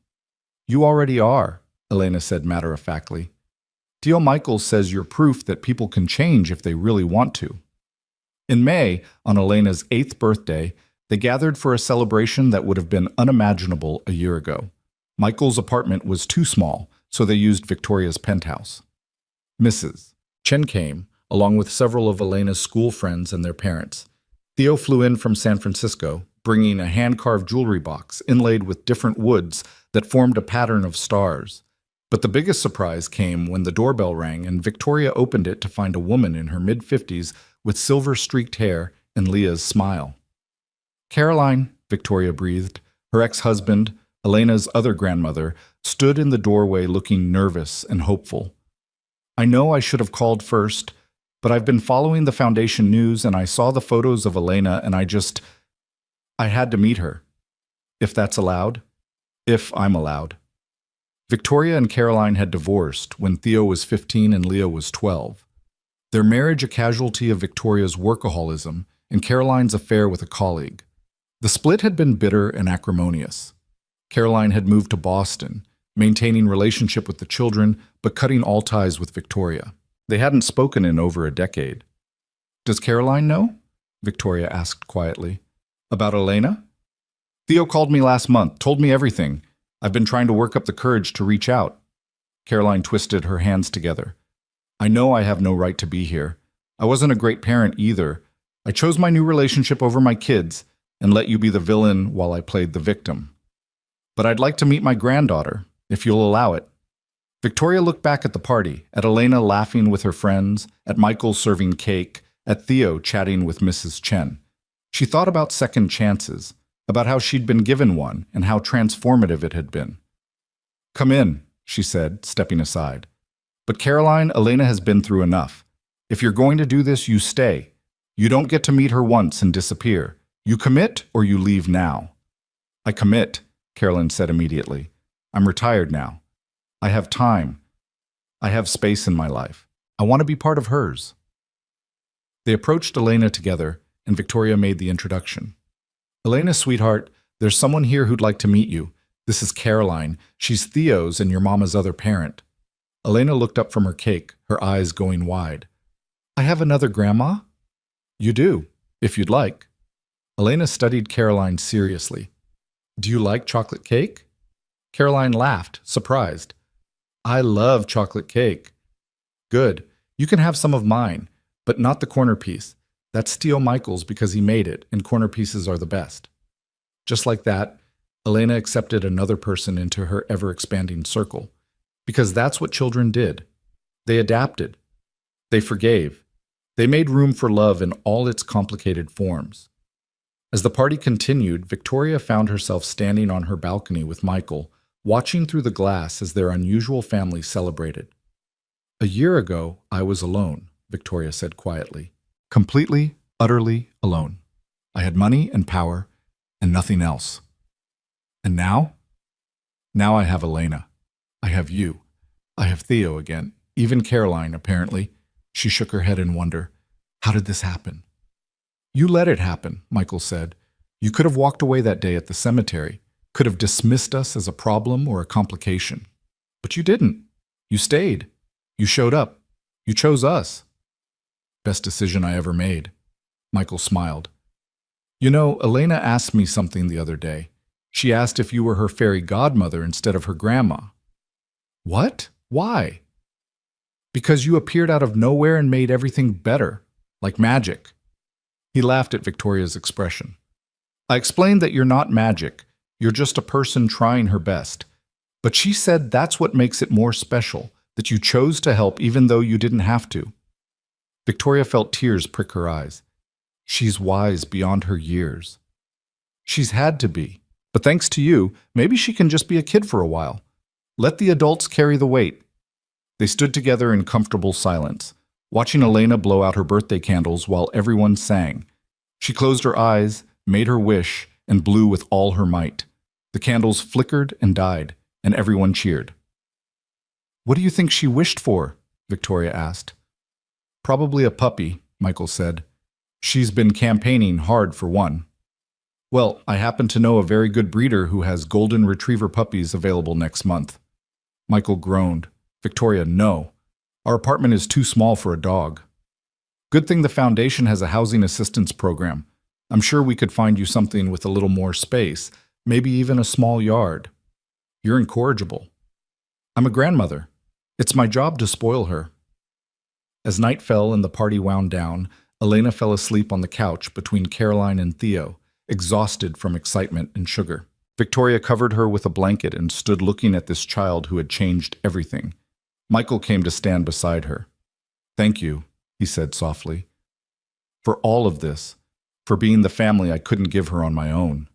"You already are," Elena said matter-of-factly. "Theo Michaels says you're proof that people can change if they really want to." In May, on Elena's 8th birthday, they gathered for a celebration that would have been unimaginable a year ago. Michael's apartment was too small, so they used Victoria's penthouse. Mrs. Chen came, along with several of Elena's school friends and their parents. Theo flew in from San Francisco, bringing a hand-carved jewelry box inlaid with different woods that formed a pattern of stars. But the biggest surprise came when the doorbell rang and Victoria opened it to find a woman in her mid-50s with silver-streaked hair and Leah's smile. "Caroline," Victoria breathed. Her ex-husband, Elena's other grandmother, stood in the doorway looking nervous and hopeful. "I know I should have called first, but I've been following the foundation news and I saw the photos of Elena and I had to meet her. If that's allowed. If I'm allowed." Victoria and Caroline had divorced when Theo was 15 and Leah was 12. Their marriage a casualty of Victoria's workaholism and Caroline's affair with a colleague. The split had been bitter and acrimonious. Caroline had moved to Boston, maintaining relationship with the children but cutting all ties with Victoria. They hadn't spoken in over a decade. "Does Caroline know?" Victoria asked quietly. "About Elena?" "Theo called me last month, told me everything. I've been trying to work up the courage to reach out." Caroline twisted her hands together. "I know I have no right to be here. I wasn't a great parent either. I chose my new relationship over my kids and let you be the villain while I played the victim. But I'd like to meet my granddaughter, if you'll allow it." Victoria looked back at the party, at Elena laughing with her friends, at Michael serving cake, at Theo chatting with Mrs. Chen. She thought about second chances, about how she'd been given one and how transformative it had been. "Come in," she said, stepping aside. "But Caroline, Elena has been through enough. If you're going to do this, you stay. You don't get to meet her once and disappear. You commit or you leave now." "I commit," Caroline said immediately. "I'm retired now. I have time. I have space in my life. I want to be part of hers." They approached Elena together, and Victoria made the introduction. "Elena, sweetheart, there's someone here who'd like to meet you. This is Caroline. She's Theo's and your mama's other parent." Elena looked up from her cake, her eyes going wide. "I have another grandma?" "You do, if you'd like." Elena studied Caroline seriously. "Do you like chocolate cake?" Caroline laughed, surprised. "I love chocolate cake." "Good. You can have some of mine, but not the corner piece. That's Theo Michaels because he made it, and corner pieces are the best." Just like that, Elena accepted another person into her ever-expanding circle, because that's what children did. They adapted. They forgave. They made room for love in all its complicated forms. As the party continued, Victoria found herself standing on her balcony with Michael, watching through the glass as their unusual family celebrated. "A year ago, I was alone," Victoria said quietly. Completely, utterly alone. I had money and power and nothing else. And now? Now I have Elena. I have you. I have Theo again. Even Caroline, apparently." She shook her head in wonder. "How did this happen?" "You let it happen," Michael said. "You could have walked away that day at the cemetery, could have dismissed us as a problem or a complication. But you didn't. You stayed. You showed up. You chose us." "Best decision I ever made." Michael smiled. "You know, Elena asked me something the other day. She asked if you were her fairy godmother instead of her grandma." "What? Why?" "Because you appeared out of nowhere and made everything better, like magic." He laughed at Victoria's expression. "I explained that you're not magic. You're just a person trying her best. But she said that's what makes it more special, that you chose to help even though you didn't have to." Victoria felt tears prick her eyes. She's wise beyond her years. She's had to be. But thanks to you, maybe she can just be a kid for a while. Let the adults carry the weight. They stood together in comfortable silence, watching Elena blow out her birthday candles while everyone sang. She closed her eyes, made her wish, and blew with all her might. The candles flickered and died, and everyone cheered. "What do you think she wished for?" Victoria asked. "Probably a puppy," Michael said. "She's been campaigning hard for one." "Well, I happen to know a very good breeder who has golden retriever puppies available next month." Michael groaned. "Victoria, no. Our apartment is too small for a dog." "Good thing the foundation has a housing assistance program. I'm sure we could find you something with a little more space, maybe even a small yard." "You're incorrigible." "I'm a grandmother. It's my job to spoil her." As night fell and the party wound down, Elena fell asleep on the couch between Caroline and Theo, exhausted from excitement and sugar. Victoria covered her with a blanket and stood looking at this child who had changed everything. Michael came to stand beside her. "Thank you," he said softly, "for all of this, for being the family I couldn't give her on my own.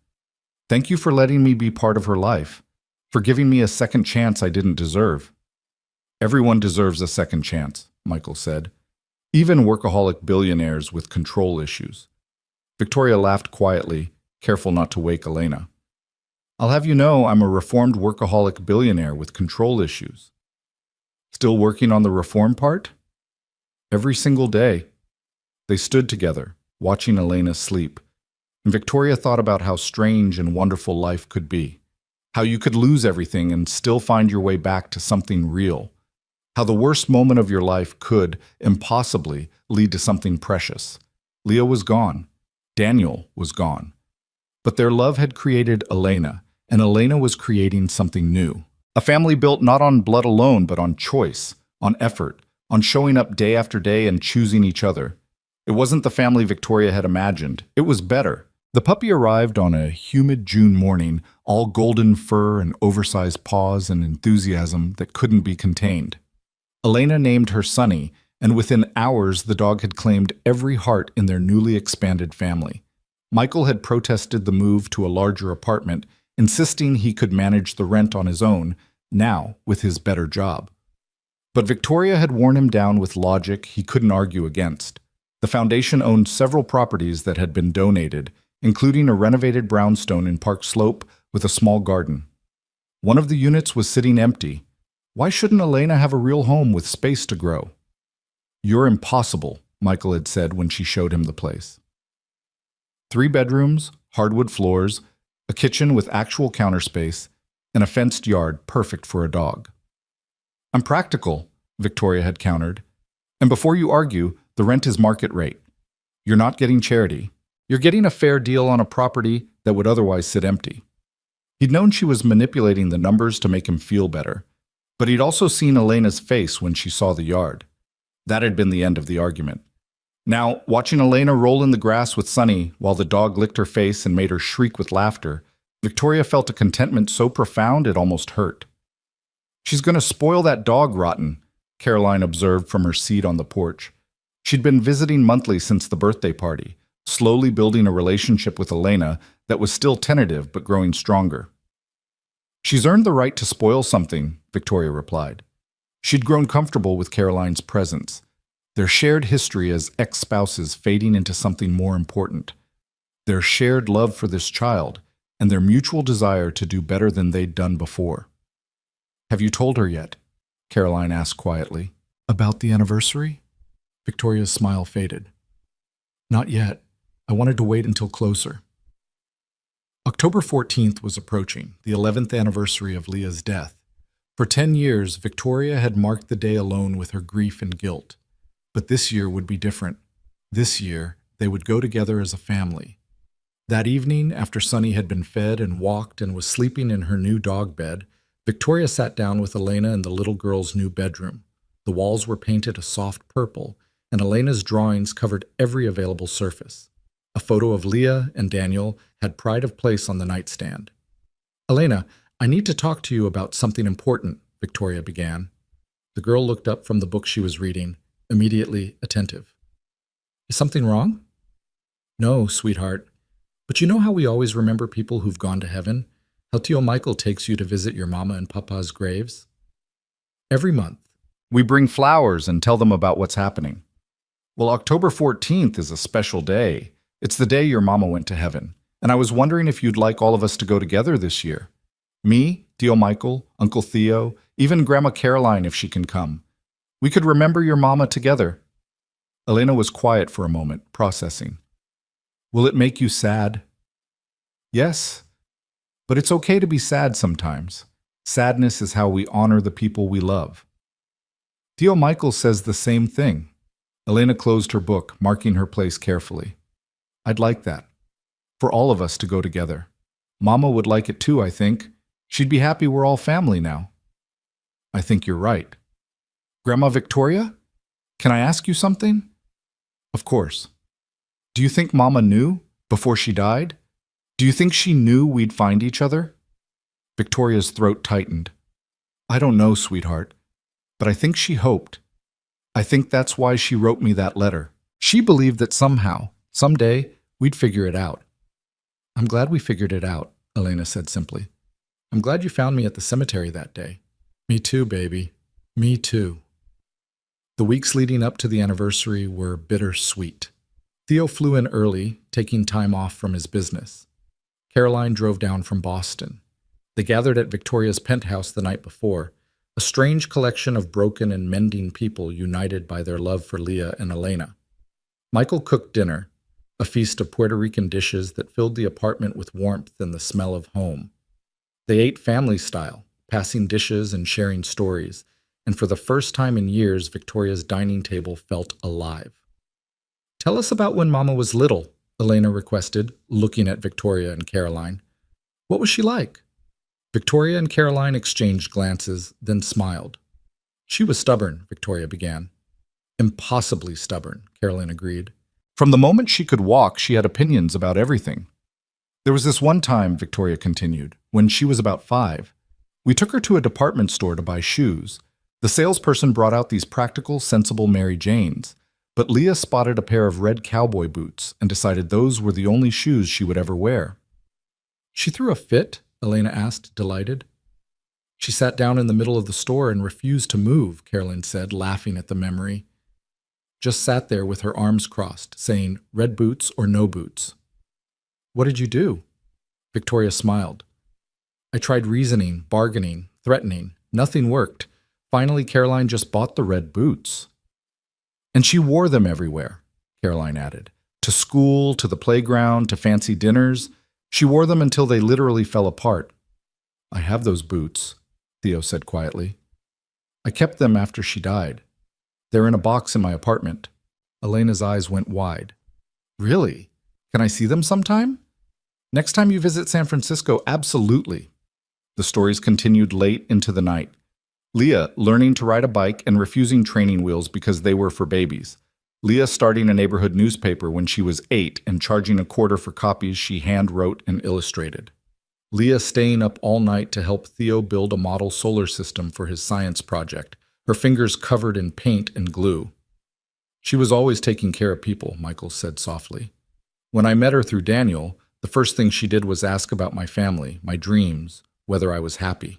Thank you for letting me be part of her life, for giving me a second chance I didn't deserve." "Everyone deserves a second chance," Michael said. "Even workaholic billionaires with control issues." Victoria laughed quietly, careful not to wake Elena. "I'll have you know I'm a reformed workaholic billionaire with control issues." "Still working on the reform part?" "Every single day." They stood together, watching Elena sleep, and Victoria thought about how strange and wonderful life could be, how you could lose everything and still find your way back to something real, how the worst moment of your life could, impossibly, lead to something precious. Leo was gone. Daniel was gone. But their love had created Elena, and Elena was creating something new. A family built not on blood alone, but on choice, on effort, on showing up day after day and choosing each other. It wasn't the family Victoria had imagined. It was better. The puppy arrived on a humid June morning, all golden fur and oversized paws and enthusiasm that couldn't be contained. Elena named her Sunny, and within hours the dog had claimed every heart in their newly expanded family. Michael had protested the move to a larger apartment, insisting he could manage the rent on his own, now with his better job. But Victoria had worn him down with logic he couldn't argue against. The foundation owned several properties that had been donated, including a renovated brownstone in Park Slope with a small garden. One of the units was sitting empty. Why shouldn't Elena have a real home with space to grow? "You're impossible," Michael had said when she showed him the place. 3 bedrooms, hardwood floors, a kitchen with actual counter space, and a fenced yard perfect for a dog. "I'm practical," Victoria had countered. "And before you argue, the rent is market rate. You're not getting charity. You're getting a fair deal on a property that would otherwise sit empty." He'd known she was manipulating the numbers to make him feel better, but he'd also seen Elena's face when she saw the yard. That had been the end of the argument. Now, watching Elena roll in the grass with Sunny while the dog licked her face and made her shriek with laughter, Victoria felt a contentment so profound it almost hurt. "She's going to spoil that dog rotten," Caroline observed from her seat on the porch. She'd been visiting monthly since the birthday party, slowly building a relationship with Elena that was still tentative but growing stronger. She's earned the right to spoil something, Victoria replied. She'd grown comfortable with Caroline's presence, their shared history as ex-spouses fading into something more important, their shared love for this child, and their mutual desire to do better than they'd done before. "Have you told her yet?" Caroline asked quietly. "About the anniversary?" Victoria's smile faded. "Not yet. I wanted to wait until closer." October 14th was approaching, the 11th anniversary of Leah's death. For 10 years, Victoria had marked the day alone with her grief and guilt. But this year would be different. This year, they would go together as a family. That evening, after Sunny had been fed and walked and was sleeping in her new dog bed, Victoria sat down with Elena in the little girl's new bedroom. The walls were painted a soft purple, and Elena's drawings covered every available surface. A photo of Leah and Daniel had pride of place on the nightstand. "Elena, I need to talk to you about something important," Victoria began. The girl looked up from the book she was reading, immediately attentive. "Is something wrong?" "No, sweetheart. But you know how we always remember people who've gone to heaven? How Tio Michael takes you to visit your mama and papa's graves? Every month, we bring flowers and tell them about what's happening. Well, October 14th is a special day. It's the day your mama went to heaven, and I was wondering if you'd like all of us to go together this year. Me, Tio Michael, Uncle Theo, even Grandma Caroline if she can come. We could remember your mama together." Elena was quiet for a moment, processing. "Will it make you sad?" "Yes, but it's okay to be sad sometimes. Sadness is how we honor the people we love." "Tio Michael says the same thing." Elena closed her book, marking her place carefully. "I'd like that. For all of us to go together. Mama would like it too, I think. She'd be happy we're all family now." "I think you're right." "Grandma Victoria, can I ask you something?" "Of course." "Do you think Mama knew, before she died? Do you think she knew we'd find each other?" Victoria's throat tightened. "I don't know, sweetheart, but I think she hoped. I think that's why she wrote me that letter. She believed that somehow, someday, we'd figure it out." "I'm glad we figured it out," Elena said simply. "I'm glad you found me at the cemetery that day." "Me too, baby. Me too." The weeks leading up to the anniversary were bittersweet. Theo flew in early, taking time off from his business. Caroline drove down from Boston. They gathered at Victoria's penthouse the night before, a strange collection of broken and mending people united by their love for Leah and Elena. Michael cooked dinner, a feast of Puerto Rican dishes that filled the apartment with warmth and the smell of home. They ate family style, passing dishes and sharing stories, and for the first time in years, Victoria's dining table felt alive. "Tell us about when Mama was little," Elena requested, looking at Victoria and Caroline. "What was she like?" Victoria and Caroline exchanged glances, then smiled. "She was stubborn," Victoria began. "Impossibly stubborn," Caroline agreed. "From the moment she could walk, she had opinions about everything. There was this one time," Victoria continued, "when she was about 5. We took her to a department store to buy shoes. The salesperson brought out these practical, sensible Mary Janes, but Leah spotted a pair of red cowboy boots and decided those were the only shoes she would ever wear." "She threw a fit?" Elena asked, delighted. "She sat down in the middle of the store and refused to move," Caroline said, laughing at the memory. "Just sat there with her arms crossed, saying, 'Red boots or no boots.'" "What did you do?" Victoria smiled. "I tried reasoning, bargaining, threatening. Nothing worked. Finally, Caroline just bought the red boots. And she wore them everywhere," Caroline added. "To school, to the playground, to fancy dinners. She wore them until they literally fell apart." "I have those boots," Theo said quietly. "I kept them after she died. They're in a box in my apartment." Elena's eyes went wide. "Really? Can I see them sometime?" "Next time you visit San Francisco, absolutely." The stories continued late into the night. Leah learning to ride a bike and refusing training wheels because they were for babies. Leah starting a neighborhood newspaper when she was 8 and charging a quarter for copies she hand wrote and illustrated. Leah staying up all night to help Theo build a model solar system for his science project, her fingers covered in paint and glue. "She was always taking care of people," Michael said softly. "When I met her through Daniel, the first thing she did was ask about my family, my dreams, whether I was happy.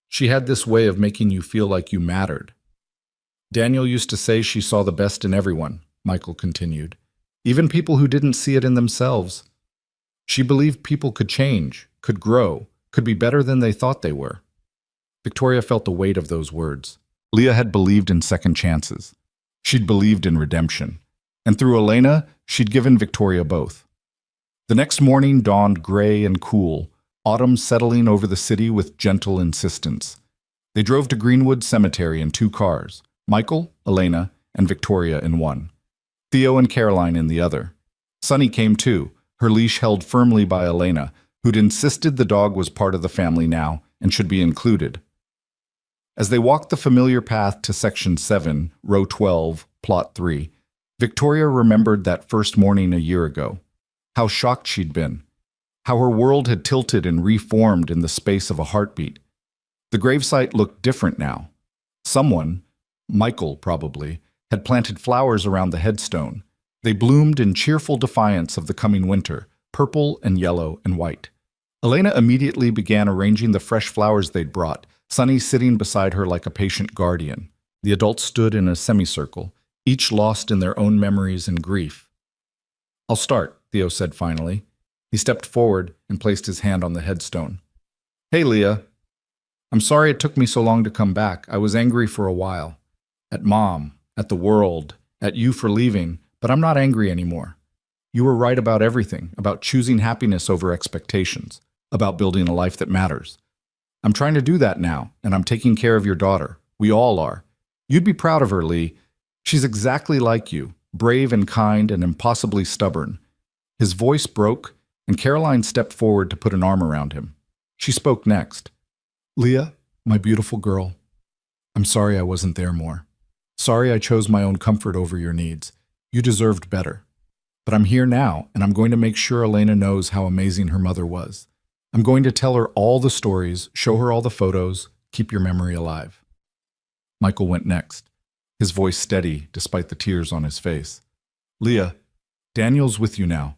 She had this way of making you feel like you mattered. Daniel used to say she saw the best in everyone, Michael continued, even people who didn't see it in themselves. She believed people could change, could grow, could be better than they thought they were. Victoria felt the weight of those words. Leah had believed in second chances. She'd believed in redemption. And through Elena, she'd given Victoria both. The next morning dawned gray and cool, autumn settling over the city with gentle insistence. They drove to Greenwood Cemetery in 2 cars, Michael, Elena, and Victoria in one, Theo and Caroline in the other. Sunny came too, her leash held firmly by Elena, who'd insisted the dog was part of the family now and should be included. As they walked the familiar path to Section 7, Row 12, Plot 3, Victoria remembered that first morning a year ago. How shocked she'd been. How her world had tilted and reformed in the space of a heartbeat. The gravesite looked different now. Someone, Michael probably, had planted flowers around the headstone. They bloomed in cheerful defiance of the coming winter, purple and yellow and white. Elena immediately began arranging the fresh flowers they'd brought, Sunny sitting beside her like a patient guardian. The adults stood in a semicircle, each lost in their own memories and grief. "I'll start," Theo said finally. He stepped forward and placed his hand on the headstone. "Hey, Leah. I'm sorry it took me so long to come back. I was angry for a while. At Mom, at the world, at you for leaving, but I'm not angry anymore. You were right about everything, about choosing happiness over expectations, about building a life that matters. I'm trying to do that now, and I'm taking care of your daughter. We all are. You'd be proud of her, Lee. She's exactly like you, brave and kind and impossibly stubborn." His voice broke, and Caroline stepped forward to put an arm around him. She spoke next. "Leah, my beautiful girl, I'm sorry I wasn't there more. Sorry I chose my own comfort over your needs. You deserved better. But I'm here now, and I'm going to make sure Elena knows how amazing her mother was. I'm going to tell her all the stories, show her all the photos, keep your memory alive." Michael went next, his voice steady despite the tears on his face. "Leah, Daniel's with you now.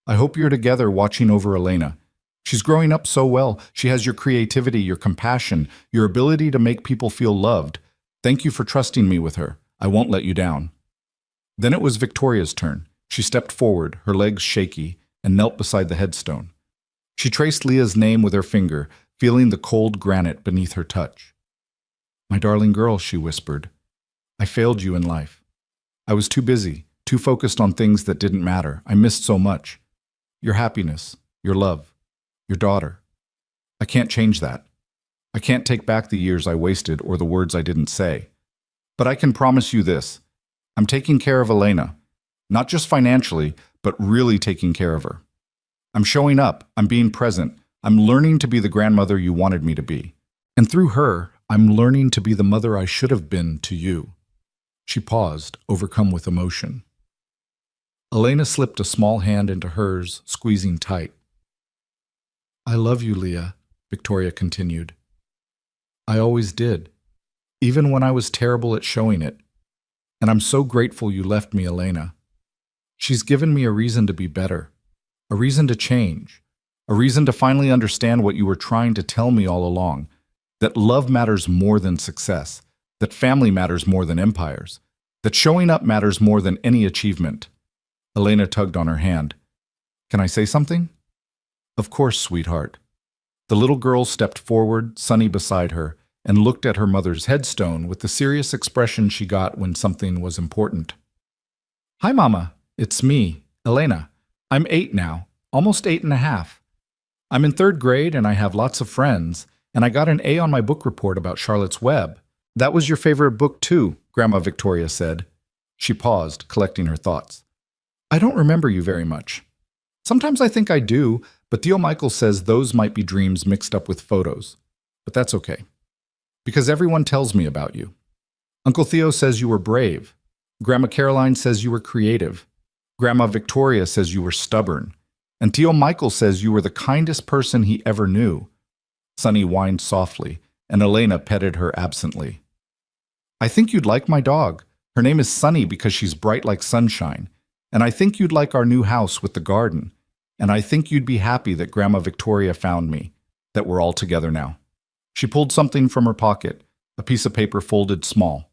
I hope you're together watching over Elena. She's growing up so well. She has your creativity, your compassion, your ability to make people feel loved. Thank you for trusting me with her. I won't let you down." Then it was Victoria's turn. She stepped forward, her legs shaky, and knelt beside the headstone. She traced Leah's name with her finger, feeling the cold granite beneath her touch. "My darling girl," she whispered, "I failed you in life. I was too busy, too focused on things that didn't matter. I missed so much. Your happiness, your love, your daughter. I can't change that. I can't take back the years I wasted or the words I didn't say. But I can promise you this. I'm taking care of Elena. Not just financially, but really taking care of her. I'm showing up. I'm being present. I'm learning to be the grandmother you wanted me to be. And through her, I'm learning to be the mother I should have been to you." She paused, overcome with emotion. Elena slipped a small hand into hers, squeezing tight. "I love you, Leah," Victoria continued. "I always did, even when I was terrible at showing it. And I'm so grateful you left me, Elena. She's given me a reason to be better, a reason to change, a reason to finally understand what you were trying to tell me all along, that love matters more than success, that family matters more than empires, that showing up matters more than any achievement." Elena tugged on her hand. "Can I say something?" "Of course, sweetheart." The little girl stepped forward, Sunny beside her, and looked at her mother's headstone with the serious expression she got when something was important. "Hi, Mama. It's me, Elena. I'm 8 now, almost 8.5. I'm in 3rd grade and I have lots of friends, and I got an A on my book report about Charlotte's Web. That was your favorite book too," Grandma Victoria said. She paused, collecting her thoughts. "I don't remember you very much. Sometimes I think I do, but Theo Michael says those might be dreams mixed up with photos. But that's okay. Because everyone tells me about you. Uncle Theo says you were brave. Grandma Caroline says you were creative. Grandma Victoria says you were stubborn. And Theo Michael says you were the kindest person he ever knew." Sunny whined softly, and Elena petted her absently. "I think you'd like my dog. Her name is Sunny because she's bright like sunshine. And I think you'd like our new house with the garden. And I think you'd be happy that Grandma Victoria found me. that we're all together now. She pulled something from her pocket, a piece of paper folded small.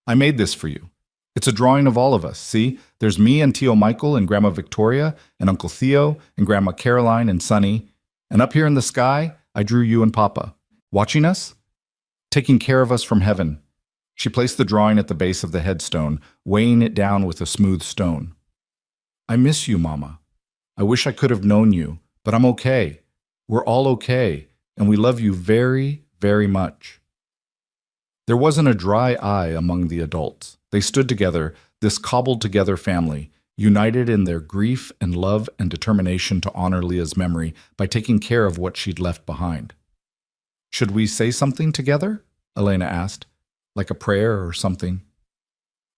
I made this for you. It's a drawing of all of us, see? There's me and Tio Michael and Grandma Victoria and Uncle Theo and Grandma Caroline and Sonny. And up here in the sky, I drew you and Papa. Watching us? Taking care of us from heaven. She placed the drawing at the base of the headstone, weighing it down with a smooth stone. I miss you, Mama. I wish I could have known you, but I'm okay. We're all okay, and we love you very, very much. There wasn't a dry eye among the adults. They stood together, this cobbled-together family, united in their grief and love and determination to honor Leah's memory by taking care of what she'd left behind. Should we say something together? Elena asked, like a prayer or something.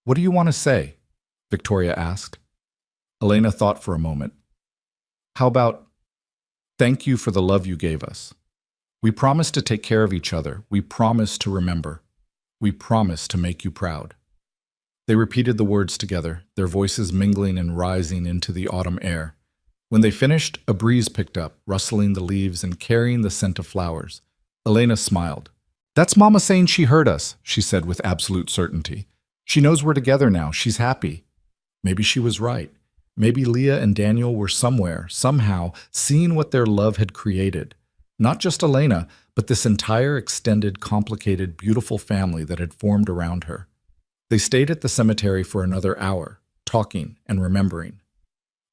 What do you want to say? Victoria asked. Elena thought for a moment. How about, thank you for the love you gave us. We promise to take care of each other. We promise to remember. We promise to make you proud. They repeated the words together, their voices mingling and rising into the autumn air. When they finished, a breeze picked up, rustling the leaves and carrying the scent of flowers. Elena smiled. That's Mama saying she heard us, she said with absolute certainty. She knows we're together now. She's happy. Maybe she was right. Maybe Leah and Daniel were somewhere, somehow, seeing what their love had created. Not just Elena, but this entire extended, complicated, beautiful family that had formed around her. They stayed at the cemetery for another hour, talking and remembering.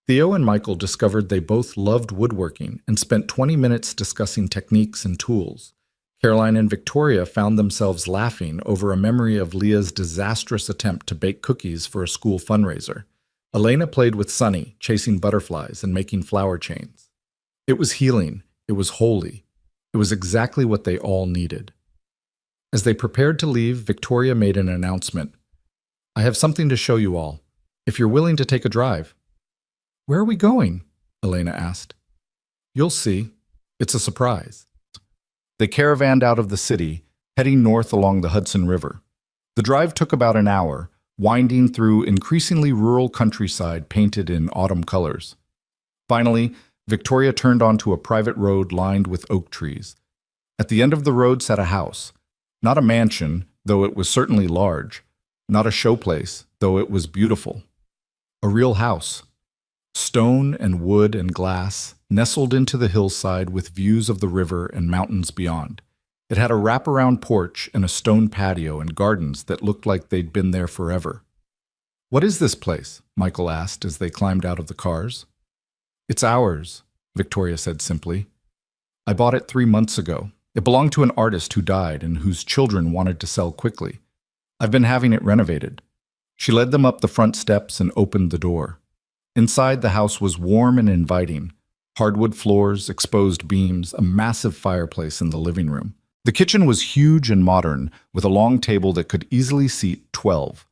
Theo and Michael discovered they both loved woodworking and spent 20 minutes discussing techniques and tools. Caroline and Victoria found themselves laughing over a memory of Leah's disastrous attempt to bake cookies for a school fundraiser. Elena played with Sonny, chasing butterflies and making flower chains. It was healing. It was holy. It was exactly what they all needed. As they prepared to leave, Victoria made an announcement. I have something to show you all, if you're willing to take a drive. Where are we going? Elena asked. You'll see. It's a surprise. They caravanned out of the city, heading north along the Hudson River. The drive took about an hour, winding through increasingly rural countryside painted in autumn colors. Finally, Victoria turned onto a private road lined with oak trees. At the end of the road sat a house. Not a mansion, though it was certainly large. Not a showplace, though it was beautiful. A real house. Stone and wood and glass, nestled into the hillside with views of the river and mountains beyond. It had a wraparound porch and a stone patio and gardens that looked like they'd been there forever. What is this place? Michael asked as they climbed out of the cars. It's ours, Victoria said simply. I bought it 3 months ago. It belonged to an artist who died and whose children wanted to sell quickly. I've been having it renovated. She led them up the front steps and opened the door. Inside, the house was warm and inviting. Hardwood floors, exposed beams, a massive fireplace in the living room. The kitchen was huge and modern, with a long table that could easily seat 12.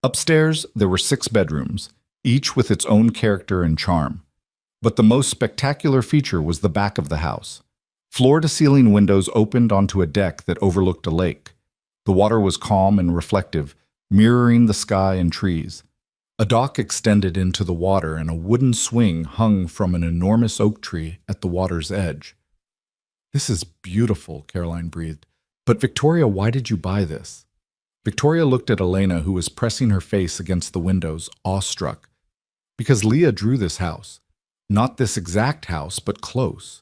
Upstairs, there were 6 bedrooms, each with its own character and charm. But the most spectacular feature was the back of the house. Floor-to-ceiling windows opened onto a deck that overlooked a lake. The water was calm and reflective, mirroring the sky and trees. A dock extended into the water and a wooden swing hung from an enormous oak tree at the water's edge. This is beautiful, Caroline breathed. But Victoria, why did you buy this? Victoria looked at Elena, who was pressing her face against the windows, awestruck. Because Leah drew this house. Not this exact house, but close.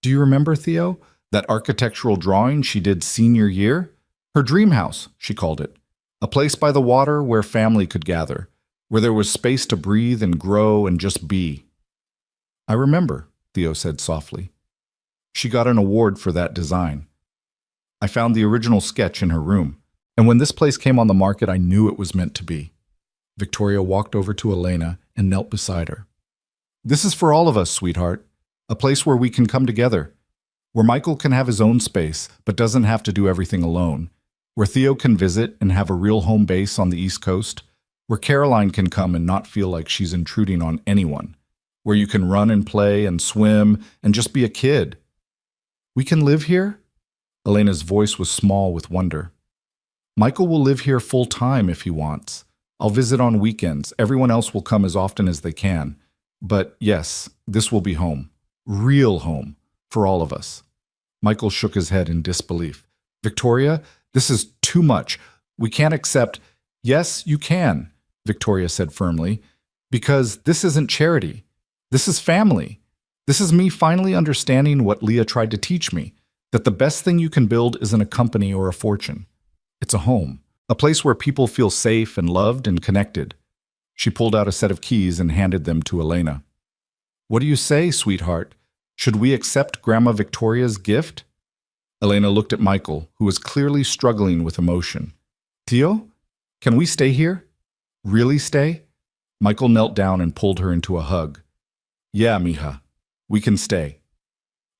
Do you remember, Theo, that architectural drawing she did senior year? Her dream house, she called it. A place by the water where family could gather, where there was space to breathe and grow and just be. I remember, Theo said softly. She got an award for that design. I found the original sketch in her room, and when this place came on the market, I knew it was meant to be. Victoria walked over to Elena and knelt beside her. This is for all of us, sweetheart. A place where we can come together, where Michael can have his own space but doesn't have to do everything alone, where Theo can visit and have a real home base on the East Coast, where Caroline can come and not feel like she's intruding on anyone, where you can run and play and swim and just be a kid. We can live here? Elena's voice was small with wonder. Michael will live here full time if he wants. I'll visit on weekends. Everyone else will come as often as they can. But yes, this will be home. Real home for all of us. Michael shook his head in disbelief. Victoria, this is too much. We can't accept. Yes, you can, Victoria said firmly, because this isn't charity. This is family. This is me finally understanding what Leah tried to teach me, that the best thing you can build isn't a company or a fortune. It's a home, a place where people feel safe and loved and connected. She pulled out a set of keys and handed them to Elena. What do you say, sweetheart? Should we accept Grandma Victoria's gift? Elena looked at Michael, who was clearly struggling with emotion. Tio, can we stay here? Really stay? Michael knelt down and pulled her into a hug. Yeah, mija, we can stay.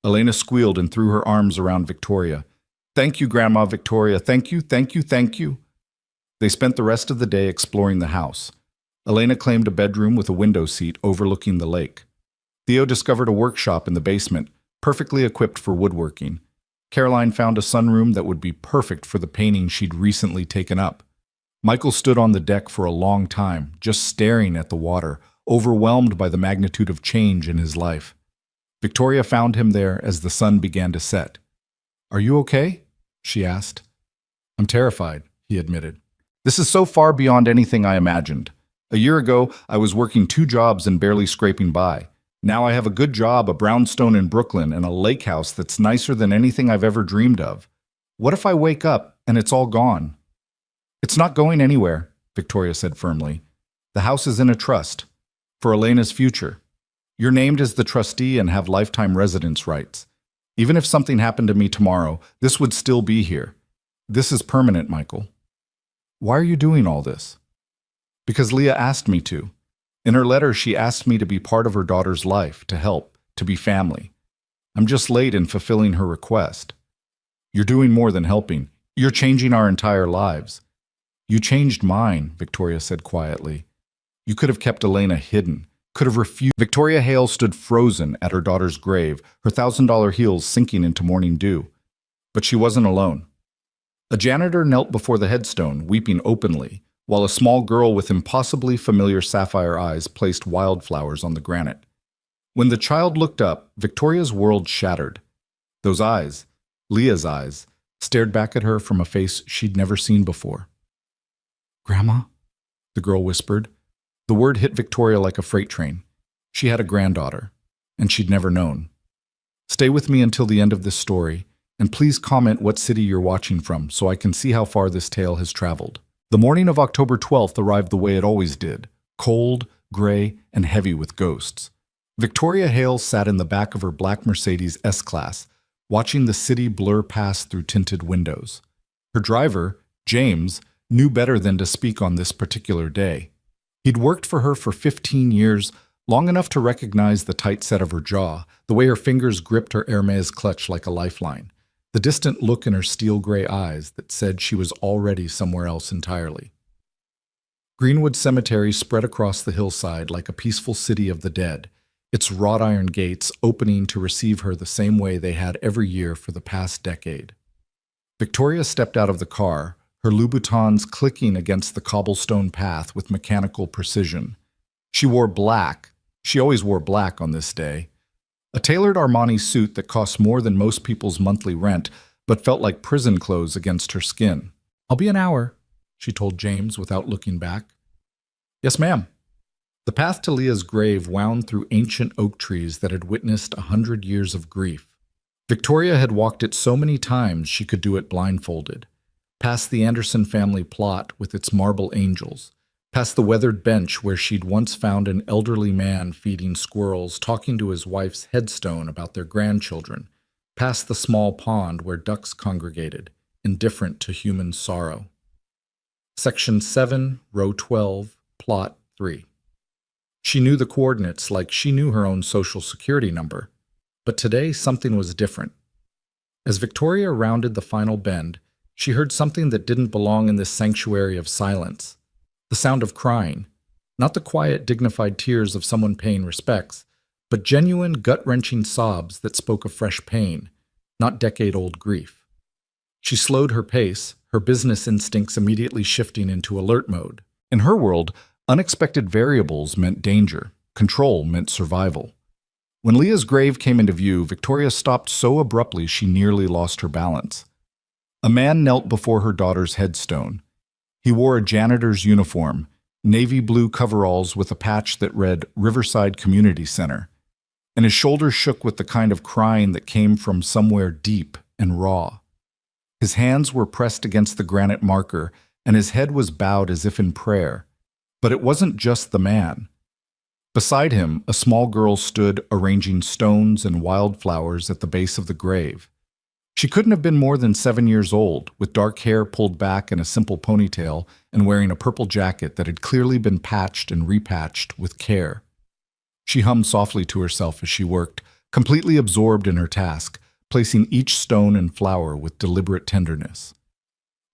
Elena squealed and threw her arms around Victoria. Thank you, Grandma Victoria. Thank you, thank you, thank you. They spent the rest of the day exploring the house. Elena claimed a bedroom with a window seat overlooking the lake. Theo discovered a workshop in the basement, perfectly equipped for woodworking. Caroline found a sunroom that would be perfect for the painting she'd recently taken up. Michael stood on the deck for a long time, just staring at the water, overwhelmed by the magnitude of change in his life. Victoria found him there as the sun began to set. Are you okay? She asked. I'm terrified, he admitted. This is so far beyond anything I imagined. A year ago, I was working 2 jobs and barely scraping by. Now I have a good job, a brownstone in Brooklyn, and a lake house that's nicer than anything I've ever dreamed of. What if I wake up and it's all gone? It's not going anywhere, Victoria said firmly. The house is in a trust, for Elena's future. You're named as the trustee and have lifetime residence rights. Even if something happened to me tomorrow, this would still be here. This is permanent, Michael. Why are you doing all this? Because Leah asked me to. In her letter, she asked me to be part of her daughter's life, to help, to be family. I'm just late in fulfilling her request. You're doing more than helping. You're changing our entire lives. You changed mine, Victoria said quietly. You could have kept Elena hidden, could have refused. Victoria Hale stood frozen at her daughter's grave, her $1,000 heels sinking into morning dew. But she wasn't alone. A janitor knelt before the headstone, weeping openly, while a small girl with impossibly familiar sapphire eyes placed wildflowers on the granite. When the child looked up, Victoria's world shattered. Those eyes, Leah's eyes, stared back at her from a face she'd never seen before. Grandma? The girl whispered. The word hit Victoria like a freight train. She had a granddaughter, and she'd never known. Stay with me until the end of this story, and please comment what city you're watching from so I can see how far this tale has traveled. The morning of October 12th arrived the way it always did, cold, gray, and heavy with ghosts. Victoria Hale sat in the back of her black Mercedes S-Class, watching the city blur past through tinted windows. Her driver, James, knew better than to speak on this particular day. He'd worked for her for 15 years, long enough to recognize the tight set of her jaw, the way her fingers gripped her Hermes clutch like a lifeline, the distant look in her steel-gray eyes that said she was already somewhere else entirely. Greenwood Cemetery spread across the hillside like a peaceful city of the dead, its wrought iron gates opening to receive her the same way they had every year for the past decade. Victoria stepped out of the car, her Louboutins clicking against the cobblestone path with mechanical precision. She wore black. She always wore black on this day. A tailored Armani suit that cost more than most people's monthly rent, but felt like prison clothes against her skin. I'll be an hour, she told James without looking back. Yes, ma'am. The path to Leah's grave wound through ancient oak trees that had witnessed 100 years of grief. Victoria had walked it so many times she could do it blindfolded. Past the Anderson family plot with its marble angels, past the weathered bench where she'd once found an elderly man feeding squirrels talking to his wife's headstone about their grandchildren, past the small pond where ducks congregated, indifferent to human sorrow. Section 7, row 12, plot 3. She knew the coordinates like she knew her own social security number, but today something was different. As Victoria rounded the final bend, she heard something that didn't belong in this sanctuary of silence. The sound of crying, not the quiet, dignified tears of someone paying respects, but genuine, gut-wrenching sobs that spoke of fresh pain, not decade-old grief. She slowed her pace, her business instincts immediately shifting into alert mode. In her world, unexpected variables meant danger, control meant survival. When Leah's grave came into view, Victoria stopped so abruptly she nearly lost her balance. A man knelt before her daughter's headstone. He wore a janitor's uniform, navy blue coveralls with a patch that read Riverside Community Center, and his shoulders shook with the kind of crying that came from somewhere deep and raw. His hands were pressed against the granite marker, and his head was bowed as if in prayer. But it wasn't just the man. Beside him, a small girl stood arranging stones and wildflowers at the base of the grave. She couldn't have been more than 7 years old, with dark hair pulled back in a simple ponytail and wearing a purple jacket that had clearly been patched and repatched with care. She hummed softly to herself as she worked, completely absorbed in her task, placing each stone and flower with deliberate tenderness.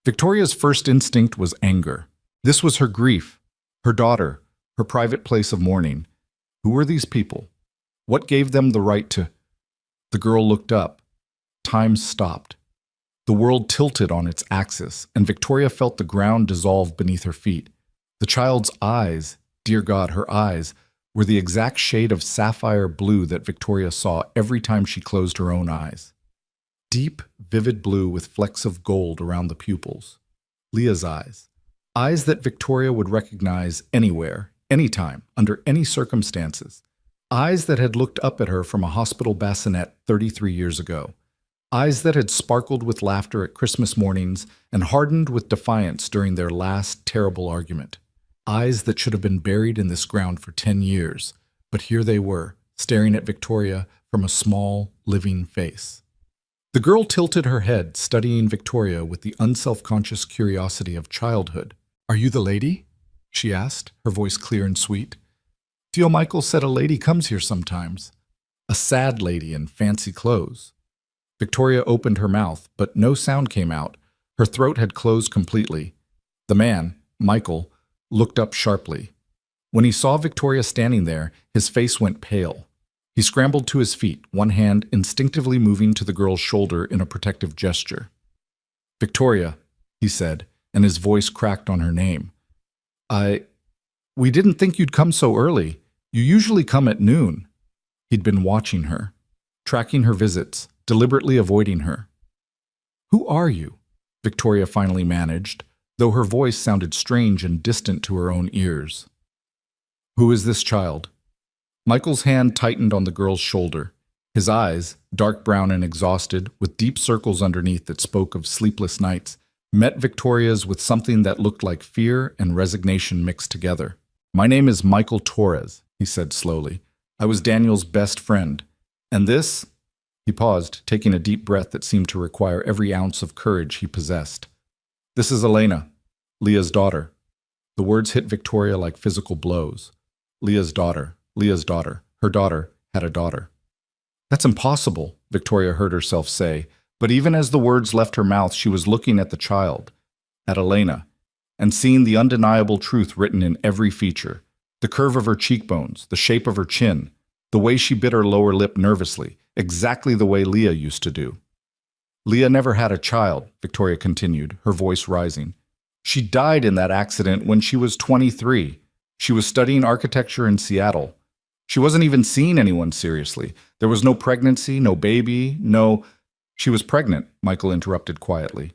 Victoria's first instinct was anger. This was her grief, her daughter, her private place of mourning. Who were these people? What gave them the right to... The girl looked up. Time stopped. The world tilted on its axis, and Victoria felt the ground dissolve beneath her feet. The child's eyes, dear God, her eyes, were the exact shade of sapphire blue that Victoria saw every time she closed her own eyes. Deep, vivid blue with flecks of gold around the pupils. Leah's eyes. Eyes that Victoria would recognize anywhere, anytime, under any circumstances. Eyes that had looked up at her from a hospital bassinet 33 years ago. Eyes that had sparkled with laughter at Christmas mornings and hardened with defiance during their last terrible argument. Eyes that should have been buried in this ground for 10 years, but here they were, staring at Victoria from a small, living face. The girl tilted her head, studying Victoria with the unselfconscious curiosity of childhood. "Are you the lady?" she asked, her voice clear and sweet. "Tio Michael said a lady comes here sometimes. A sad lady in fancy clothes." Victoria opened her mouth, but no sound came out. Her throat had closed completely. The man, Michael, looked up sharply. When he saw Victoria standing there, his face went pale. He scrambled to his feet, one hand instinctively moving to the girl's shoulder in a protective gesture. "Victoria," he said, and his voice cracked on her name. We didn't think you'd come so early. You usually come at noon." He'd been watching her, tracking her visits, deliberately avoiding her. "Who are you?" Victoria finally managed, though her voice sounded strange and distant to her own ears. "Who is this child?" Michael's hand tightened on the girl's shoulder. His eyes, dark brown and exhausted, with deep circles underneath that spoke of sleepless nights, met Victoria's with something that looked like fear and resignation mixed together. "My name is Michael Torres," he said slowly. "I was Daniel's best friend. And this..." He paused, taking a deep breath that seemed to require every ounce of courage he possessed. "This is Elena, Leah's daughter." The words hit Victoria like physical blows. Leah's daughter, Leah's daughter. Her daughter had a daughter. "That's impossible," Victoria heard herself say, but even as the words left her mouth, she was looking at the child, at Elena, and seeing the undeniable truth written in every feature. The curve of her cheekbones, the shape of her chin, the way she bit her lower lip nervously, exactly the way Leah used to do. "Leah never had a child," Victoria continued, her voice rising. "She died in that accident when she was 23. She was studying architecture in Seattle. She wasn't even seeing anyone seriously. There was no pregnancy, no baby, no..." "She was pregnant," Michael interrupted quietly.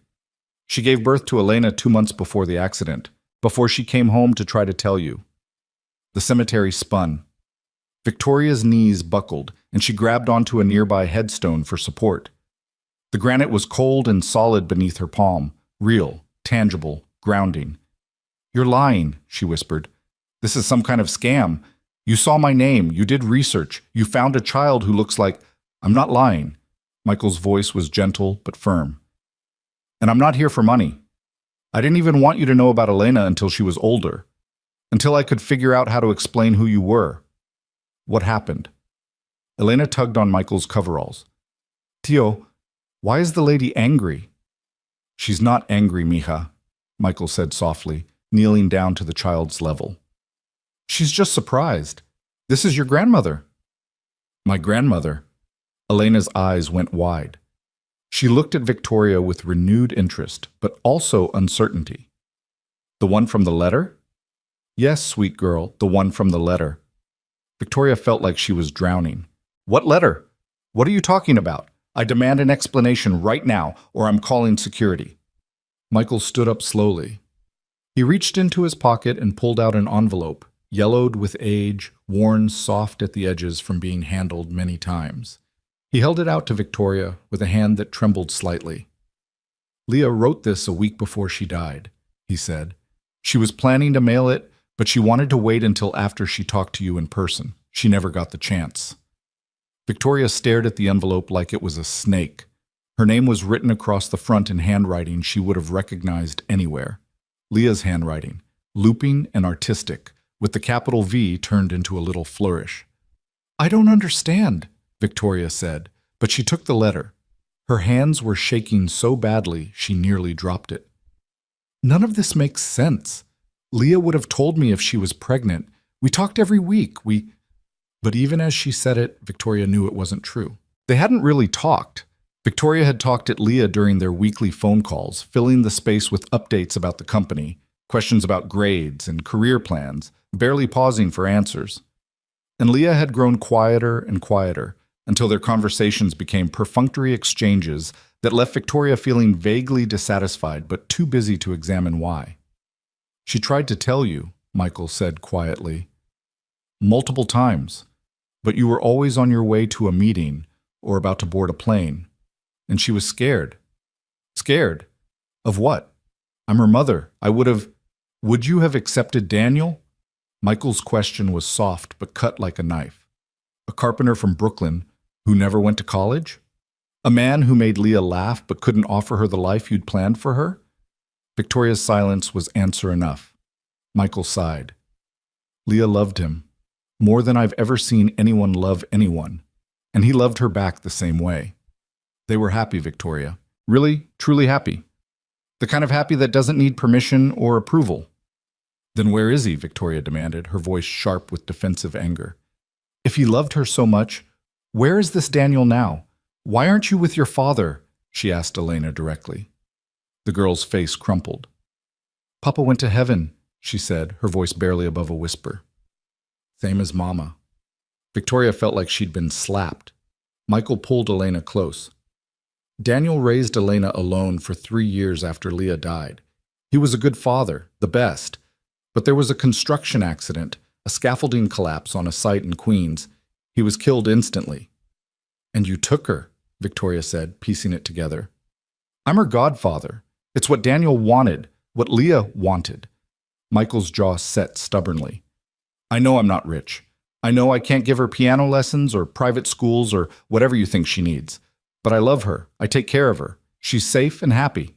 "She gave birth to Elena 2 months before the accident, before she came home to try to tell you." The cemetery spun. Victoria's knees buckled, and she grabbed onto a nearby headstone for support. The granite was cold and solid beneath her palm, real, tangible, grounding. "You're lying," she whispered. "This is some kind of scam. You saw my name, you did research, you found a child who looks like..." "I'm not lying." Michael's voice was gentle but firm. "And I'm not here for money. I didn't even want you to know about Elena until she was older, until I could figure out how to explain who you were. What happened?" Elena tugged on Michael's coveralls. "Tio, why is the lady angry?" "She's not angry, mija," Michael said softly, kneeling down to the child's level. "She's just surprised. This is your grandmother." "My grandmother?" Elena's eyes went wide. She looked at Victoria with renewed interest, but also uncertainty. "The one from the letter?" "Yes, sweet girl, the one from the letter." Victoria felt like she was drowning. What letter? What are you talking about? I demand an explanation right now, or I'm calling security. Michael stood up slowly. He reached into his pocket and pulled out an envelope, yellowed with age, worn soft at the edges from being handled many times. He held it out to Victoria with a hand that trembled slightly. Leah wrote this a week before she died, he said. She was planning to mail it, but she wanted to wait until after she talked to you in person. She never got the chance. Victoria stared at the envelope like it was a snake. Her name was written across the front in handwriting she would have recognized anywhere. Leah's handwriting, looping and artistic, with the capital V turned into a little flourish. I don't understand, Victoria said, but she took the letter. Her hands were shaking so badly she nearly dropped it. None of this makes sense. Leah would have told me if she was pregnant. We talked every week. But even as she said it, Victoria knew it wasn't true. They hadn't really talked. Victoria had talked at Leah during their weekly phone calls, filling the space with updates about the company, questions about grades and career plans, barely pausing for answers. And Leah had grown quieter and quieter until their conversations became perfunctory exchanges that left Victoria feeling vaguely dissatisfied but too busy to examine why. She tried to tell you, Michael said quietly. Multiple times, but you were always on your way to a meeting or about to board a plane. And she was scared. Scared? Of what? I'm her mother. Would you have accepted Daniel? Michael's question was soft but cut like a knife. A carpenter from Brooklyn who never went to college? A man who made Leah laugh but couldn't offer her the life you'd planned for her? Victoria's silence was answer enough. Michael sighed. Leah loved him, more than I've ever seen anyone love anyone, and he loved her back the same way. They were happy, Victoria. Really, truly happy. The kind of happy that doesn't need permission or approval. Then where is he? Victoria demanded, her voice sharp with defensive anger. If he loved her so much, where is this Daniel now? Why aren't you with your father? She asked Elena directly. The girl's face crumpled. Papa went to heaven, she said, her voice barely above a whisper. Same as Mama. Victoria felt like she'd been slapped. Michael pulled Elena close. Daniel raised Elena alone for 3 years after Leah died. He was a good father, the best. But there was a construction accident, a scaffolding collapse on a site in Queens. He was killed instantly. And you took her, Victoria said, piecing it together. I'm her godfather. It's what Daniel wanted, what Leah wanted. Michael's jaw set stubbornly. I know I'm not rich. I know I can't give her piano lessons or private schools or whatever you think she needs. But I love her. I take care of her. She's safe and happy.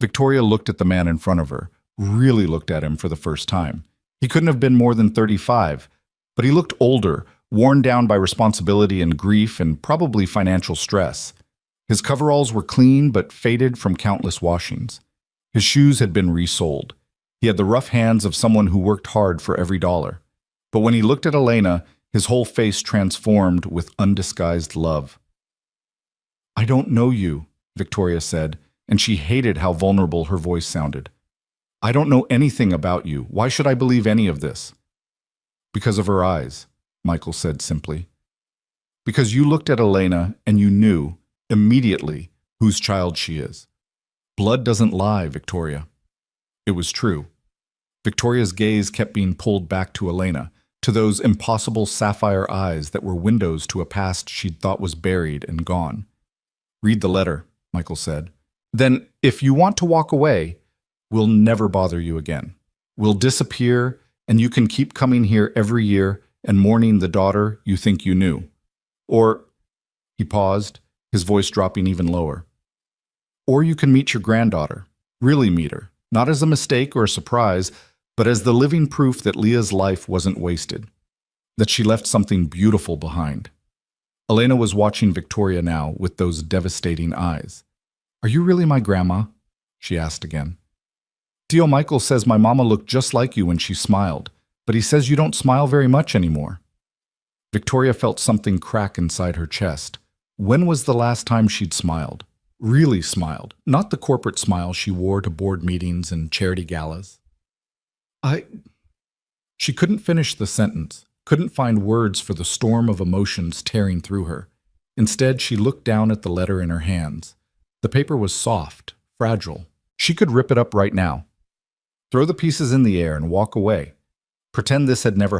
Victoria looked at the man in front of her, really looked at him for the first time. He couldn't have been more than 35, but he looked older, worn down by responsibility and grief and probably financial stress. His coveralls were clean but faded from countless washings. His shoes had been resoled. He had the rough hands of someone who worked hard for every dollar. But when he looked at Elena, his whole face transformed with undisguised love. I don't know you, Victoria said, and she hated how vulnerable her voice sounded. I don't know anything about you. Why should I believe any of this? Because of her eyes, Michael said simply. Because you looked at Elena and you knew, immediately, whose child she is. Blood doesn't lie, Victoria. It was true. Victoria's gaze kept being pulled back to Elena, to those impossible sapphire eyes that were windows to a past she'd thought was buried and gone. Read the letter, Michael said. Then, if you want to walk away, we'll never bother you again. We'll disappear, and you can keep coming here every year and mourning the daughter you think you knew. Or, he paused, his voice dropping even lower. Or you can meet your granddaughter, really meet her, not as a mistake or a surprise, but as the living proof that Leah's life wasn't wasted, that she left something beautiful behind. Elena was watching Victoria now with those devastating eyes. Are you really my grandma? She asked again. Tio Michael says my mama looked just like you when she smiled, but he says you don't smile very much anymore. Victoria felt something crack inside her chest. When was the last time she'd smiled? Really smiled, not the corporate smile she wore to board meetings and charity galas. She couldn't finish the sentence. couldn't find words for the storm of emotions tearing through her. Instead, she looked down at the letter in her hands. The paper was soft, fragile. She could rip it up right now. Throw the pieces in the air and walk away. Pretend this had never happened.